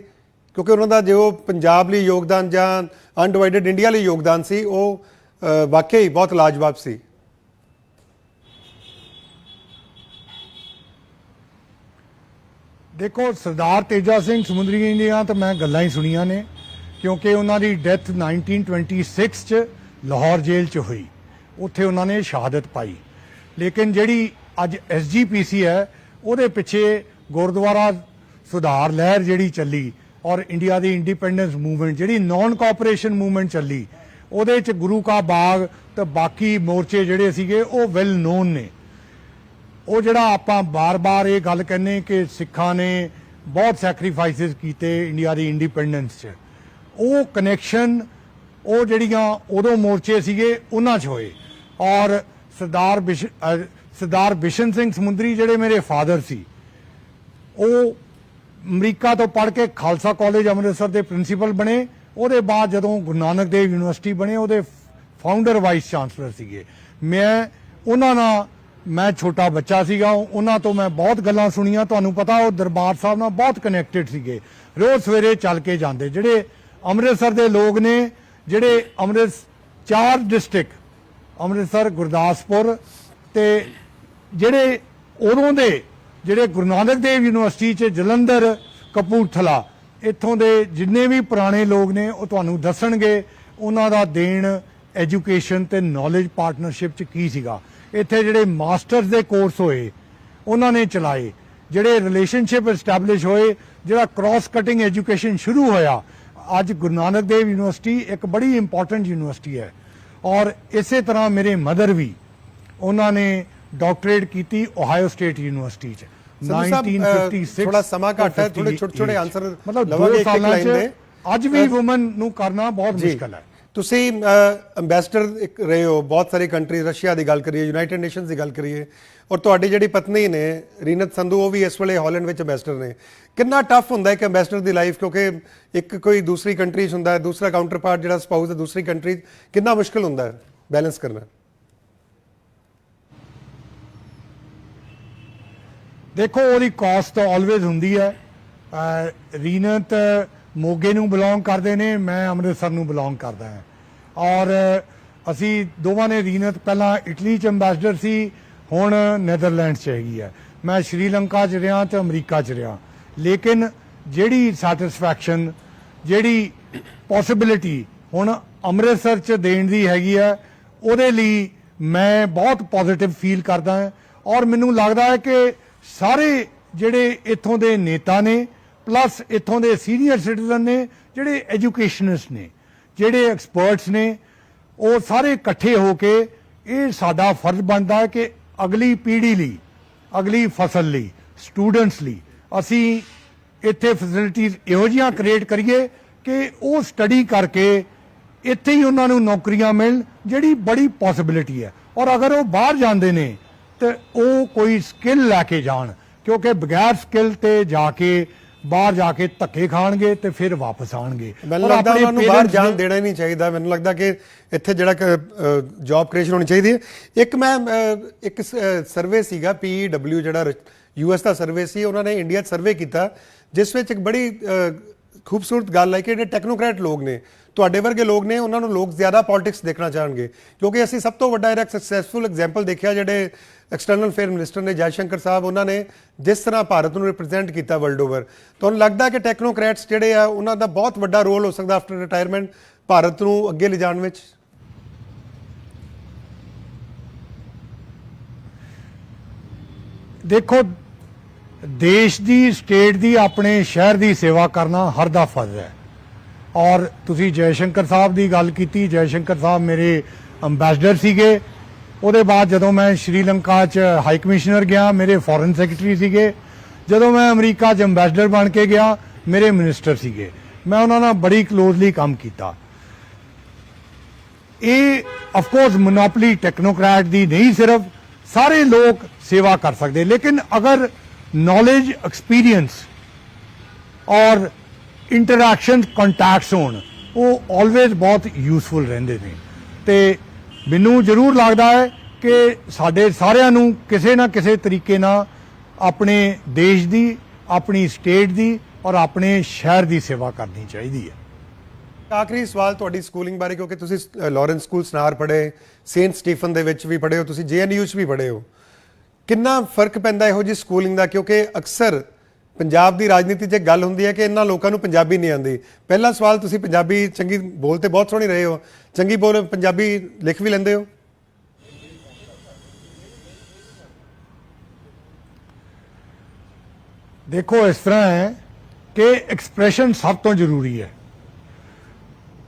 ਕਿਉਂਕਿ ਉਹਨਾਂ ਦਾ ਜੋ ਪੰਜਾਬ ਲਈ ਯੋਗਦਾਨ ਜਾਂ ਅਨਡਿਵਾਈਡਡ ਇੰਡੀਆ ਲਈ ਯੋਗਦਾਨ ਸੀ, ਉਹ ਵਾਕਈ ਬਹੁਤ ਲਾਜਵਾਬ ਸੀ। ਦੇਖੋ, ਸਰਦਾਰ ਤੇਜਾ ਸਿੰਘ ਸਮੁੰਦਰੀ ਦੀਆਂ ਤਾਂ ਮੈਂ ਗੱਲਾਂ ਹੀ ਸੁਣੀਆਂ ਨੇ, ਕਿਉਂਕਿ ਉਹਨਾਂ ਦੀ ਡੈਥ 1926 'ਚ ਲਾਹੌਰ ਜੇਲ੍ਹ 'ਚ ਹੋਈ। ਉੱਥੇ ਉਹਨਾਂ ਨੇ ਸ਼ਹਾਦਤ ਪਾਈ। ਲੇਕਿਨ ਜਿਹੜੀ ਅੱਜ SGPC ਹੈ, ਉਹਦੇ ਪਿੱਛੇ ਗੁਰਦੁਆਰਾ ਸੁਧਾਰ ਲਹਿਰ ਜਿਹੜੀ ਚੱਲੀ, ਔਰ ਇੰਡੀਆ ਦੀ ਇੰਡੀਪੈਂਡੈਂਸ ਮੂਵਮੈਂਟ ਜਿਹੜੀ ਨਾਨ ਕੋਆਪਰੇਸ਼ਨ ਮੂਵਮੈਂਟ ਚੱਲੀ, ਉਹਦੇ 'ਚ ਗੁਰੂ ਕਾ ਬਾਗ ਤੇ ਬਾਕੀ ਮੋਰਚੇ ਜਿਹੜੇ ਸੀਗੇ ਉਹ ਵੈਲ ਨੋਨ ਨੇ। ਉਹ ਜਿਹੜਾ ਆਪਾਂ ਬਾਰ-ਬਾਰ ਇਹ ਗੱਲ ਕਹਿੰਦੇ ਕਿ ਸਿੱਖਾਂ ਨੇ ਬਹੁਤ ਸੈਕਰੀਫਾਈਸਿਸ ਕੀਤੇ ਇੰਡੀਆ ਦੀ ਇੰਡੀਪੈਂਡੈਂਸ 'ਚ, ਉਹ ਕਨੈਕਸ਼ਨ ਉਹ ਜਿਹੜੀਆਂ ਉਦੋਂ ਮੋਰਚੇ ਸੀਗੇ ਉਹਨਾਂ 'ਚ ਹੋਏ। ਔਰ ਸਰਦਾਰ ਬਿਸ਼ਨ ਸਿੰਘ ਸਮੁੰਦਰੀ ਜਿਹੜੇ ਮੇਰੇ ਫਾਦਰ ਸੀ, ਉਹ ਅਮਰੀਕਾ ਤੋਂ ਪੜ੍ਹ ਕੇ ਖਾਲਸਾ ਕਾਲਜ ਅੰਮ੍ਰਿਤਸਰ ਦੇ ਪ੍ਰਿੰਸੀਪਲ ਬਣੇ। ਉਹਦੇ ਬਾਅਦ ਜਦੋਂ ਗੁਰੂ ਨਾਨਕ ਦੇਵ ਯੂਨੀਵਰਸਿਟੀ ਬਣੇ, ਉਹਦੇ ਫਾਊਂਡਰ ਵਾਈਸ ਚਾਂਸਲਰ ਸੀਗੇ। ਉਹਨਾਂ ਨਾਲ ਮੈਂ ਛੋਟਾ ਬੱਚਾ ਸੀਗਾ, ਉਹਨਾਂ ਤੋਂ ਮੈਂ ਬਹੁਤ ਗੱਲਾਂ ਸੁਣੀਆਂ। ਤੁਹਾਨੂੰ ਪਤਾ, ਉਹ ਦਰਬਾਰ ਸਾਹਿਬ ਨਾਲ ਬਹੁਤ ਕਨੈਕਟਡ ਸੀਗੇ, ਰੋਜ਼ ਸਵੇਰੇ ਚੱਲ ਕੇ ਜਾਂਦੇ। ਜਿਹੜੇ ਅੰਮ੍ਰਿਤਸਰ ਦੇ ਲੋਕ ਨੇ, ਜਿਹੜੇ 4 ਡਿਸਟ੍ਰਿਕਟ ਅੰਮ੍ਰਿਤਸਰ, ਗੁਰਦਾਸਪੁਰ ਤੇ ਜਿਹੜੇ ਉਦੋਂ ਦੇ ਜਿਹੜੇ ਗੁਰੂ ਨਾਨਕ ਦੇਵ ਯੂਨੀਵਰਸਿਟੀ 'ਚ ਜਲੰਧਰ, ਕਪੂਰਥਲਾ, ਇੱਥੋਂ ਦੇ ਜਿੰਨੇ ਵੀ ਪੁਰਾਣੇ ਲੋਕ ਨੇ, ਉਹ ਤੁਹਾਨੂੰ ਦੱਸਣਗੇ ਉਹਨਾਂ ਦਾ ਦੇਣ ਐਜੂਕੇਸ਼ਨ ਤੇ ਨੌਲੇਜ ਪਾਰਟਨਰਸ਼ਿਪ 'ਚ ਕੀ ਸੀਗਾ। ਇੱਥੇ ਜਿਹੜੇ ਮਾਸਟਰਸ ਦੇ ਕੋਰਸ ਹੋਏ, ਉਹਨਾਂ ਨੇ ਚਲਾਏ, ਜਿਹੜੇ ਰਿਲੇਸ਼ਨਸ਼ਿਪ ਐਸਟੈਬਲਿਸ਼ ਹੋਏ, ਜਿਹੜਾ ਕ੍ਰਾਸ ਕਟਿੰਗ ਐਜੂਕੇਸ਼ਨ ਸ਼ੁਰੂ ਹੋਇਆ। ਅੱਜ ਗੁਰੂ ਨਾਨਕ ਦੇਵ ਯੂਨੀਵਰਸਿਟੀ ਇੱਕ ਬੜੀ ਇੰਪੋਰਟੈਂਟ ਯੂਨੀਵਰਸਿਟੀ ਹੈ। ਔਰ ਇਸੇ ਤਰ੍ਹਾਂ ਮੇਰੇ ਮਦਰ ਵੀ, ਉਹਨਾਂ ਨੇ ਡਾਕਟਰੇਟ ਕੀਤੀ ਓਹਾਇਓ ਸਟੇਟ ਯੂਨੀਵਰਸਿਟੀ 'ਚ ਸੰਧੂ ਸਾਹਿਬ, 1956। ਥੋੜਾ ਸਮਾਂ ਘੱਟ ਹੈ, ਥੋੜੇ ਛੋਟੇ ਆਨਸਰ ਮਤਲਬ ਲਵਾਂਗੇ 2 ਇੱਕ ਸਾਲਾਂ ਲਾਈਨ 'ਚ ਦੇ। ਅੱਜ ਵੀ ਵੂਮਨ ਨੂੰ ਕਰਨਾ ਬਹੁਤ ਜੀ, ਮੁਸ਼ਕਲ ਹੈ। ਤੁਸੀਂ ਅੰਬੈਸਡਰ ਰਹੇ ਹੋ ਬਹੁਤ ਸਾਰੀ ਕੰਟਰੀ, ਰਸ਼ੀਆ ਦੀ ਗੱਲ ਕਰੀਏ, ਯੂਨਾਈਟਿਡ ਨੇਸ਼ਨਸ ਦੀ ਗੱਲ ਕਰੀਏ, ਔਰ ਤੁਹਾਡੀ ਜਿਹੜੀ ਪਤਨੀ ਨੇ ਰੀਨਤ ਸੰਧੂ, ਉਹ ਵੀ ਇਸ ਵੇਲੇ ਹਾਲੈਂਡ ਵਿੱਚ ਅੰਬੈਸਡਰ ਨੇ। ਕਿੰਨਾ ਟਫ ਹੁੰਦਾ ਹੈ ਕਿ ਅੰਬੈਸਡਰ ਦੀ ਲਾਈਫ, ਕਿਉਂਕਿ ਇੱਕ ਕੋਈ ਦੂਸਰੀ ਕੰਟਰੀ 'ਚ ਹੁੰਦਾ ਹੈ, ਦੂਸਰਾ ਕਾਊਂਟਰ ਪਾਰਟ ਜਿਹੜਾ ਸਪਾਊਸ ਹੈ ਦੂਸਰੀ ਕੰਟਰੀ 'ਚ, ਕਿੰਨਾ ਮੁਸ਼ਕਲ ਹੁੰਦਾ ਹੈ ਬੈਲੈਂਸ ਕਰਨਾ? ਦੇਖੋ, ਉਹਦੀ ਕਾਸਟ ਆਲਵੇਜ਼ ਹੁੰਦੀ ਹੈ। ਰੀਨਤ ਮੋਗੇ ਨੂੰ ਬਿਲੋਂਗ ਕਰਦੇ ਨੇ, ਮੈਂ ਅੰਮ੍ਰਿਤਸਰ ਨੂੰ ਬਿਲੋਂਗ ਕਰਦਾ ਹਾਂ। ਔਰ ਅਸੀਂ ਦੋਵਾਂ ਨੇ, ਰੀਨਤ ਪਹਿਲਾਂ ਇਟਲੀ 'ਚ ਅੰਬੈਸਡਰ ਸੀ, ਹੁਣ ਨੈਦਰਲੈਂਡ 'ਚ ਹੈਗੀ ਹੈ। ਮੈਂ ਸ਼੍ਰੀਲੰਕਾ 'ਚ ਰਿਹਾ ਤੇ ਅਮਰੀਕਾ 'ਚ ਰਿਹਾ। ਲੇਕਿਨ ਜਿਹੜੀ ਸੈਟਿਸਫੈਕਸ਼ਨ, ਜਿਹੜੀ ਪੋਸਿਬਿਲਿਟੀ ਹੁਣ ਅੰਮ੍ਰਿਤਸਰ 'ਚ ਦੇਣ ਦੀ ਹੈਗੀ ਹੈ, ਉਹਦੇ ਲਈ ਮੈਂ ਬਹੁਤ ਪੋਜ਼ਿਟਿਵ ਫੀਲ ਕਰਦਾ ਹਾਂ। ਔਰ ਮੈਨੂੰ ਲੱਗਦਾ ਹੈ ਕਿ ਸਾਰੇ ਜਿਹੜੇ ਇੱਥੋਂ ਦੇ ਨੇਤਾ ਨੇ, ਪਲੱਸ ਇੱਥੋਂ ਦੇ ਸੀਨੀਅਰ ਸਿਟੀਜ਼ਨ ਨੇ, ਜਿਹੜੇ ਐਜੂਕੇਸ਼ਨਿਸਟ ਨੇ, ਜਿਹੜੇ ਐਕਸਪਰਟਸ ਨੇ, ਉਹ ਸਾਰੇ ਇਕੱਠੇ ਹੋ ਕੇ ਇਹ ਸਾਡਾ ਫਰਜ਼ ਬਣਦਾ ਹੈ ਕਿ ਅਗਲੀ ਪੀੜ੍ਹੀ ਲਈ, ਅਗਲੀ ਫਸਲ ਲਈ, ਸਟੂਡੈਂਟਸ ਲਈ ਅਸੀਂ ਇੱਥੇ ਫੈਸਿਲਿਟੀਜ਼ ਇਹੋ ਜਿਹੀਆਂ ਕ੍ਰੀਏਟ ਕਰੀਏ ਕਿ ਉਹ ਸਟੱਡੀ ਕਰਕੇ ਇੱਥੇ ਹੀ ਉਹਨਾਂ ਨੂੰ ਨੌਕਰੀਆਂ ਮਿਲਣ, ਜਿਹੜੀ ਬੜੀ ਪੋਸਿਬਿਲਿਟੀ ਹੈ। ਔਰ ਅਗਰ ਉਹ ਬਾਹਰ ਜਾਂਦੇ ਨੇ ਤੇ ਉਹ ਕੋਈ ਸਕਿੱਲ ਲੈ ਕੇ ਜਾਣ, ਕਿਉਂਕਿ ਬਗੈਰ ਸਕਿੱਲ ਤੇ ਜਾ ਕੇ ਬਾਹਰ ਜਾ ਕੇ ਧੱਕੇ ਖਾਣਗੇ ਤੇ ਫਿਰ ਵਾਪਸ ਆਣਗੇ। ਮੈਨੂੰ ਲੱਗਦਾ ਉਹਨਾਂ ਨੂੰ ਬਾਹਰ ਜਾਣ ਦੇਣਾ ਹੀ ਨਹੀਂ ਚਾਹੀਦਾ। ਮੈਨੂੰ ਲੱਗਦਾ ਕਿ ਇੱਥੇ ਜਿਹੜਾ ਜੌਬ ਕ੍ਰੀਏਸ਼ਨ ਹੋਣੀ ਚਾਹੀਦੀ ਹੈ। ਇੱਕ ਸਰਵੇ ਸੀਗਾ PEW, ਜਿਹੜਾ US ਦਾ ਸਰਵੇ ਸੀ, ਉਹਨਾਂ ਨੇ ਇੰਡੀਆ 'ਚ ਸਰਵੇ ਕੀਤਾ, ਜਿਸ ਵਿੱਚ ਇੱਕ ਬੜੀ ਖੂਬਸੂਰਤ ਗੱਲ ਹੈ ਕਿ ਜਿਹੜੇ ਟੈਕਨੋਕ੍ਰੈਟ ਲੋਕ ਨੇ, ਤੁਹਾਡੇ ਵਰਗੇ ਲੋਕ ਨੇ, ਉਹਨਾਂ ਨੂੰ ਲੋਕ ਜ਼ਿਆਦਾ ਪੋਲਿਟਿਕਸ ਦੇਖਣਾ ਚਾਹਣਗੇ। ਕਿਉਂਕਿ ਅਸੀਂ ਸਭ ਤੋਂ ਵੱਡਾ ਇੱਕ ਸਕਸੈਸਫੁਲ ਐਗਜ਼ਾਮਪਲ ਦੇਖਿਆ, ਜਿਹੜੇ ਐਕਸਟਰਨਲ ਅਫੇਅਰ ਮਿਨਿਸਟਰ ਨੇ ਜੈਸ਼ੰਕਰ ਸਾਹਿਬ, ਉਹਨਾਂ ਨੇ ਜਿਸ ਤਰ੍ਹਾਂ ਭਾਰਤ ਨੂੰ ਰਿਪਰੈਜ਼ੈਂਟ ਕੀਤਾ ਵਰਲਡ ਓਵਰ। ਤੁਹਾਨੂੰ ਲੱਗਦਾ ਕਿ ਟੈਕਨੋਕ੍ਰੈਟਸ ਜਿਹੜੇ ਆ, ਉਹਨਾਂ ਦਾ ਬਹੁਤ ਵੱਡਾ ਰੋਲ ਹੋ ਸਕਦਾ ਆਫਟਰ ਰਿਟਾਇਰਮੈਂਟ ਭਾਰਤ ਨੂੰ ਅੱਗੇ ਲਿਜਾਣ ਵਿੱਚ? ਦੇਖੋ, ਦੇਸ਼ ਦੀ, ਸਟੇਟ ਦੀ, ਆਪਣੇ ਸ਼ਹਿਰ ਦੀ ਸੇਵਾ ਕਰਨਾ ਹਰ ਦਾ ਫਰਜ਼ ਹੈ। ਔਰ ਤੁਸੀਂ ਜੈਸ਼ੰਕਰ ਸਾਹਿਬ ਦੀ ਗੱਲ ਕੀਤੀ, ਜੈਸ਼ੰਕਰ ਸਾਹਿਬ ਮੇਰੇ ਅੰਬੈਸਡਰ ਸੀਗੇ। ਉਹਦੇ ਬਾਅਦ ਜਦੋਂ ਮੈਂ ਸ਼੍ਰੀਲੰਕਾ 'ਚ ਹਾਈ ਕਮਿਸ਼ਨਰ ਗਿਆ, ਮੇਰੇ ਫੋਰਨ ਸੈਕਟਰੀ ਸੀਗੇ। ਜਦੋਂ ਮੈਂ ਅਮਰੀਕਾ 'ਚ ਅੰਬੈਸਡਰ ਬਣ ਕੇ ਗਿਆ, ਮੇਰੇ ਮਿਨਿਸਟਰ ਸੀਗੇ। ਮੈਂ ਉਹਨਾਂ ਨਾਲ ਬੜੀ ਕਲੋਜ਼ਲੀ ਕੰਮ ਕੀਤਾ। ਇਹ ਆਫ ਕੋਰਸ ਮੋਨੋਪੋਲੀ ਟੈਕਨੋਕ੍ਰੈਟ ਦੀ ਨਹੀਂ, ਸਿਰਫ ਸਾਰੇ ਲੋਕ ਸੇਵਾ ਕਰ ਸਕਦੇ, ਲੇਕਿਨ ਅਗਰ ਨੌਲੇਜ, ਐਕਸਪੀਰੀਅੰਸ ਔਰ ਇੰਟਰੈਕਸ਼ਨ, ਕੰਟੈਕਟਸ ਹੋਣ, ਉਹ ਆਲਵੇਜ਼ ਬਹੁਤ ਯੂਸਫੁਲ ਰਹਿੰਦੇ ਨੇ। ਤੇ ਮੈਨੂੰ ਜ਼ਰੂਰ ਲੱਗਦਾ ਹੈ ਕਿ ਸਾਡੇ ਸਾਰਿਆਂ ਨੂੰ ਕਿਸੇ ਨਾ ਕਿਸੇ ਤਰੀਕੇ ਨਾਲ ਆਪਣੇ ਦੇਸ਼ ਦੀ, ਆਪਣੀ ਸਟੇਟ ਦੀ ਔਰ ਆਪਣੇ ਸ਼ਹਿਰ ਦੀ ਸੇਵਾ ਕਰਨੀ ਚਾਹੀਦੀ ਹੈ। ਆਖਰੀ ਸਵਾਲ ਤੁਹਾਡੀ ਸਕੂਲਿੰਗ ਬਾਰੇ, ਕਿਉਂਕਿ ਤੁਸੀਂ ਲਾਰੈਂਸ ਸਕੂਲ ਸਨਾਰ ਪੜ੍ਹੇ, ਸੇਂਟ ਸਟੀਫਨ ਦੇ ਵਿੱਚ ਵੀ ਪੜ੍ਹੇ ਹੋ, ਤੁਸੀਂ JNU 'ਚ ਵੀ ਪੜ੍ਹੇ ਹੋ। ਕਿੰਨਾ ਫਰਕ ਪੈਂਦਾ ਇਹੋ ਜਿਹੀ ਸਕੂਲਿੰਗ ਦਾ? ਕਿਉਂਕਿ ਅਕਸਰ ਪੰਜਾਬ ਦੀ ਰਾਜਨੀਤੀ 'ਚ ਗੱਲ ਹੁੰਦੀ ਹੈ ਕਿ ਇਹਨਾਂ ਲੋਕਾਂ ਨੂੰ ਪੰਜਾਬੀ ਨਹੀਂ ਆਉਂਦੀ। ਪਹਿਲਾ ਸਵਾਲ, ਤੁਸੀਂ ਪੰਜਾਬੀ ਚੰਗੀ ਬੋਲ ਤੇ ਬਹੁਤ ਸੋਹਣੀ ਰਹੇ ਹੋ, ਚੰਗੀ ਬੋਲ ਪੰਜਾਬੀ ਲਿਖ ਵੀ ਲੈਂਦੇ ਹੋ? ਦੇਖੋ, ਇਸ ਤਰ੍ਹਾਂ ਹੈ ਕਿ ਐਕਸਪ੍ਰੈਸ਼ਨ ਸਭ ਤੋਂ ਜ਼ਰੂਰੀ ਹੈ।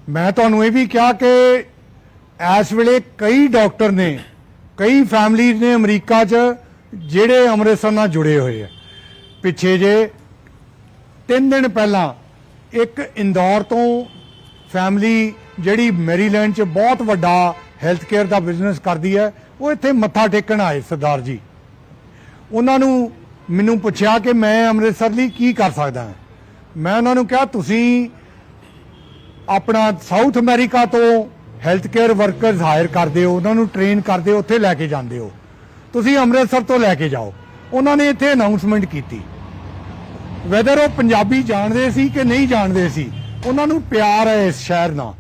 ਮੈਂ ਤੁਹਾਨੂੰ ਇਹ ਵੀ ਕਿਹਾ ਕਿ ਇਸ ਵੇਲੇ ਕਈ ਡਾਕਟਰ ਨੇ, ਕਈ ਫੈਮਲੀਜ਼ ਨੇ ਅਮਰੀਕਾ 'ਚ ਜਿਹੜੇ ਅੰਮ੍ਰਿਤਸਰ ਨਾਲ ਜੁੜੇ ਹੋਏ ਆ। ਪਿੱਛੇ ਜੇ 3 ਦਿਨ ਪਹਿਲਾਂ ਇੱਕ ਇੰਦੌਰ ਤੋਂ ਫੈਮਲੀ, ਜਿਹੜੀ ਮੈਰੀਲੈਂਡ 'ਚ ਬਹੁਤ ਵੱਡਾ ਹੈਲਥ ਕੇਅਰ ਦਾ ਬਿਜ਼ਨਸ ਕਰਦੀ ਹੈ, ਉਹ ਇੱਥੇ ਮੱਥਾ ਟੇਕਣ ਆਏ ਸਰਦਾਰ ਜੀ। ਉਹਨਾਂ ਨੂੰ ਮੈਨੂੰ ਪੁੱਛਿਆ ਕਿ ਮੈਂ ਅੰਮ੍ਰਿਤਸਰ ਲਈ ਕੀ ਕਰ ਸਕਦਾ ਹਾਂ। ਮੈਂ ਉਹਨਾਂ ਨੂੰ ਕਿਹਾ, ਤੁਸੀਂ ਆਪਣਾ ਸਾਊਥ ਅਮਰੀਕਾ ਤੋਂ ਹੈਲਥ ਕੇਅਰ ਵਰਕਰਸ ਹਾਇਰ ਕਰਦੇ ਹੋ, ਉਹਨਾਂ ਨੂੰ ਟ੍ਰੇਨ ਕਰਦੇ ਹੋ, ਉੱਥੇ ਲੈ ਕੇ ਜਾਂਦੇ ਹੋ, ਤੁਸੀਂ ਅੰਮ੍ਰਿਤਸਰ ਤੋਂ ਲੈ ਕੇ ਜਾਓ। ਉਹਨਾਂ ਨੇ ਇੱਥੇ ਅਨਾਉਂਸਮੈਂਟ ਕੀਤੀ। ਵੈਦਰ ਉਹ ਪੰਜਾਬੀ ਜਾਣਦੇ ਸੀ ਕਿ ਨਹੀਂ ਜਾਣਦੇ ਸੀ, ਉਹਨਾਂ ਨੂੰ ਪਿਆਰ ਹੈ ਇਸ ਸ਼ਹਿਰ ਨਾਲ।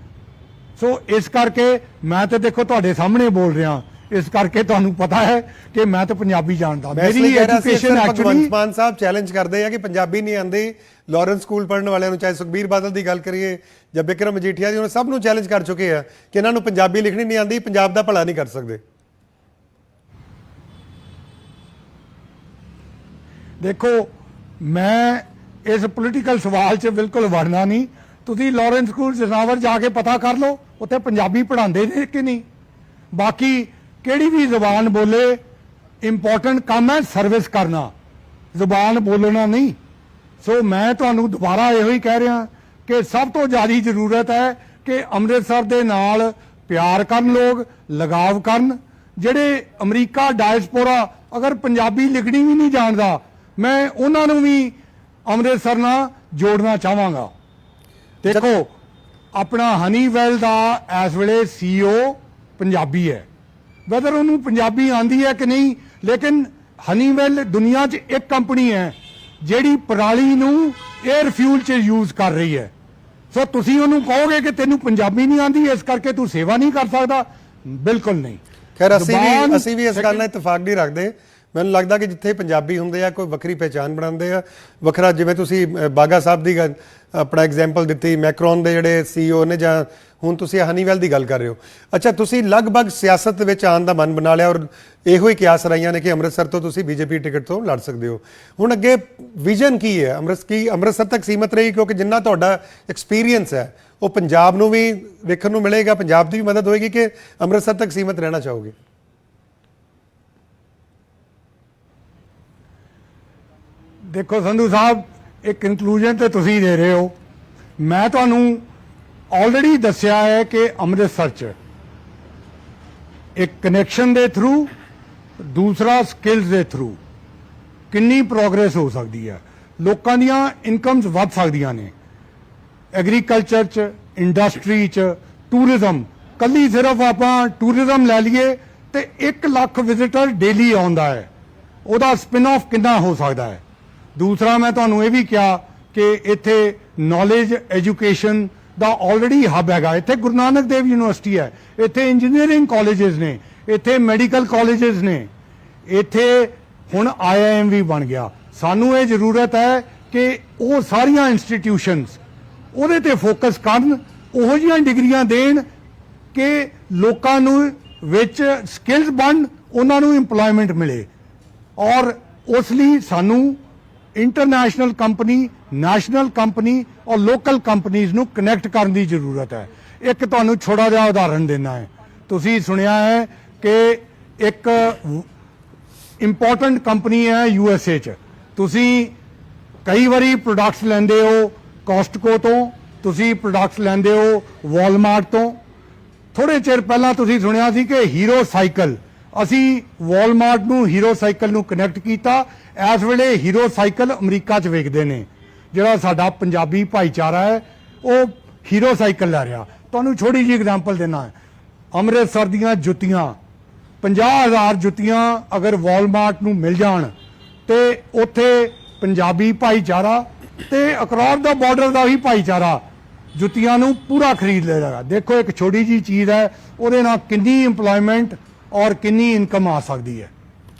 ਸੋ ਇਸ ਕਰਕੇ ਮੈਂ ਤੇ ਦੇਖੋ ਤੁਹਾਡੇ ਸਾਹਮਣੇ ਬੋਲ ਰਿਹਾ, ਇਸ ਕਰਕੇ ਤੁਹਾਨੂੰ ਪਤਾ ਹੈ ਕਿ ਮੈਂ ਤਾਂ ਪੰਜਾਬੀ ਜਾਣਦਾ। ਮੇਰੀ ਐਜੂਕੇਸ਼ਨ ਐਕਚੁਅਲੀ ਮਾਨ ਸਾਹਿਬ ਚੈਲੰਜ ਕਰਦੇ ਆ ਕਿ ਪੰਜਾਬੀ ਨਹੀਂ ਆਉਂਦੀ ਲਾਰੈਂਸ ਸਕੂਲ ਪੜ੍ਹਨ ਵਾਲਿਆਂ ਨੂੰ, ਚਾਹੇ ਸੁਖਬੀਰ ਬਾਦਲ ਦੀ ਗੱਲ ਕਰੀਏ ਜਾਂ ਬਿਕਰਮ ਮਜੀਠੀਆ ਦੀ, ਉਹਨਾਂ ਸਭ ਨੂੰ ਚੈਲੰਜ ਕਰ ਚੁੱਕੇ ਆ ਕਿ ਇਹਨਾਂ ਨੂੰ ਪੰਜਾਬੀ ਲਿਖਣੀ ਨਹੀਂ ਆਉਂਦੀ, ਪੰਜਾਬ ਦਾ ਭਲਾ ਨਹੀਂ ਕਰ ਸਕਦੇ। ਦੇਖੋ ਮੈਂ ਇਸ ਪੋਲੀਟੀਕਲ ਸਵਾਲ 'ਚ ਬਿਲਕੁਲ ਵੜਨਾ ਨਹੀਂ। ਤੁਸੀਂ ਲਾਰੈਂਸ ਸਕੂਲ ਜਨਾਵਰ ਜਾ ਕੇ ਪਤਾ ਕਰ ਲਓ ਉੱਥੇ ਪੰਜਾਬੀ ਪੜ੍ਹਾਉਂਦੇ ਨੇ ਕਿ ਨਹੀਂ। ਬਾਕੀ ਕਿਹੜੀ ਵੀ ਜ਼ੁਬਾਨ ਬੋਲੇ, ਇੰਪੋਰਟੈਂਟ ਕੰਮ ਹੈ ਸਰਵਿਸ ਕਰਨਾ, ਜ਼ੁਬਾਨ ਬੋਲਣਾ ਨਹੀਂ। ਸੋ ਮੈਂ ਤੁਹਾਨੂੰ ਦੁਬਾਰਾ ਇਹੋ ਹੀ ਕਹਿ ਰਿਹਾ ਕਿ ਸਭ ਤੋਂ ਜ਼ਿਆਦਾ ਜ਼ਰੂਰਤ ਹੈ ਕਿ ਅੰਮ੍ਰਿਤਸਰ ਦੇ ਨਾਲ ਪਿਆਰ ਕਰਨ, ਲੋਕ ਲਗਾਵ ਕਰਨ। ਜਿਹੜੇ ਅਮਰੀਕਾ ਡਾਇਸਪੋਰਾ ਅਗਰ ਪੰਜਾਬੀ ਲਿਖਣੀ ਵੀ ਨਹੀਂ ਜਾਣਦਾ, ਮੈਂ ਉਹਨਾਂ ਨੂੰ ਵੀ ਅੰਮ੍ਰਿਤਸਰ ਨਾਲ ਜੋੜਨਾ ਚਾਹਾਂਗਾ। ਦੇਖੋ ਆਪਣਾ ਹਨੀਵੈਲ ਦਾ ਇਸ ਵੇਲੇ CEO ਪੰਜਾਬੀ ਹੈ, ਵੈਦਰ ਉਹਨੂੰ ਪੰਜਾਬੀ ਆਂਦੀ ਹੈ ਕਿ ਨਹੀਂ, ਲੇਕਿਨ ਹਨੀਵੈਲ ਦੁਨੀਆ 'ਚ ਇੱਕ ਕੰਪਨੀ ਹੈ ਜਿਹੜੀ ਪਰਾਲੀ ਨੂੰ 에ਅਰ ਫਿਊਲ 'ਚ ਯੂਜ਼ ਕਰ ਰਹੀ ਹੈ। ਸੋ ਤੁਸੀਂ ਉਹਨੂੰ ਕਹੋਗੇ ਕਿ ਤੈਨੂੰ ਪੰਜਾਬੀ ਨਹੀਂ ਆਂਦੀ ਇਸ ਕਰਕੇ ਤੂੰ ਸੇਵਾ ਨਹੀਂ ਕਰ ਸਕਦਾ? ਬਿਲਕੁਲ ਨਹੀਂ। ਖੈਰ ਅਸੀਂ ਵੀ ਇਸ ਗੱਲ ਨਾਲ ਇਤਫਾਕ ਨਹੀਂ ਰੱਖਦੇ। ਮੈਨੂੰ ਲੱਗਦਾ ਕਿ ਜਿੱਥੇ ਪੰਜਾਬੀ ਹੁੰਦੇ ਆ ਕੋਈ ਵੱਖਰੀ ਪਹਿਚਾਣ ਬਣਾਉਂਦੇ ਆ, ਵੱਖਰਾ। ਜਿਵੇਂ ਤੁਸੀਂ ਬਾਗਾ ਸਾਹਿਬ ਦੀ ਆਪਣਾ ਐਗਜ਼ਾਮਪਲ ਦਿੱਤੀ, ਮੈਕਰੋਨ ਦੇ ਜਿਹੜੇ CEO ਨੇ, ਜਾਂ ਹੁਣ ਤੁਸੀਂ ਹਨੀਵੈਲ ਦੀ ਗੱਲ ਕਰ ਰਹੇ ਹੋ। ਅੱਛਾ, ਤੁਸੀਂ ਲਗਭਗ ਸਿਆਸਤ ਦੇ ਵਿੱਚ ਆਉਣ ਦਾ ਮਨ ਬਣਾ ਲਿਆ ਔਰ ਇਹੋ ਹੀ ਕਿਆਸ ਰਹੀਆਂ ਨੇ ਕਿ ਅੰਮ੍ਰਿਤਸਰ ਤੋਂ ਤੁਸੀਂ BJP ਟਿਕਟ ਤੋਂ ਲੜ ਸਕਦੇ ਹੋ। ਹੁਣ ਅੱਗੇ ਵਿਜ਼ਨ ਕੀ ਹੈ? ਅੰਮ੍ਰਿਤਸਰ ਤੱਕ ਸੀਮਤ ਰਹੀ ਕਿਉਂਕਿ ਜਿੰਨਾ ਤੁਹਾਡਾ ਐਕਸਪੀਰੀਅੰਸ ਹੈ ਉਹ ਪੰਜਾਬ ਨੂੰ ਵੀ ਵੇਖਣ ਨੂੰ ਮਿਲੇਗਾ, ਪੰਜਾਬ ਦੀ ਵੀ ਮਦਦ ਹੋਏਗੀ, ਕਿ ਅੰਮ੍ਰਿਤਸਰ ਤੱਕ ਸੀਮਤ ਰਹਿਣਾ ਚਾਹੋਗੇ? ਦੇਖੋ ਸੰਧੂ ਸਾਹਿਬ, ਇਹ ਕਨਕਲੂਜਨ ਤੇ ਤੁਸੀਂ ਦੇ ਰਹੇ ਹੋ। ਮੈਂ ਤੁਹਾਨੂੰ ਆਲਰੇਡੀ ਦੱਸਿਆ ਹੈ ਕਿ ਅੰਮ੍ਰਿਤਸਰ 'ਚ ਇੱਕ ਕਨੈਕਸ਼ਨ ਦੇ ਥਰੂ, ਦੂਸਰਾ ਸਕਿੱਲਸ ਦੇ ਥਰੂ ਕਿੰਨੀ ਪ੍ਰੋਗਰੈਸ ਹੋ ਸਕਦੀ ਹੈ, ਲੋਕਾਂ ਦੀਆਂ ਇਨਕਮਸ ਵੱਧ ਸਕਦੀਆਂ ਨੇ। ਐਗਰੀਕਲਚਰ 'ਚ, ਇੰਡਸਟਰੀ 'ਚ, ਟੂਰਿਜ਼ਮ, ਕੱਲੀ ਸਿਰਫ ਆਪਾਂ ਟੂਰਿਜ਼ਮ ਲੈ ਲਈਏ ਤੇ 1 ਲੱਖ ਵਿਜ਼ਿਟਰ ਡੇਲੀ ਆਉਂਦਾ ਹੈ, ਉਹਦਾ ਸਪਿਨ ਆਫ ਕਿੰਨਾ ਹੋ ਸਕਦਾ ਹੈ। ਦੂਸਰਾ ਮੈਂ ਤੁਹਾਨੂੰ ਇਹ ਵੀ ਕਿਹਾ ਕਿ ਇੱਥੇ ਨੌਲੇਜ ਐਜੂਕੇਸ਼ਨ ਦਾ ਆਲਰੇਡੀ ਹੱਬ ਹੈਗਾ। ਇੱਥੇ ਗੁਰੂ ਨਾਨਕ ਦੇਵ ਯੂਨੀਵਰਸਿਟੀ ਹੈ, ਇੱਥੇ ਇੰਜੀਨੀਅਰਿੰਗ ਕਾਲਜਸ ਨੇ, ਇੱਥੇ ਮੈਡੀਕਲ ਕਾਲਜਸ ਨੇ, ਇੱਥੇ ਹੁਣ IIM ਵੀ ਬਣ ਗਿਆ। ਸਾਨੂੰ ਇਹ ਜ਼ਰੂਰਤ ਹੈ ਕਿ ਉਹ ਸਾਰੀਆਂ ਇੰਸਟੀਟਿਊਸ਼ਨਸ ਉਹਦੇ ਤੇ ਫੋਕਸ ਕਰਨ, ਉਹੋ ਜਿਹੀਆਂ ਡਿਗਰੀਆਂ ਦੇਣ ਕਿ ਲੋਕਾਂ ਨੂੰ ਵਿੱਚ ਸਕਿੱਲਸ ਬਣ, ਉਹਨਾਂ ਨੂੰ ਇੰਪਲੋਇਮੈਂਟ ਮਿਲੇ। ਔਰ ਉਸ ਲਈ ਸਾਨੂੰ ਇੰਟਰਨੈਸ਼ਨਲ ਕੰਪਨੀ, ਨੈਸ਼ਨਲ ਕੰਪਨੀ ਔਰ ਲੋਕਲ ਕੰਪਨੀਜ਼ ਨੂੰ ਕਨੈਕਟ ਕਰਨ ਦੀ ਜ਼ਰੂਰਤ ਹੈ। ਇੱਕ ਤੁਹਾਨੂੰ ਛੋਟਾ ਜਿਹਾ ਉਦਾਹਰਣ ਦੇਣਾ ਹੈ। ਤੁਸੀਂ ਸੁਣਿਆ ਹੈ ਕਿ ਇੱਕ ਇੰਪੋਰਟੈਂਟ ਕੰਪਨੀ ਹੈ USA 'ਚ, ਤੁਸੀਂ ਕਈ ਵਾਰੀ ਪ੍ਰੋਡਕਟਸ ਲੈਂਦੇ ਹੋ ਕੋਸਟਕੋ ਤੋਂ, ਤੁਸੀਂ ਪ੍ਰੋਡਕਟਸ ਲੈਂਦੇ ਹੋ ਵਾਲਮਾਰਟ ਤੋਂ। ਥੋੜੇ ਚਿਰ ਪਹਿਲਾਂ ਤੁਸੀਂ ਸੁਣਿਆ ਸੀ ਕਿ ਹੀਰੋ ਸਾਈਕਲ, ਅਸੀਂ ਵਾਲਮਾਰਟ ਨੂੰ ਹੀਰੋ ਸਾਈਕਲ ਨੂੰ ਕਨੈਕਟ ਕੀਤਾ। ਇਸ ਵੇਲੇ ਹੀਰੋ ਸਾਈਕਲ ਅਮਰੀਕਾ 'ਚ ਵੇਚਦੇ ਨੇ। ਜਿਹੜਾ ਸਾਡਾ ਪੰਜਾਬੀ ਭਾਈਚਾਰਾ ਹੈ ਉਹ ਹੀਰੋ ਸਾਈਕਲ ਲੈ ਰਿਹਾ। ਤੁਹਾਨੂੰ ਛੋਟੀ ਜਿਹੀ ਐਗਜ਼ਾਮਪਲ ਦੇਣਾ ਹੈ, ਅੰਮ੍ਰਿਤਸਰ ਦੀਆਂ ਜੁੱਤੀਆਂ, 50,000 ਜੁੱਤੀਆਂ ਅਗਰ ਵਾਲਮਾਰਟ ਨੂੰ ਮਿਲ ਜਾਣ ਤੇ ਉੱਥੇ ਪੰਜਾਬੀ ਭਾਈਚਾਰਾ ਤੇ ਅਕਰਾਸ ਦਾ ਬਾਰਡਰ ਦਾ ਵੀ ਭਾਈਚਾਰਾ ਜੁੱਤੀਆਂ ਨੂੰ ਪੂਰਾ ਖਰੀਦ ਲਏਗਾ। ਦੇਖੋ ਇੱਕ ਛੋਟੀ ਜਿਹੀ ਚੀਜ਼ ਹੈ, ਉਹਦੇ ਨਾਲ ਕਿੰਨੀ ਇੰਪਲੋਇਮੈਂਟ ਔਰ ਕਿੰਨੀ ਇਨਕਮ ਆ ਸਕਦੀ ਹੈ।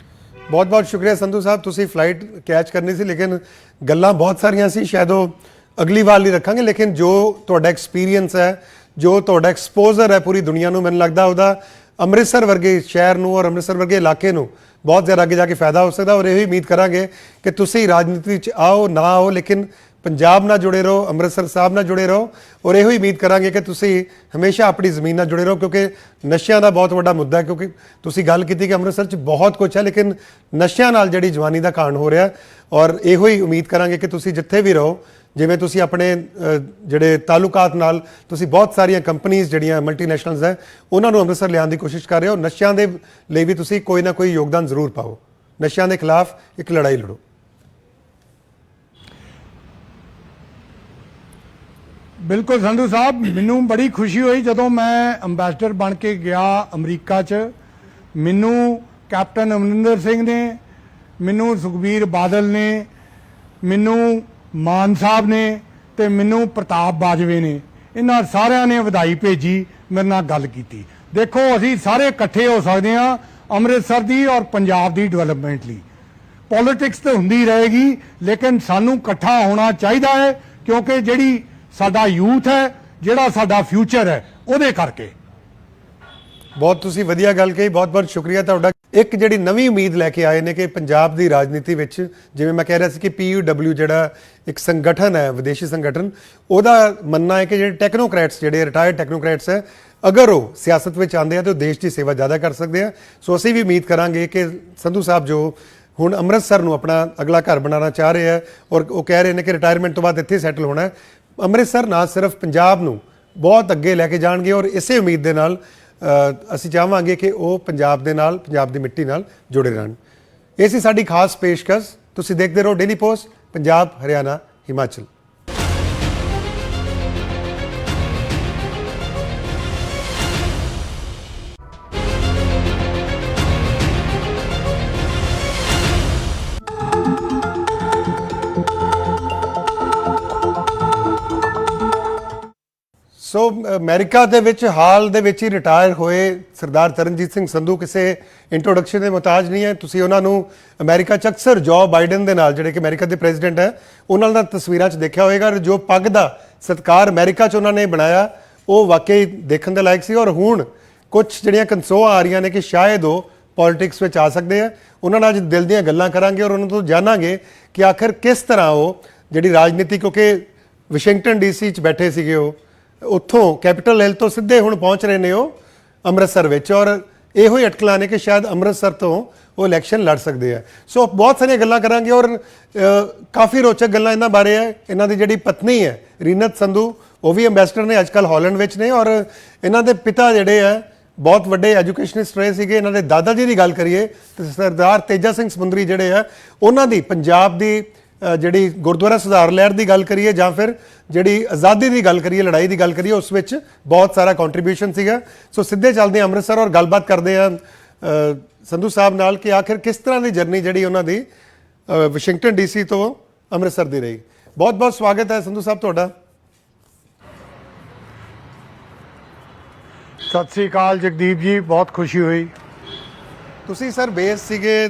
ਬਹੁਤ ਬਹੁਤ ਸ਼ੁਕਰੀਆ ਸੰਧੂ ਸਾਹਿਬ, ਤੁਸੀਂ ਫਲਾਈਟ ਕੈਚ ਕਰਨੀ ਸੀ ਲੇਕਿਨ ਗੱਲਾਂ ਬਹੁਤ ਸਾਰੀਆਂ ਸੀ, ਸ਼ਾਇਦ ਉਹ ਅਗਲੀ ਵਾਰ ਲਈ ਰੱਖਾਂਗੇ। ਲੇਕਿਨ ਜੋ ਤੁਹਾਡਾ ਐਕਸਪੀਰੀਅੰਸ ਹੈ, ਜੋ ਤੁਹਾਡਾ ਐਕਸਪੋਜ਼ਰ ਹੈ ਪੂਰੀ ਦੁਨੀਆ ਨੂੰ, ਮੈਨੂੰ ਲੱਗਦਾ ਉਹਦਾ ਅੰਮ੍ਰਿਤਸਰ ਵਰਗੇ ਸ਼ਹਿਰ ਨੂੰ ਔਰ ਅੰਮ੍ਰਿਤਸਰ ਵਰਗੇ ਇਲਾਕੇ ਨੂੰ ਬਹੁਤ ਜ਼ਿਆਦਾ ਅੱਗੇ ਜਾ ਕੇ ਫਾਇਦਾ ਹੋ ਸਕਦਾ। ਔਰ ਇਹੀ ਉਮੀਦ ਕਰਾਂਗੇ ਕਿ ਤੁਸੀਂ ਰਾਜਨੀਤੀ 'ਚ ਆਓ ਨਾ ਆਓ, ਲੇਕਿਨ ਪੰਜਾਬ ਨਾਲ ਜੁੜੇ ਰਹੋ, ਅੰਮ੍ਰਿਤਸਰ ਸਾਹਿਬ ਨਾਲ ਜੁੜੇ ਰਹੋ। ਔਰ ਇਹੋ ਹੀ ਉਮੀਦ ਕਰਾਂਗੇ ਕਿ ਤੁਸੀਂ ਹਮੇਸ਼ਾ ਆਪਣੀ ਜ਼ਮੀਨ ਨਾਲ ਜੁੜੇ ਰਹੋ, ਕਿਉਂਕਿ ਨਸ਼ਿਆਂ ਦਾ ਬਹੁਤ ਵੱਡਾ ਮੁੱਦਾ ਹੈ। ਕਿਉਂਕਿ ਤੁਸੀਂ ਗੱਲ ਕੀਤੀ ਕਿ ਅੰਮ੍ਰਿਤਸਰ 'ਚ ਬਹੁਤ ਕੁਝ ਹੈ ਲੇਕਿਨ ਨਸ਼ਿਆਂ ਨਾਲ ਜਿਹੜੀ ਜਵਾਨੀ ਦਾ ਕਾਂਡ ਹੋ ਰਿਹਾ। ਔਰ ਇਹੋ ਹੀ ਉਮੀਦ ਕਰਾਂਗੇ ਕਿ ਤੁਸੀਂ ਜਿੱਥੇ ਵੀ ਰਹੋ, ਜਿਵੇਂ ਤੁਸੀਂ ਆਪਣੇ ਜਿਹੜੇ ਤਾਲੁਕਾਤ ਨਾਲ ਤੁਸੀਂ ਬਹੁਤ ਸਾਰੀਆਂ ਕੰਪਨੀਆਂ ਜਿਹੜੀਆਂ ਮਲਟੀਨੈਸ਼ਨਲਸ ਹੈ ਉਹਨਾਂ ਨੂੰ ਅੰਮ੍ਰਿਤਸਰ ਲਿਆਉਣ ਦੀ ਕੋਸ਼ਿਸ਼ ਕਰ ਰਹੇ ਹੋ। ਨਸ਼ਿਆਂ ਦੇ ਲਈ ਵੀ ਤੁਸੀਂ ਕੋਈ ਨਾ ਕੋਈ ਯੋਗਦਾਨ ਜ਼ਰੂਰ ਪਾਓ, ਨਸ਼ਿਆਂ ਦੇ ਖਿਲਾਫ ਇੱਕ ਲੜਾਈ ਲੜੋ। ਬਿਲਕੁਲ ਸੰਧੂ ਸਾਹਿਬ, ਮੈਨੂੰ ਬੜੀ ਖੁਸ਼ੀ ਹੋਈ ਜਦੋਂ ਮੈਂ ਅੰਬੈਸਡਰ ਬਣ ਕੇ ਗਿਆ ਅਮਰੀਕਾ 'ਚ। ਮੈਨੂੰ ਕੈਪਟਨ ਅਮਰਿੰਦਰ ਸਿੰਘ ਨੇ, ਮੈਨੂੰ ਸੁਖਬੀਰ ਬਾਦਲ ਨੇ, ਮੈਨੂੰ ਮਾਨ ਸਾਹਿਬ ਨੇ ਤੇ ਮੈਨੂੰ ਪ੍ਰਤਾਪ ਬਾਜਵੇ ਨੇ, ਇਹਨਾਂ ਸਾਰਿਆਂ ਨੇ ਵਧਾਈ ਭੇਜੀ, ਮੇਰੇ ਨਾਲ ਗੱਲ ਕੀਤੀ। ਦੇਖੋ ਅਸੀਂ ਸਾਰੇ ਇਕੱਠੇ ਹੋ ਸਕਦੇ ਹਾਂ ਅੰਮ੍ਰਿਤਸਰ ਦੀ ਔਰ ਪੰਜਾਬ ਦੀ ਡਿਵੈਲਪਮੈਂਟ ਲਈ। ਪੋਲਿਟਿਕਸ ਤਾਂ ਹੁੰਦੀ ਰਹੇਗੀ ਲੇਕਿਨ ਸਾਨੂੰ ਇਕੱਠਾ ਹੋਣਾ ਚਾਹੀਦਾ ਹੈ, ਕਿਉਂਕਿ ਜਿਹੜੀ ਸਾਡਾ ਯੂਥ ਹੈ, ਜਿਹੜਾ ਸਾਡਾ ਫਿਊਚਰ ਹੈ, ਉਹਦੇ ਕਰਕੇ। ਬਹੁਤ ਤੁਸੀਂ ਵਧੀਆ ਗੱਲ ਕਹੀ, ਬਹੁਤ ਬਹੁਤ ਸ਼ੁਕਰੀਆ ਤੁਹਾਡਾ। ਇੱਕ ਜਿਹੜੀ ਨਵੀਂ ਉਮੀਦ ਲੈ ਕੇ ਆਏ ਨੇ ਕਿ ਪੰਜਾਬ ਦੀ ਰਾਜਨੀਤੀ ਵਿੱਚ, ਜਿਵੇਂ ਮੈਂ ਕਹਿ ਰਿਹਾ ਸੀ ਕਿ PUW ਜਿਹੜਾ ਇੱਕ ਸੰਗਠਨ ਹੈ, ਵਿਦੇਸ਼ੀ ਸੰਗਠਨ, ਉਹਦਾ ਮੰਨਣਾ ਹੈ ਕਿ ਜਿਹੜੇ ਟੈਕਨੋਕ੍ਰੈਟਸ, ਜਿਹੜੇ ਰਿਟਾਇਰਡ ਟੈਕਨੋਕ੍ਰੈਟਸ ਹੈ, ਅਗਰ ਉਹ ਸਿਆਸਤ ਵਿੱਚ ਆਉਂਦੇ ਆ ਤਾਂ ਉਹ ਦੇਸ਼ ਦੀ ਸੇਵਾ ਜ਼ਿਆਦਾ ਕਰ ਸਕਦੇ ਆ। ਸੋ ਅਸੀਂ ਵੀ ਉਮੀਦ ਕਰਾਂਗੇ ਕਿ ਸੰਧੂ ਸਾਹਿਬ ਜੋ ਹੁਣ ਅੰਮ੍ਰਿਤਸਰ ਨੂੰ ਆਪਣਾ ਅਗਲਾ ਘਰ ਬਣਾਉਣਾ ਚਾਹ ਰਹੇ ਆ ਔਰ ਉਹ ਕਹਿ ਰਹੇ ਨੇ ਕਿ ਰਿਟਾਇਰਮੈਂਟ ਤੋਂ ਬਾਅਦ ਇੱਥੇ ਸੈਟਲ ਹੋਣਾ ਹੈ, ਅੰਮ੍ਰਿਤਸਰ ਨਾ ਸਿਰਫ ਪੰਜਾਬ ਨੂੰ ਬਹੁਤ ਅੱਗੇ ਲੈ ਕੇ ਜਾਣਗੇ ਔਰ ਇਸੇ ਉਮੀਦ ਦੇ ਨਾਲ ਅਸੀਂ ਚਾਹਾਂਗੇ ਕਿ ਉਹ ਪੰਜਾਬ ਦੇ ਨਾਲ, ਪੰਜਾਬ ਦੀ ਮਿੱਟੀ ਨਾਲ ਜੁੜੇ ਰਹਿਣ। ਇਹ ਸੀ ਸਾਡੀ ਖਾਸ ਪੇਸ਼ਕਸ਼। ਤੁਸੀਂ ਦੇਖਦੇ ਰਹੋ ਡੇਲੀ ਪੋਸਟ, ਪੰਜਾਬ, ਹਰਿਆਣਾ, ਹਿਮਾਚਲ। ਸੋ ਅਮਰੀਕਾ ਦੇ ਵਿੱਚ ਹਾਲ ਦੇ ਵਿੱਚ ਹੀ ਰਿਟਾਇਰ ਹੋਏ ਸਰਦਾਰ ਤਰਨਜੀਤ ਸਿੰਘ ਸੰਧੂ ਕਿਸੇ ਇੰਟਰੋਡਕਸ਼ਨ ਦੇ ਮੁਹਤਾਜ ਨਹੀਂ ਹੈ। ਤੁਸੀਂ ਉਹਨਾਂ ਨੂੰ ਅਮਰੀਕਾ 'ਚ ਅਕਸਰ ਜੋ ਬਾਈਡਨ ਦੇ ਨਾਲ, ਜਿਹੜੇ ਕਿ ਅਮਰੀਕਾ ਦੇ ਪ੍ਰੈਜ਼ੀਡੈਂਟ ਹੈ, ਉਹਨਾਂ ਨਾਲ ਤਸਵੀਰਾਂ 'ਚ ਦੇਖਿਆ ਹੋਵੇਗਾ। ਜੋ ਪੱਗ ਦਾ ਸਤਿਕਾਰ ਅਮਰੀਕਾ 'ਚ ਉਹਨਾਂ ਨੇ ਬਣਾਇਆ ਉਹ ਵਾਕਈ ਦੇਖਣ ਦੇ ਲਾਇਕ ਸੀ। ਔਰ ਹੁਣ ਕੁਝ ਜਿਹੜੀਆਂ ਕਨਸੋਆਂ ਆ ਰਹੀਆਂ ਨੇ ਕਿ ਸ਼ਾਇਦ ਉਹ ਪੋਲਿਟਿਕਸ ਵਿੱਚ ਆ ਸਕਦੇ ਆ। ਉਹਨਾਂ ਨਾਲ ਅੱਜ ਦਿਲ ਦੀਆਂ ਗੱਲਾਂ ਕਰਾਂਗੇ ਔਰ ਉਹਨਾਂ ਤੋਂ ਜਾਣਾਂਗੇ ਕਿ ਆਖਰ ਕਿਸ ਤਰ੍ਹਾਂ ਉਹ ਜਿਹੜੀ ਰਾਜਨੀਤੀ, ਕਿਉਂਕਿ ਵਾਸ਼ਿੰਗਟਨ DC 'ਚ ਬੈਠੇ ਸੀਗੇ, ਉਹ ਉੱਥੋਂ ਕੈਪੀਟਲ ਹਿੱਲ ਤੋਂ ਸਿੱਧੇ ਹੁਣ ਪਹੁੰਚ ਰਹੇ ਨੇ ਉਹ ਅੰਮ੍ਰਿਤਸਰ ਵਿੱਚ, ਔਰ ਇਹੋ ਹੀ ਅਟਕਲਾਂ ਨੇ ਕਿ ਸ਼ਾਇਦ ਅੰਮ੍ਰਿਤਸਰ ਤੋਂ ਉਹ ਇਲੈਕਸ਼ਨ ਲੜ ਸਕਦੇ ਆ। ਸੋ ਬਹੁਤ ਸਾਰੀਆਂ ਗੱਲਾਂ ਕਰਾਂਗੇ ਔਰ ਕਾਫੀ ਰੋਚਕ ਗੱਲਾਂ ਇਹਨਾਂ ਬਾਰੇ ਹੈ। ਇਹਨਾਂ ਦੀ ਜਿਹੜੀ ਪਤਨੀ ਹੈ ਰੀਨਤ ਸੰਧੂ, ਉਹ ਵੀ ਅੰਬੈਸਡਰ ਨੇ, ਅੱਜ ਕੱਲ੍ਹ ਹਾਲੈਂਡ ਵਿੱਚ ਨੇ, ਔਰ ਇਹਨਾਂ ਦੇ ਪਿਤਾ ਜਿਹੜੇ ਆ ਬਹੁਤ ਵੱਡੇ ਐਜੂਕੇਸ਼ਨਿਸਟ ਰਹੇ ਸੀਗੇ। ਇਹਨਾਂ ਦੇ ਦਾਦਾ ਜੀ ਦੀ ਗੱਲ ਕਰੀਏ ਤਾਂ ਸਰਦਾਰ ਤੇਜਾ ਸਿੰਘ ਸਮੁੰਦਰੀ ਜਿਹੜੇ ਆ, ਉਹਨਾਂ ਦੀ ਪੰਜਾਬ ਦੀ ਜਿਹੜੀ ਗੁਰਦੁਆਰਾ ਸੁਧਾਰ ਲਹਿਰ ਦੀ ਗੱਲ ਕਰੀਏ ਜਾਂ ਫਿਰ ਜਿਹੜੀ ਆਜ਼ਾਦੀ ਦੀ ਗੱਲ ਕਰੀਏ, ਲੜਾਈ ਦੀ ਗੱਲ ਕਰੀਏ, ਉਸ ਵਿੱਚ ਬਹੁਤ ਸਾਰਾ ਕੰਟਰੀਬਿਊਸ਼ਨ ਸੀਗਾ। ਸੋ ਸਿੱਧੇ ਚੱਲਦੇ ਹਾਂ ਅੰਮ੍ਰਿਤਸਰ ਔਰ ਗੱਲਬਾਤ ਕਰਦੇ ਹਾਂ ਸੰਧੂ ਸਾਹਿਬ ਨਾਲ ਕਿ ਆਖਿਰ ਕਿਸ ਤਰ੍ਹਾਂ ਦੀ ਜਰਨੀ ਜਿਹੜੀ ਉਹਨਾਂ ਦੀ ਵਾਸ਼ਿੰਗਟਨ DC ਤੋਂ ਅੰਮ੍ਰਿਤਸਰ ਦੀ ਰਹੀ। ਬਹੁਤ ਬਹੁਤ ਸਵਾਗਤ ਹੈ ਸੰਧੂ ਸਾਹਿਬ ਤੁਹਾਡਾ। ਸਤਿ ਸ੍ਰੀ ਅਕਾਲ ਜਗਦੀਪ ਜੀ, ਬਹੁਤ ਖੁਸ਼ੀ ਹੋਈ। ਤੁਸੀਂ ਸਰ ਬੇਸ ਸੀਗੇ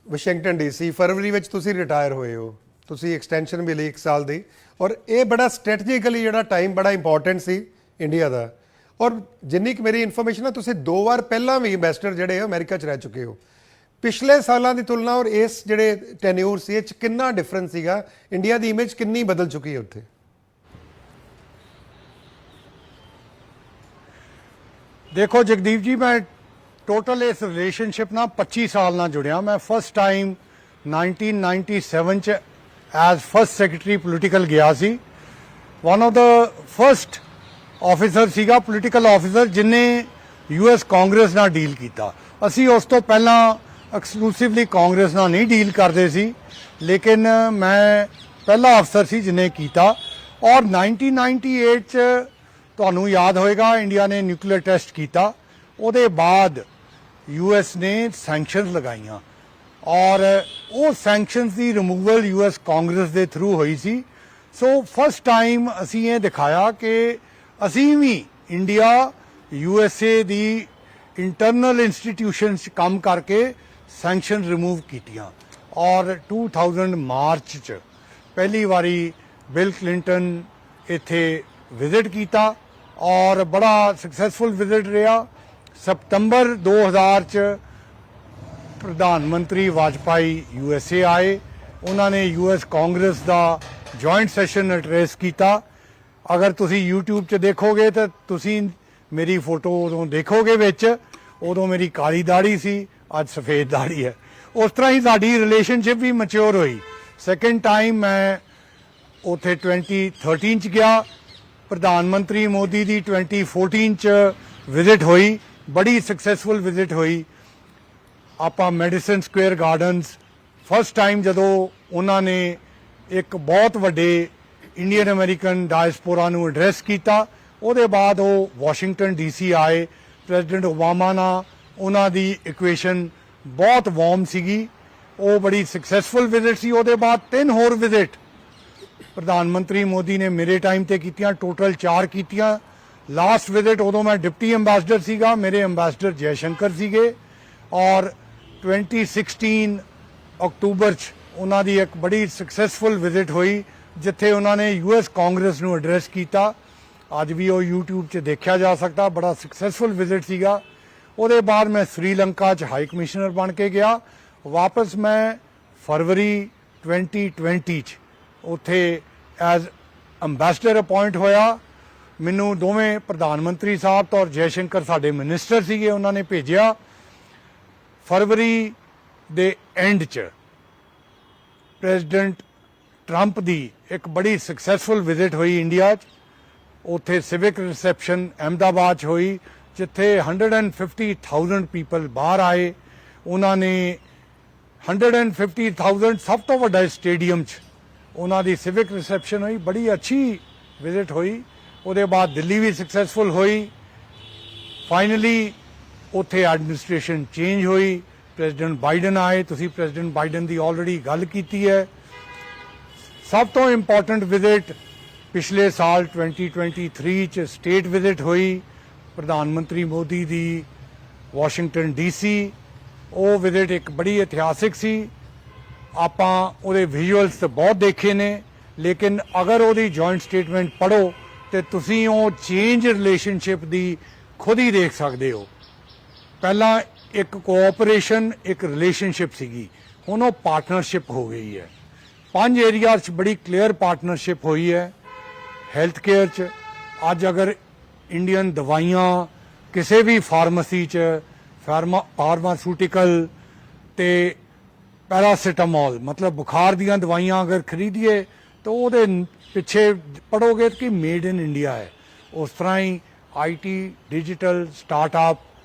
ਵਾਸ਼ਿੰਗਟਨ DC, ਫਰਵਰੀ ਵਿੱਚ ਤੁਸੀਂ ਰਿਟਾਇਰ ਹੋਏ ਹੋ, ਤੁਸੀਂ ਐਕਸਟੈਂਸ਼ਨ ਮਿਲੀ 1 ਸਾਲ ਦੀ, ਔਰ ਇਹ ਬੜਾ ਸਟ੍ਰੈਟਜੀਕਲੀ ਜਿਹੜਾ ਟਾਈਮ ਬੜਾ ਇੰਪੋਰਟੈਂਟ ਸੀ ਇੰਡੀਆ ਦਾ। ਔਰ ਜਿੰਨੀ ਕਿ ਮੇਰੀ ਇਨਫੋਰਮੇਸ਼ਨ ਹੈ, ਤੁਸੀਂ 2 ਵਾਰ ਪਹਿਲਾਂ ਵੀ ਅੰਬੈਸਡਰ ਜਿਹੜੇ ਅਮਰੀਕਾ 'ਚ ਰਹਿ ਚੁੱਕੇ ਹੋ। ਪਿਛਲੇ ਸਾਲਾਂ ਦੀ ਤੁਲਨਾ ਔਰ ਇਸ ਜਿਹੜੇ ਟੈਨਿਊਰ ਸੀ, ਇਹ 'ਚ ਕਿੰਨਾ ਡਿਫਰੈਂਸ ਸੀਗਾ? ਇੰਡੀਆ ਦੀ ਇਮੇਜ ਕਿੰਨੀ ਬਦਲ ਚੁੱਕੀ ਹੈ ਉੱਥੇ? ਦੇਖੋ ਜਗਦੀਪ ਜੀ, ਮੈਂ ਟੋਟਲ ਇਸ ਰਿਲੇਸ਼ਨਸ਼ਿਪ ਨਾਲ 25 ਸਾਲ ਨਾਲ ਜੁੜਿਆ। ਮੈਂ ਫਸਟ ਟਾਈਮ 1997 ਚ ਐਜ਼ ਫਸਟ ਸੈਕਟਰੀ ਪੋਲੀਟੀਕਲ ਗਿਆ ਸੀ। One of the first officer ਸੀਗਾ, ਪੋਲੀਟੀਕਲ ਆਫੀਸਰ, ਜਿਨੇ US ਕਾਂਗਰਸ ਨਾਲ ਡੀਲ ਕੀਤਾ। ਅਸੀਂ ਉਸ ਤੋਂ ਪਹਿਲਾਂ ਐਕਸਕਲੂਸਿਵਲੀ ਕਾਂਗਰਸ ਨਾਲ ਨਹੀਂ ਡੀਲ ਕਰਦੇ ਸੀ, ਲੇਕਿਨ ਮੈਂ ਪਹਿਲਾ ਅਫਸਰ ਸੀ ਜਿਨੇ ਕੀਤਾ। ਔਰ 1998 ਚ ਤੁਹਾਨੂੰ ਯਾਦ ਹੋਏਗਾ ਇੰਡੀਆ ਨੇ ਨਿਊਕਲੀਅਰ ਟੈਸਟ ਕੀਤਾ। ਉਹਦੇ ਬਾਅਦ US ਨੇ ਸੈਂਕਸ਼ਨਸ ਲਗਾਈਆਂ ਔਰ ਉਹ ਸੈਂਕਸ਼ਨਸ ਦੀ ਰਿਮੂਵਲ US ਕਾਂਗਰਸ ਦੇ ਥਰੂ ਹੋਈ ਸੀ। ਸੋ ਫਸਟ ਟਾਈਮ ਅਸੀਂ ਇਹ ਦਿਖਾਇਆ ਕਿ ਅਸੀਂ ਵੀ ਇੰਡੀਆ USA ਦੀ ਇੰਟਰਨਲ ਇੰਸਟੀਟਿਊਸ਼ਨਸ 'ਚ ਕੰਮ ਕਰਕੇ ਸੈਂਕਸ਼ਨ ਰਿਮੂਵ ਕੀਤੀਆਂ। ਔਰ 2000 ਮਾਰਚ 'ਚ ਪਹਿਲੀ ਵਾਰੀ ਬਿਲ ਕਲਿੰਟਨ ਇੱਥੇ ਵਿਜ਼ਿਟ ਕੀਤਾ ਔਰ ਬੜਾ ਸਕਸੈਸਫੁਲ ਵਿਜ਼ਿਟ ਰਿਹਾ। ਸਤੰਬਰ 2000 ਚ ਪ੍ਰਧਾਨ ਮੰਤਰੀ ਵਾਜਪਾਈ USA ਆਏ। ਉਹਨਾਂ ਨੇ US ਕਾਂਗਰਸ ਦਾ ਜੁਆਇੰਟ ਸੈਸ਼ਨ ਐਡਰੈਸ ਕੀਤਾ। ਅਗਰ ਤੁਸੀਂ YouTube 'ਚ ਦੇਖੋਗੇ ਤਾਂ ਤੁਸੀਂ ਮੇਰੀ ਫੋਟੋ ਉਦੋਂ ਦੇਖੋਗੇ ਵਿੱਚ, ਉਦੋਂ ਮੇਰੀ ਕਾਲੀ ਦਾੜੀ ਸੀ, ਅੱਜ ਸਫੇਦ ਦਾੜੀ ਹੈ। ਉਸ ਤਰ੍ਹਾਂ ਹੀ ਸਾਡੀ ਰਿਲੇਸ਼ਨਸ਼ਿਪ ਵੀ ਮੈਚੁਰ ਹੋਈ। ਸੈਕੰਡ ਟਾਈਮ ਮੈਂ ਉੱਥੇ 2013 ਚ ਗਿਆ। ਪ੍ਰਧਾਨ ਮੰਤਰੀ ਮੋਦੀ ਦੀ 2014 ਚ ਵਿਜ਼ਿਟ ਹੋਈ, ਬੜੀ ਸਕਸੈਸਫੁਲ ਵਿਜ਼ਿਟ ਹੋਈ। ਆਪਾਂ medicine square gardens first time ਜਦੋਂ ਉਹਨਾਂ ਨੇ ਇੱਕ ਬਹੁਤ ਵੱਡੇ ਇੰਡੀਅਨ ਅਮਰੀਕਨ ਡਾਇਸਪੋਰਾ ਨੂੰ ਐਡਰੈਸ ਕੀਤਾ, ਉਹਦੇ ਬਾਅਦ ਉਹ ਵਾਸ਼ਿੰਗਟਨ DC ਆਏ। ਪ੍ਰੈਜ਼ੀਡੈਂਟ ਓਬਾਮਾ ਨਾਲ ਉਹਨਾਂ ਦੀ ਇਕੁਏਸ਼ਨ ਬਹੁਤ ਵਾਰਮ ਸੀਗੀ, ਉਹ ਬੜੀ ਸਕਸੈਸਫੁਲ ਵਿਜ਼ਿਟ ਸੀ। ਉਹਦੇ ਬਾਅਦ 3 ਹੋਰ ਵਿਜ਼ਿਟ ਪ੍ਰਧਾਨ ਮੰਤਰੀ ਮੋਦੀ ਨੇ ਮੇਰੇ ਟਾਈਮ ਤੇ ਕੀਤੀਆਂ, ਟੋਟਲ 4 ਕੀਤੀਆਂ। ਲਾਸਟ ਵਿਜ਼ਿਟ ਉਦੋਂ ਮੈਂ ਡਿਪਟੀ ਅੰਬੈਸਡਰ ਸੀਗਾ, ਮੇਰੇ ਅੰਬੈਸਡਰ ਜੈ ਸ਼ੰਕਰ ਸੀਗੇ। ਔਰ 2016 ਅਕਤੂਬਰ 'ਚ ਉਹਨਾਂ ਦੀ ਇੱਕ ਬੜੀ ਸਕਸੈਸਫੁਲ ਵਿਜ਼ਿਟ ਹੋਈ ਜਿੱਥੇ ਉਹਨਾਂ ਨੇ US ਕਾਂਗਰਸ ਨੂੰ ਐਡਰੈਸ ਕੀਤਾ। ਅੱਜ ਵੀ ਉਹ YouTube 'ਚ ਦੇਖਿਆ ਜਾ ਸਕਦਾ, ਬੜਾ ਸਕਸੈਸਫੁਲ ਵਿਜ਼ਿਟ ਸੀਗਾ। ਉਹਦੇ ਬਾਅਦ ਮੈਂ ਸ੍ਰੀਲੰਕਾ 'ਚ ਹਾਈ ਕਮਿਸ਼ਨਰ ਬਣ ਕੇ ਗਿਆ। ਵਾਪਸ ਮੈਂ ਫਰਵਰੀ 2020 'ਚ ਉੱਥੇ ਐਜ਼ ਅੰਬੈਸਡਰ ਅਪਾਇੰਟ ਹੋਇਆ। ਮੈਨੂੰ ਦੋਵੇਂ ਪ੍ਰਧਾਨ ਮੰਤਰੀ ਸਾਹਿਬ ਤੋਂ ਔਰ ਜੈਸ਼ੰਕਰ ਸਾਡੇ ਮਿਨਿਸਟਰ ਸੀਗੇ, ਉਹਨਾਂ ਨੇ ਭੇਜਿਆ। ਫਰਵਰੀ ਦੇ ਐਂਡ 'ਚ ਪ੍ਰੈਜ਼ੀਡੈਂਟ ਟਰੰਪ ਦੀ ਇੱਕ ਬੜੀ ਸਕਸੈਸਫੁਲ ਵਿਜ਼ਿਟ ਹੋਈ ਇੰਡੀਆ 'ਚ। ਉੱਥੇ ਸਿਵਿਕ ਰਿਸੈਪਸ਼ਨ ਅਹਿਮਦਾਬਾਦ 'ਚ ਹੋਈ, ਜਿੱਥੇ 150,000 ਪੀਪਲ ਬਾਹਰ ਆਏ। ਉਹਨਾਂ ਨੇ 150,000 ਸਭ ਤੋਂ ਵੱਡਾ ਸਟੇਡੀਅਮ 'ਚ ਉਹਨਾਂ ਦੀ ਸਿਵਿਕ ਰਿਸੈਪਸ਼ਨ ਹੋਈ, ਬੜੀ ਅੱਛੀ ਵਿਜ਼ਿਟ ਹੋਈ। ਉਹਦੇ ਬਾਅਦ ਦਿੱਲੀ ਵੀ ਸਕਸੈਸਫੁਲ ਹੋਈ। ਫਾਈਨਲੀ ਉੱਥੇ ਐਡਮਿਨਿਸਟ੍ਰੇਸ਼ਨ ਚੇਂਜ ਹੋਈ, ਪ੍ਰੈਜ਼ੀਡੈਂਟ ਬਾਈਡਨ ਆਏ। ਤੁਸੀਂ ਪ੍ਰੈਜ਼ੀਡੈਂਟ ਬਾਈਡਨ ਦੀ ਆਲਰੇਡੀ ਗੱਲ ਕੀਤੀ ਹੈ। ਸਭ ਤੋਂ ਇੰਪੋਰਟੈਂਟ ਵਿਜ਼ਿਟ ਪਿਛਲੇ ਸਾਲ 2023 ਚ ਸਟੇਟ ਵਿਜ਼ਿਟ ਹੋਈ ਪ੍ਰਧਾਨ ਮੰਤਰੀ ਮੋਦੀ ਦੀ ਵਾਸ਼ਿੰਗਟਨ ਡੀਸੀ। ਉਹ ਵਿਜ਼ਿਟ ਇੱਕ ਬੜੀ ਇਤਿਹਾਸਿਕ ਸੀ। ਆਪਾਂ ਉਹਦੇ ਵਿਜ਼ੂਅਲਸ ਤਾਂ ਬਹੁਤ ਦੇਖੇ ਨੇ, ਲੇਕਿਨ ਅਗਰ ਉਹਦੀ ਜੁਆਇੰਟ ਸਟੇਟਮੈਂਟ ਪੜ੍ਹੋ ਤੇ ਤੁਸੀਂ ਉਹ ਚੇਂਜ ਰਿਲੇਸ਼ਨਸ਼ਿਪ ਦੀ ਖੁਦ ਹੀ ਦੇਖ ਸਕਦੇ ਹੋ। ਪਹਿਲਾਂ ਇੱਕ ਕੋਆਪਰੇਸ਼ਨ, ਇੱਕ ਰਿਲੇਸ਼ਨਸ਼ਿਪ ਸੀਗੀ, ਹੁਣ ਉਹ ਪਾਰਟਨਰਸ਼ਿਪ ਹੋ ਗਈ ਹੈ। 5 ਏਰੀਆ 'ਚ ਬੜੀ ਕਲੀਅਰ ਪਾਰਟਨਰਸ਼ਿਪ ਹੋਈ ਹੈ। ਹੈਲਥ ਕੇਅਰ 'ਚ ਅੱਜ ਅਗਰ ਇੰਡੀਅਨ ਦਵਾਈਆਂ ਕਿਸੇ ਵੀ ਫਾਰਮੇਸੀ 'ਚ ਫਾਰਮਾਸੂਟੀਕਲ ਤੇ ਪੈਰਾਸੀਟਾਮੋਲ ਮਤਲਬ ਬੁਖਾਰ ਦੀਆਂ ਦਵਾਈਆਂ ਅਗਰ ਖਰੀਦੀਏ ਤਾਂ ਉਹਦੇ ਪਿੱਛੇ ਪੜੋਗੇ ਕਿ ਮੇਡ ਇਨ ਇੰਡੀਆ ਹੈ। ਉਸ ਤਰ੍ਹਾਂ ਹੀ IT, digital, startup,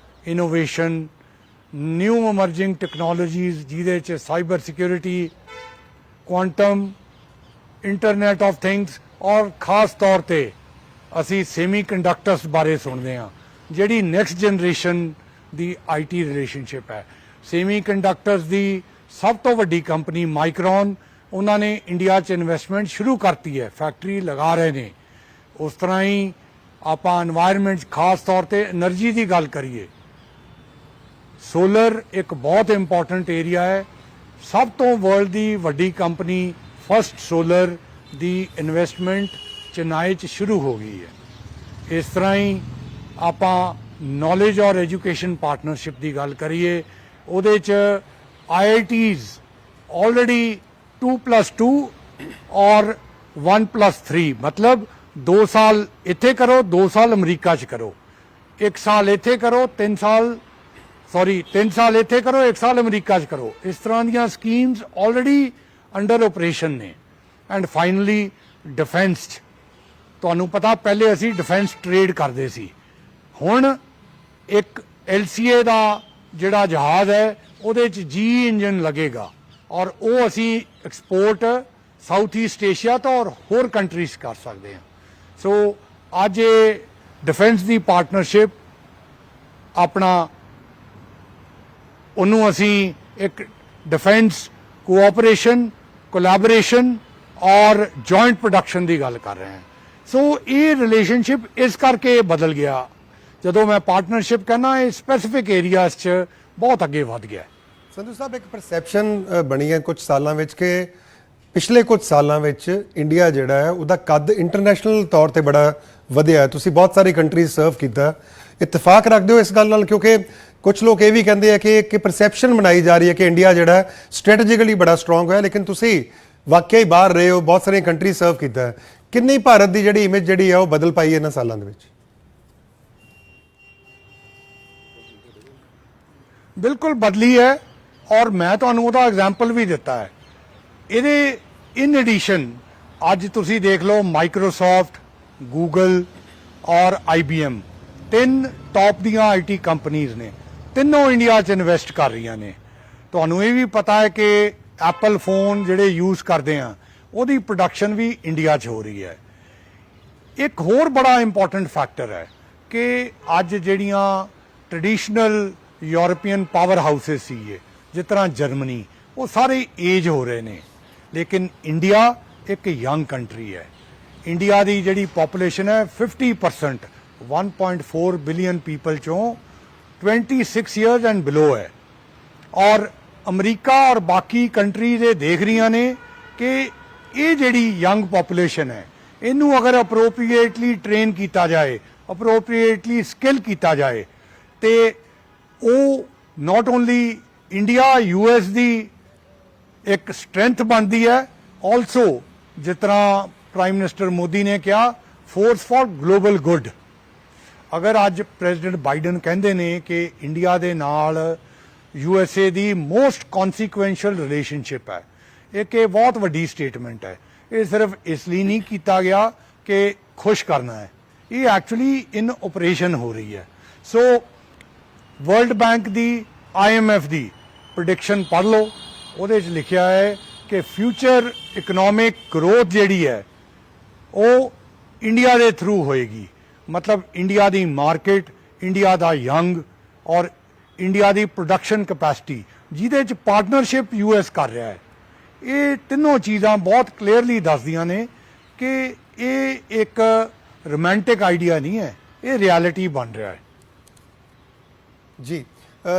innovation, new emerging technologies ਜਿਹਦੇ 'ਚ cyber security, quantum, internet of things ਔਰ ਖਾਸ ਤੌਰ ਤੇ ਅਸੀਂ ਸੈਮੀ ਕੰਡਕਟਰਸ ਬਾਰੇ ਸੁਣਦੇ ਹਾਂ, ਜਿਹੜੀ next generation the IT relationship ਹੈ। ਸੈਮੀ ਕੰਡਕਟਰਸ ਦੀ ਸਭ ਤੋਂ ਵੱਡੀ ਕੰਪਨੀ ਮਾਈਕਰੋਨ, ਉਹਨਾਂ ਨੇ ਇੰਡੀਆ 'ਚ ਇਨਵੈਸਟਮੈਂਟ ਸ਼ੁਰੂ ਕਰਤੀ ਹੈ, ਫੈਕਟਰੀ ਲਗਾ ਰਹੇ ਨੇ। ਉਸ ਤਰ੍ਹਾਂ ਹੀ ਆਪਾਂ এনवायरमेंट 'ਚ ਖਾਸ ਤੌਰ ਤੇ એનર્ਜੀ ਦੀ ਗੱਲ ਕਰੀਏ, ਸੋਲਰ ਇੱਕ ਬਹੁਤ ਇੰਪੋਰਟੈਂਟ ਏਰੀਆ ਹੈ। ਸਭ ਤੋਂ ਵਰਲਡ ਦੀ ਵੱਡੀ ਕੰਪਨੀ ਫਸਟ ਸੋਲਰ ਦੀ ਇਨਵੈਸਟਮੈਂਟ ਚੇਨਈ 'ਚ ਸ਼ੁਰੂ ਹੋ ਗਈ ਹੈ। ਇਸ ਤਰ੍ਹਾਂ ਹੀ ਆਪਾਂ ਨੌਲੇਜ ਔਰ ਐਜੂਕੇਸ਼ਨ ਪਾਰਟਨਰਸ਼ਿਪ ਦੀ ਗੱਲ ਕਰੀਏ, ਉਹਦੇ 'ਚ IITs ਆਲਰੇਡੀ 2+2 ਔਰ 1+3 ਮਤਲਬ 2 ਸਾਲ ਇੱਥੇ ਕਰੋ, 2 ਸਾਲ ਅਮਰੀਕਾ 'ਚ ਕਰੋ, 1 ਸਾਲ ਇੱਥੇ ਕਰੋ, 3 ਸਾਲ ਇੱਥੇ ਕਰੋ, 1 ਸਾਲ ਅਮਰੀਕਾ 'ਚ ਕਰੋ। ਇਸ ਤਰ੍ਹਾਂ ਦੀਆਂ ਸਕੀਮਸ ਆਲਰੇਡੀ ਅੰਡਰ ਆਪਰੇਸ਼ਨ ਨੇ। ਐਂਡ ਫਾਈਨਲੀ ਡਿਫੈਂਸ 'ਚ ਤੁਹਾਨੂੰ ਪਤਾ ਪਹਿਲੇ ਅਸੀਂ ਡਿਫੈਂਸ ਟ੍ਰੇਡ ਕਰਦੇ ਸੀ, ਹੁਣ ਇੱਕ LCA ਦਾ ਜਿਹੜਾ ਜਹਾਜ਼ ਹੈ ਉਹਦੇ 'ਚ G ਇੰਜਨ ਲੱਗੇਗਾ ਔਰ ਉਹ ਅਸੀਂ ਐਕਸਪੋਰਟ ਸਾਊਥ ਈਸਟ ਏਸ਼ੀਆ ਤੋਂ ਔਰ ਹੋਰ ਕੰਟਰੀਜ਼ ਕਰ ਸਕਦੇ ਹਾਂ। ਸੋ ਅੱਜ ਇਹ ਡਿਫੈਂਸ ਦੀ ਪਾਰਟਨਰਸ਼ਿਪ ਆਪਣਾ ਉਹਨੂੰ ਅਸੀਂ ਇੱਕ ਡਿਫੈਂਸ ਕੋਆਪਰੇਸ਼ਨ, ਕੋਲੈਬੋਰੇਸ਼ਨ ਔਰ ਜੁਆਇੰਟ ਪ੍ਰੋਡਕਸ਼ਨ ਦੀ ਗੱਲ ਕਰ ਰਹੇ ਹਾਂ। ਸੋ ਇਹ ਰਿਲੇਸ਼ਨਸ਼ਿਪ ਇਸ ਕਰਕੇ ਬਦਲ ਗਿਆ। ਜਦੋਂ ਮੈਂ ਪਾਰਟਨਰਸ਼ਿਪ ਕਹਿੰਦਾ ਇਹ ਸਪੈਸੀਫਿਕ ਏਰੀਆਜ਼ 'ਚ ਬਹੁਤ ਅੱਗੇ ਵੱਧ ਗਿਆ। ਸੰਧੂ ਸਾਹਿਬ, ਇੱਕ ਪਰਸੈਪਸ਼ਨ ਬਣੀ ਹੈ ਕੁਝ ਸਾਲਾਂ ਵਿੱਚ ਕਿ ਪਿਛਲੇ ਕੁਝ ਸਾਲਾਂ ਵਿੱਚ ਇੰਡੀਆ ਜਿਹੜਾ ਹੈ ਉਹਦਾ ਕੱਦ ਇੰਟਰਨੈਸ਼ਨਲ ਤੌਰ ਤੇ ਬੜਾ ਵਧਿਆ। ਤੁਸੀਂ ਬਹੁਤ ਸਾਰੀ ਕੰਟਰੀਜ਼ ਸਰਵ ਕੀਤਾ, ਇਤਫਾਕ ਰੱਖਦੇ ਹੋ ਇਸ ਗੱਲ ਨਾਲ? ਕਿਉਂਕਿ ਕੁਝ ਲੋਕ ਇਹ ਵੀ ਕਹਿੰਦੇ ਆ ਕਿ ਇੱਕ ਪਰਸੈਪਸ਼ਨ ਬਣਾਈ ਜਾ ਰਹੀ ਹੈ ਕਿ ਇੰਡੀਆ ਜਿਹੜਾ ਸਟ੍ਰੈਟੇਜਿਕਲੀ ਬੜਾ ਸਟਰੋਂਗ ਹੋਇਆ, ਲੇਕਿਨ ਤੁਸੀਂ ਵਾਕਿਆ ਹੀ ਬਾਹਰ ਰਹੇ ਹੋ, ਬਹੁਤ ਸਾਰੀਆਂ ਕੰਟਰੀ ਸਰਵ ਕੀਤਾ। ਕਿੰਨੀ ਭਾਰਤ ਦੀ ਜਿਹੜੀ ਇਮੇਜ ਜਿਹੜੀ ਆ ਉਹ ਬਦਲ ਪਾਈ ਇਹਨਾਂ ਸਾਲਾਂ ਦੇ ਵਿੱਚ? ਬਿਲਕੁਲ ਬਦਲੀ ਹੈ ਔਰ ਮੈਂ ਤੁਹਾਨੂੰ ਉਹਦਾ ਐਗਜ਼ਾਮਪਲ ਵੀ ਦਿੱਤਾ ਹੈ। ਇਹਦੇ ਇਨ ਐਡੀਸ਼ਨ ਅੱਜ ਤੁਸੀਂ ਦੇਖ ਲਓ ਮਾਈਕਰੋਸਾਫਟ, ਗੂਗਲ ਔਰ IBM 3 ਟੌਪ ਦੀਆਂ IT ਕੰਪਨੀਆਂ ਨੇ, ਤਿੰਨੋਂ ਇੰਡੀਆ 'ਚ ਇਨਵੈਸਟ ਕਰ ਰਹੀਆਂ ਨੇ। ਤੁਹਾਨੂੰ ਇਹ ਵੀ ਪਤਾ ਹੈ ਕਿ ਐਪਲ ਫੋਨ ਜਿਹੜੇ ਯੂਜ਼ ਕਰਦੇ ਆ ਉਹਦੀ ਪ੍ਰੋਡਕਸ਼ਨ ਵੀ ਇੰਡੀਆ 'ਚ ਹੋ ਰਹੀ ਹੈ। ਇੱਕ ਹੋਰ ਬੜਾ ਇੰਪੋਰਟੈਂਟ ਫੈਕਟਰ ਹੈ ਕਿ ਅੱਜ ਜਿਹੜੀਆਂ ਟ੍ਰੈਡੀਸ਼ਨਲ ਯੂਰਪੀਅਨ ਪਾਵਰ ਹਾਊਸਿਸ ਸੀਗੇ ਜਿਸ ਤਰ੍ਹਾਂ ਜਰਮਨੀ, ਉਹ ਸਾਰੇ ਏਜ ਹੋ ਰਹੇ ਨੇ, ਲੇਕਿਨ ਇੰਡੀਆ ਇੱਕ ਯੰਗ ਕੰਟਰੀ ਹੈ। ਇੰਡੀਆ ਦੀ ਜਿਹੜੀ ਪੋਪੂਲੇਸ਼ਨ ਹੈ 50% 1.4 ਬਿਲੀਅਨ ਪੀਪਲ ਚੋਂ 26 ਇਅਰਸ ਐਂਡ ਬਿਲੋ ਹੈ। ਔਰ ਅਮਰੀਕਾ ਔਰ ਬਾਕੀ ਕੰਟਰੀਜ਼ ਇਹ ਦੇਖ ਰਹੀਆਂ ਨੇ ਕਿ ਇਹ ਜਿਹੜੀ ਯੰਗ ਪੋਪੂਲੇਸ਼ਨ ਹੈ ਇਹਨੂੰ ਅਗਰ ਅਪਰੋਪਰੀਏਟਲੀ ਟ੍ਰੇਨ ਕੀਤਾ ਜਾਏ, ਅਪਰੋਪਰੀਏਟਲੀ ਸਕਿੱਲ ਕੀਤਾ ਜਾਏ ਤੇ ਉਹ ਨਾਟ ਓਨਲੀ ਇੰਡੀਆ ਯੂਐਸ ਦੀ ਇੱਕ ਸਟਰੈਂਥ ਬਣਦੀ ਹੈ, ਆਲਸੋ ਜਿਸ ਤਰ੍ਹਾਂ ਪ੍ਰਾਈਮ ਮਿਨਿਸਟਰ ਮੋਦੀ ਨੇ ਕਿਹਾ ਫੋਰਸ ਫॉर ਗਲੋਬਲ ਗੁੱਡ। ਅਗਰ ਅੱਜ ਪ੍ਰੈਜ਼ੀਡੈਂਟ ਬਾਈਡਨ ਕਹਿੰਦੇ ਨੇ ਕਿ ਇੰਡੀਆ ਦੇ ਨਾਲ ਯੂਐਸਏ ਦੀ ਮੋਸਟ ਕਨਸੀਕੁਐਂਸ਼ੀਅਲ ਰਿਲੇਸ਼ਨਸ਼ਿਪ ਹੈ, ਇਹ ਬਹੁਤ ਵੱਡੀ ਸਟੇਟਮੈਂਟ ਹੈ। ਇਹ ਸਿਰਫ ਇਸ ਲਈ ਨਹੀਂ ਕੀਤਾ ਗਿਆ ਕਿ ਖੁਸ਼ ਕਰਨਾ ਹੈ, ਇਹ ਐਕਚੁਅਲੀ ਇਨ ਆਪਰੇਸ਼ਨ ਹੋ ਰਹੀ ਹੈ। ਸੋ ਵਰਲਡ ਬੈਂਕ ਦੀ IMF ਦੀ ਪ੍ਰੈਡਿਕਸ਼ਨ ਪੜ੍ਹ ਲਓ, ਉਹਦੇ 'ਚ ਲਿਖਿਆ ਹੈ ਕਿ ਫਿਊਚਰ ਇਕਨੋਮਿਕ ਗਰੋਥ ਜਿਹੜੀ ਹੈ ਉਹ ਇੰਡੀਆ ਦੇ ਥਰੂ ਹੋਏਗੀ। ਮਤਲਬ ਇੰਡੀਆ ਦੀ ਮਾਰਕੀਟ, ਇੰਡੀਆ ਦਾ ਯੰਗ ਔਰ ਇੰਡੀਆ ਦੀ ਪ੍ਰੋਡਕਸ਼ਨ ਕਪੈਸਿਟੀ ਜਿਹਦੇ 'ਚ ਪਾਰਟਨਰਸ਼ਿਪ US ਕਰ ਰਿਹਾ ਹੈ, ਇਹ ਤਿੰਨੋਂ ਚੀਜ਼ਾਂ ਬਹੁਤ ਕਲੀਅਰਲੀ ਦੱਸਦੀਆਂ ਨੇ ਕਿ ਇਹ ਇੱਕ ਰੋਮਾਂਟਿਕ ਆਈਡੀਆ ਨਹੀਂ ਹੈ, ਇਹ ਰਿਐਲਿਟੀ ਬਣ ਰਿਹਾ ਹੈ। ਜੀ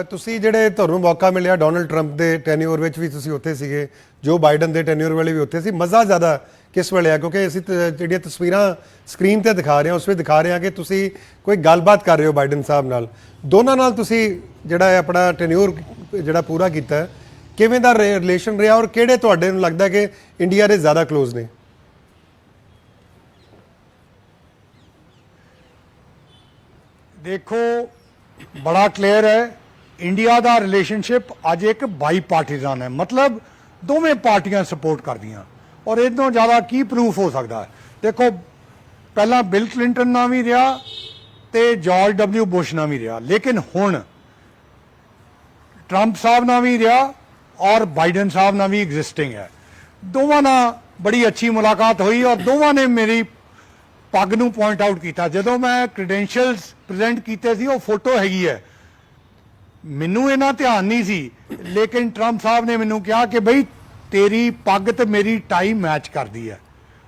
ਤੁਸੀਂ ਜਿਹੜੇ ਤੁਹਾਨੂੰ ਮੌਕਾ ਮਿਲਿਆ ਡੋਨਲਡ ਟਰੰਪ ਦੇ ਟੈਨਿਓਰ ਵਿੱਚ ਵੀ ਤੁਸੀਂ ਉੱਥੇ ਸੀਗੇ, ਜੋ ਬਾਈਡਨ ਦੇ ਟੈਨਿਓਰ ਵੇਲੇ ਵੀ ਉੱਥੇ ਸੀ, ਮਜ਼ਾ ਜ਼ਿਆਦਾ ਕਿਸ ਵੇਲੇ ਆ? ਕਿਉਂਕਿ ਅਸੀਂ ਜਿਹੜੀਆਂ ਤਸਵੀਰਾਂ ਸਕਰੀਨ ਤੇ ਦਿਖਾ ਰਹੇ ਹਾਂ ਉਸ ਵਿੱਚ ਦਿਖਾ ਰਹੇ ਹਾਂ ਕਿ ਤੁਸੀਂ ਕੋਈ ਗੱਲਬਾਤ ਕਰ ਰਹੇ ਹੋ ਬਾਈਡਨ ਸਾਹਿਬ ਨਾਲ, ਦੋਨਾਂ ਨਾਲ ਤੁਸੀਂ ਜਿਹੜਾ ਹੈ ਆਪਣਾ ਟੈਨਿਓਰ ਜਿਹੜਾ ਪੂਰਾ ਕੀਤਾ ਹੈ, ਕਿਵੇਂ ਦਾ ਰਿਲੇਸ਼ਨ ਰਿਹਾ ਔਰ ਕਿਹੜੇ ਤੁਹਾਡੇ ਨੂੰ ਲੱਗਦਾ ਕਿ ਇੰਡੀਆ ਦੇ ਜ਼ਿਆਦਾ ਕਲੋਜ਼ ਨੇ? ਦੇਖੋ ਬੜਾ ਕਲੀਅਰ ਹੈ, ਇੰਡੀਆ ਦਾ ਰਿਲੇਸ਼ਨਸ਼ਿਪ ਅੱਜ ਇੱਕ ਬਾਈ ਪਾਰਟੀਜ਼ਨ ਹੈ, ਮਤਲਬ ਦੋਵੇਂ ਪਾਰਟੀਆਂ ਸਪੋਰਟ ਕਰਦੀਆਂ, ਔਰ ਇਹ ਤੋਂ ਜ਼ਿਆਦਾ ਕੀ ਪ੍ਰੂਫ ਹੋ ਸਕਦਾ ਹੈ? ਦੇਖੋ ਪਹਿਲਾਂ ਬਿਲ ਕਲਿੰਟਨ ਨਾਲ ਵੀ ਰਿਹਾ ਤੇ ਜਾਰਜ W ਬੁਸ਼ ਨਾਲ ਵੀ ਰਿਹਾ, ਲੇਕਿਨ ਹੁਣ ਟਰੰਪ ਸਾਹਿਬ ਨਾਲ ਵੀ ਰਿਹਾ ਔਰ ਬਾਈਡਨ ਸਾਹਿਬ ਨਾਲ ਵੀ ਐਗਜ਼ਿਸਟਿੰਗ ਹੈ। ਦੋਵਾਂ ਨਾਲ ਬੜੀ ਅੱਛੀ ਮੁਲਾਕਾਤ ਹੋਈ ਔਰ ਦੋਵਾਂ ਨੇ ਮੇਰੀ ਪੱਗ ਨੂੰ ਪੁਆਇੰਟ ਆਊਟ ਕੀਤਾ। ਜਦੋਂ ਮੈਂ ਕ੍ਰੈਡੈਂਸ਼ੀਅਲਸ ਪ੍ਰੈਜ਼ੈਂਟ ਕੀਤੇ ਸੀ, ਉਹ ਫੋਟੋ ਹੈਗੀ ਹੈ, ਮੈਨੂੰ ਇਹਨਾਂ ਧਿਆਨ ਨਹੀਂ ਸੀ, ਲੇਕਿਨ ਟਰੰਪ ਸਾਹਿਬ ਨੇ ਮੈਨੂੰ ਕਿਹਾ ਕਿ ਬਈ ਤੇਰੀ ਪੱਗ ਤੇ ਮੇਰੀ ਟਾਈ ਮੈਚ ਕਰਦੀ ਹੈ।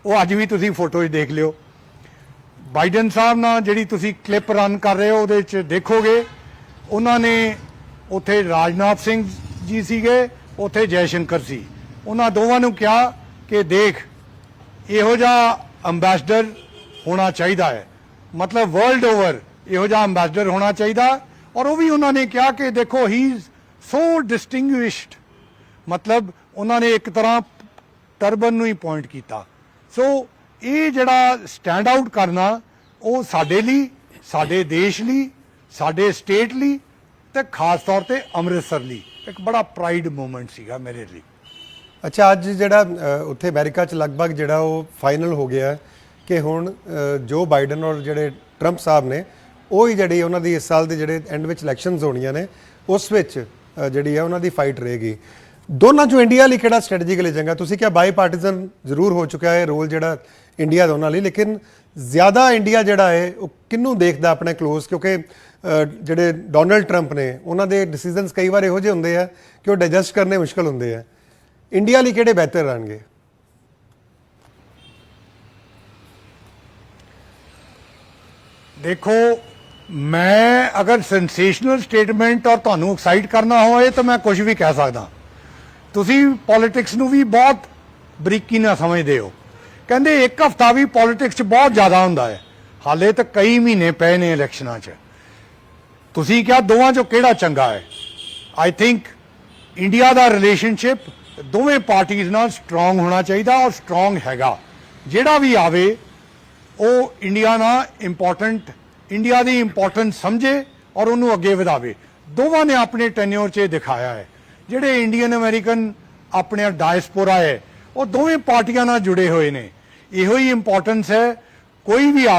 ਉਹ ਅੱਜ ਵੀ ਤੁਸੀਂ ਫੋਟੋ 'ਚ ਦੇਖ ਲਿਓ। ਬਾਈਡਨ ਸਾਹਿਬ ਨਾਲ ਜਿਹੜੀ ਤੁਸੀਂ ਕਲਿੱਪ ਰਨ ਕਰ ਰਹੇ ਹੋ ਉਹਦੇ 'ਚ ਦੇਖੋਗੇ, ਉਹਨਾਂ ਨੇ ਉੱਥੇ ਰਾਜਨਾਥ ਸਿੰਘ ਜੀ ਸੀਗੇ, ਉੱਥੇ ਜੈ ਸ਼ੰਕਰ ਸੀ। ਉਹਨਾਂ ਦੋਵਾਂ ਨੂੰ ਕਿਹਾ ਕਿ ਦੇਖ ਇਹੋ ਜਿਹਾ ਅੰਬੈਸਡਰ ਹੋਣਾ ਚਾਹੀਦਾ ਹੈ, ਮਤਲਬ ਵਰਲਡ ਓਵਰ ਇਹੋ ਜਿਹਾ ਅੰਬੈਸਡਰ ਹੋਣਾ ਚਾਹੀਦਾ। ਔਰ ਉਹ ਵੀ ਉਹਨਾਂ ਨੇ ਕਿਹਾ ਕਿ ਦੇਖੋ ਹੀ ਇਜ਼ ਸੋ ਡਿਸਟਿੰਗੁਇਸ਼ਡ, ਮਤਲਬ ਉਹਨਾਂ ਨੇ ਇੱਕ ਤਰ੍ਹਾਂ ਟਰਬਨ ਨੂੰ ਹੀ ਪੁਆਇੰਟ ਕੀਤਾ। ਸੋ ਇਹ ਜਿਹੜਾ ਸਟੈਂਡ ਆਊਟ ਕਰਨਾ ਉਹ ਸਾਡੇ ਲਈ, ਸਾਡੇ ਦੇਸ਼ ਲਈ, ਸਾਡੇ ਸਟੇਟ ਲਈ ਤੇ ਖਾਸ ਤੌਰ ਤੇ ਅੰਮ੍ਰਿਤਸਰ ਲਈ ਇੱਕ ਬੜਾ ਪ੍ਰਾਈਡ ਮੂਮੈਂਟ ਸੀਗਾ ਮੇਰੇ ਲਈ। ਅੱਛਾ, ਅੱਜ ਜਿਹੜਾ ਉੱਥੇ ਅਮਰੀਕਾ 'ਚ ਲਗਭਗ ਜਿਹੜਾ ਉਹ ਫਾਈਨਲ ਹੋ ਗਿਆ ਕਿ ਹੁਣ ਜੋ ਬਾਈਡਨ ਔਰ ਜਿਹੜੇ ਟਰੰਪ ਸਾਹਿਬ ਨੇ ਉਹ ਹੀ ਜਿਹੜੀ ਉਹਨਾਂ ਦੀ ਇਸ ਸਾਲ ਦੇ ਜਿਹੜੇ ਐਂਡ ਵਿੱਚ ਇਲੈਕਸ਼ਨਸ ਹੋਣੀਆਂ ਨੇ ਉਸ ਵਿੱਚ ਜਿਹੜੀ ਹੈ ਉਹਨਾਂ ਦੀ ਫਾਈਟ ਰਹੇਗੀ। ਦੋਨਾਂ 'ਚੋਂ ਇੰਡੀਆ ਲਈ ਕਿਹੜਾ ਸਟ੍ਰੈਟਜੀਕਲੀ ਚੰਗਾ? ਤੁਸੀਂ ਕਿਹਾ ਬਾਈ ਪਾਰਟੀਜ਼ਨ ਜ਼ਰੂਰ ਹੋ ਚੁੱਕਾ ਹੈ ਰੋਲ ਜਿਹੜਾ ਇੰਡੀਆ ਦੋਨਾਂ ਲਈ, ਲੇਕਿਨ ਜ਼ਿਆਦਾ ਇੰਡੀਆ ਜਿਹੜਾ ਹੈ ਉਹ ਕਿਹਨੂੰ ਦੇਖਦਾ ਆਪਣੇ ਕਲੋਜ਼? ਕਿਉਂਕਿ ਜਿਹੜੇ ਡੋਨਲਡ ਟਰੰਪ ਨੇ ਉਹਨਾਂ ਦੇ ਡਿਸੀਜਨਸ ਕਈ ਵਾਰ ਇਹੋ ਜਿਹੇ ਹੁੰਦੇ ਆ ਕਿ ਉਹ ਡਾਈਜੈਸਟ ਕਰਨੇ ਮੁਸ਼ਕਲ ਹੁੰਦੇ ਆ। ਇੰਡੀਆ ਲਈ ਕਿਹੜੇ ਬਿਹਤਰ ਰਹਿਣਗੇ? ਦੇਖੋ ਮੈਂ ਅਗਰ ਸੈਂਸੇਸ਼ਨਲ ਸਟੇਟਮੈਂਟ ਔਰ ਤੁਹਾਨੂੰ ਐਕਸਾਈਟ ਕਰਨਾ ਹੋਵੇ ਤਾਂ ਮੈਂ ਕੁਝ ਵੀ ਕਹਿ ਸਕਦਾ। ਤੁਸੀਂ ਪੋਲਿਟਿਕਸ ਨੂੰ ਵੀ ਬਹੁਤ ਬਰੀਕੀ ਨਾਲ ਸਮਝਦੇ ਹੋ। ਕਹਿੰਦੇ ਇੱਕ ਹਫ਼ਤਾ ਵੀ ਪੋਲਿਟਿਕਸ 'ਚ ਬਹੁਤ ਜ਼ਿਆਦਾ ਹੁੰਦਾ ਹੈ, ਹਾਲੇ ਤਾਂ ਕਈ ਮਹੀਨੇ ਪਏ ਨੇ ਇਲੈਕਸ਼ਨਾਂ 'ਚ। ਤੁਸੀਂ ਕਿਹਾ ਦੋਵਾਂ 'ਚੋਂ ਕਿਹੜਾ ਚੰਗਾ ਹੈ? I think India the relationship ਦੋਵੇਂ ਪਾਰਟੀਆਂ ਨਾਲ ਸਟਰੋਂਗ ਹੋਣਾ ਚਾਹੀਦਾ ਔਰ ਸਟਰੋਂਗ ਹੈਗਾ। ਜਿਹੜਾ ਵੀ ਆਵੇ ਉਹ ਇੰਡੀਆ ਨਾਲ ਇੰਪੋਰਟੈਂਟ, ਇੰਡੀਆ ਦੀ ਇੰਪੋਰਟੈਂਸ ਸਮਝੇ ਔਰ ਉਹਨੂੰ ਅੱਗੇ ਵਧਾਵੇ। ਦੋਵਾਂ ਨੇ ਆਪਣੇ ਟੈਨਿਓਰ 'ਚ ਦਿਖਾਇਆ ਹੈ। ਜਿਹੜੇ ਇੰਡੀਅਨ ਅਮਰੀਕਨ ਆਪਣੇ ਡਾਇਸਪੋਰਾ ਹੈ ਉਹ ਦੋਵੇਂ ਪਾਰਟੀਆਂ ਨਾਲ ਜੁੜੇ ਹੋਏ ਨੇ। ਇਹੋ ਹੀ ਇੰਪੋਰਟੈਂਸ ਹੈ। ਕੋਈ ਵੀ ਆਵੇ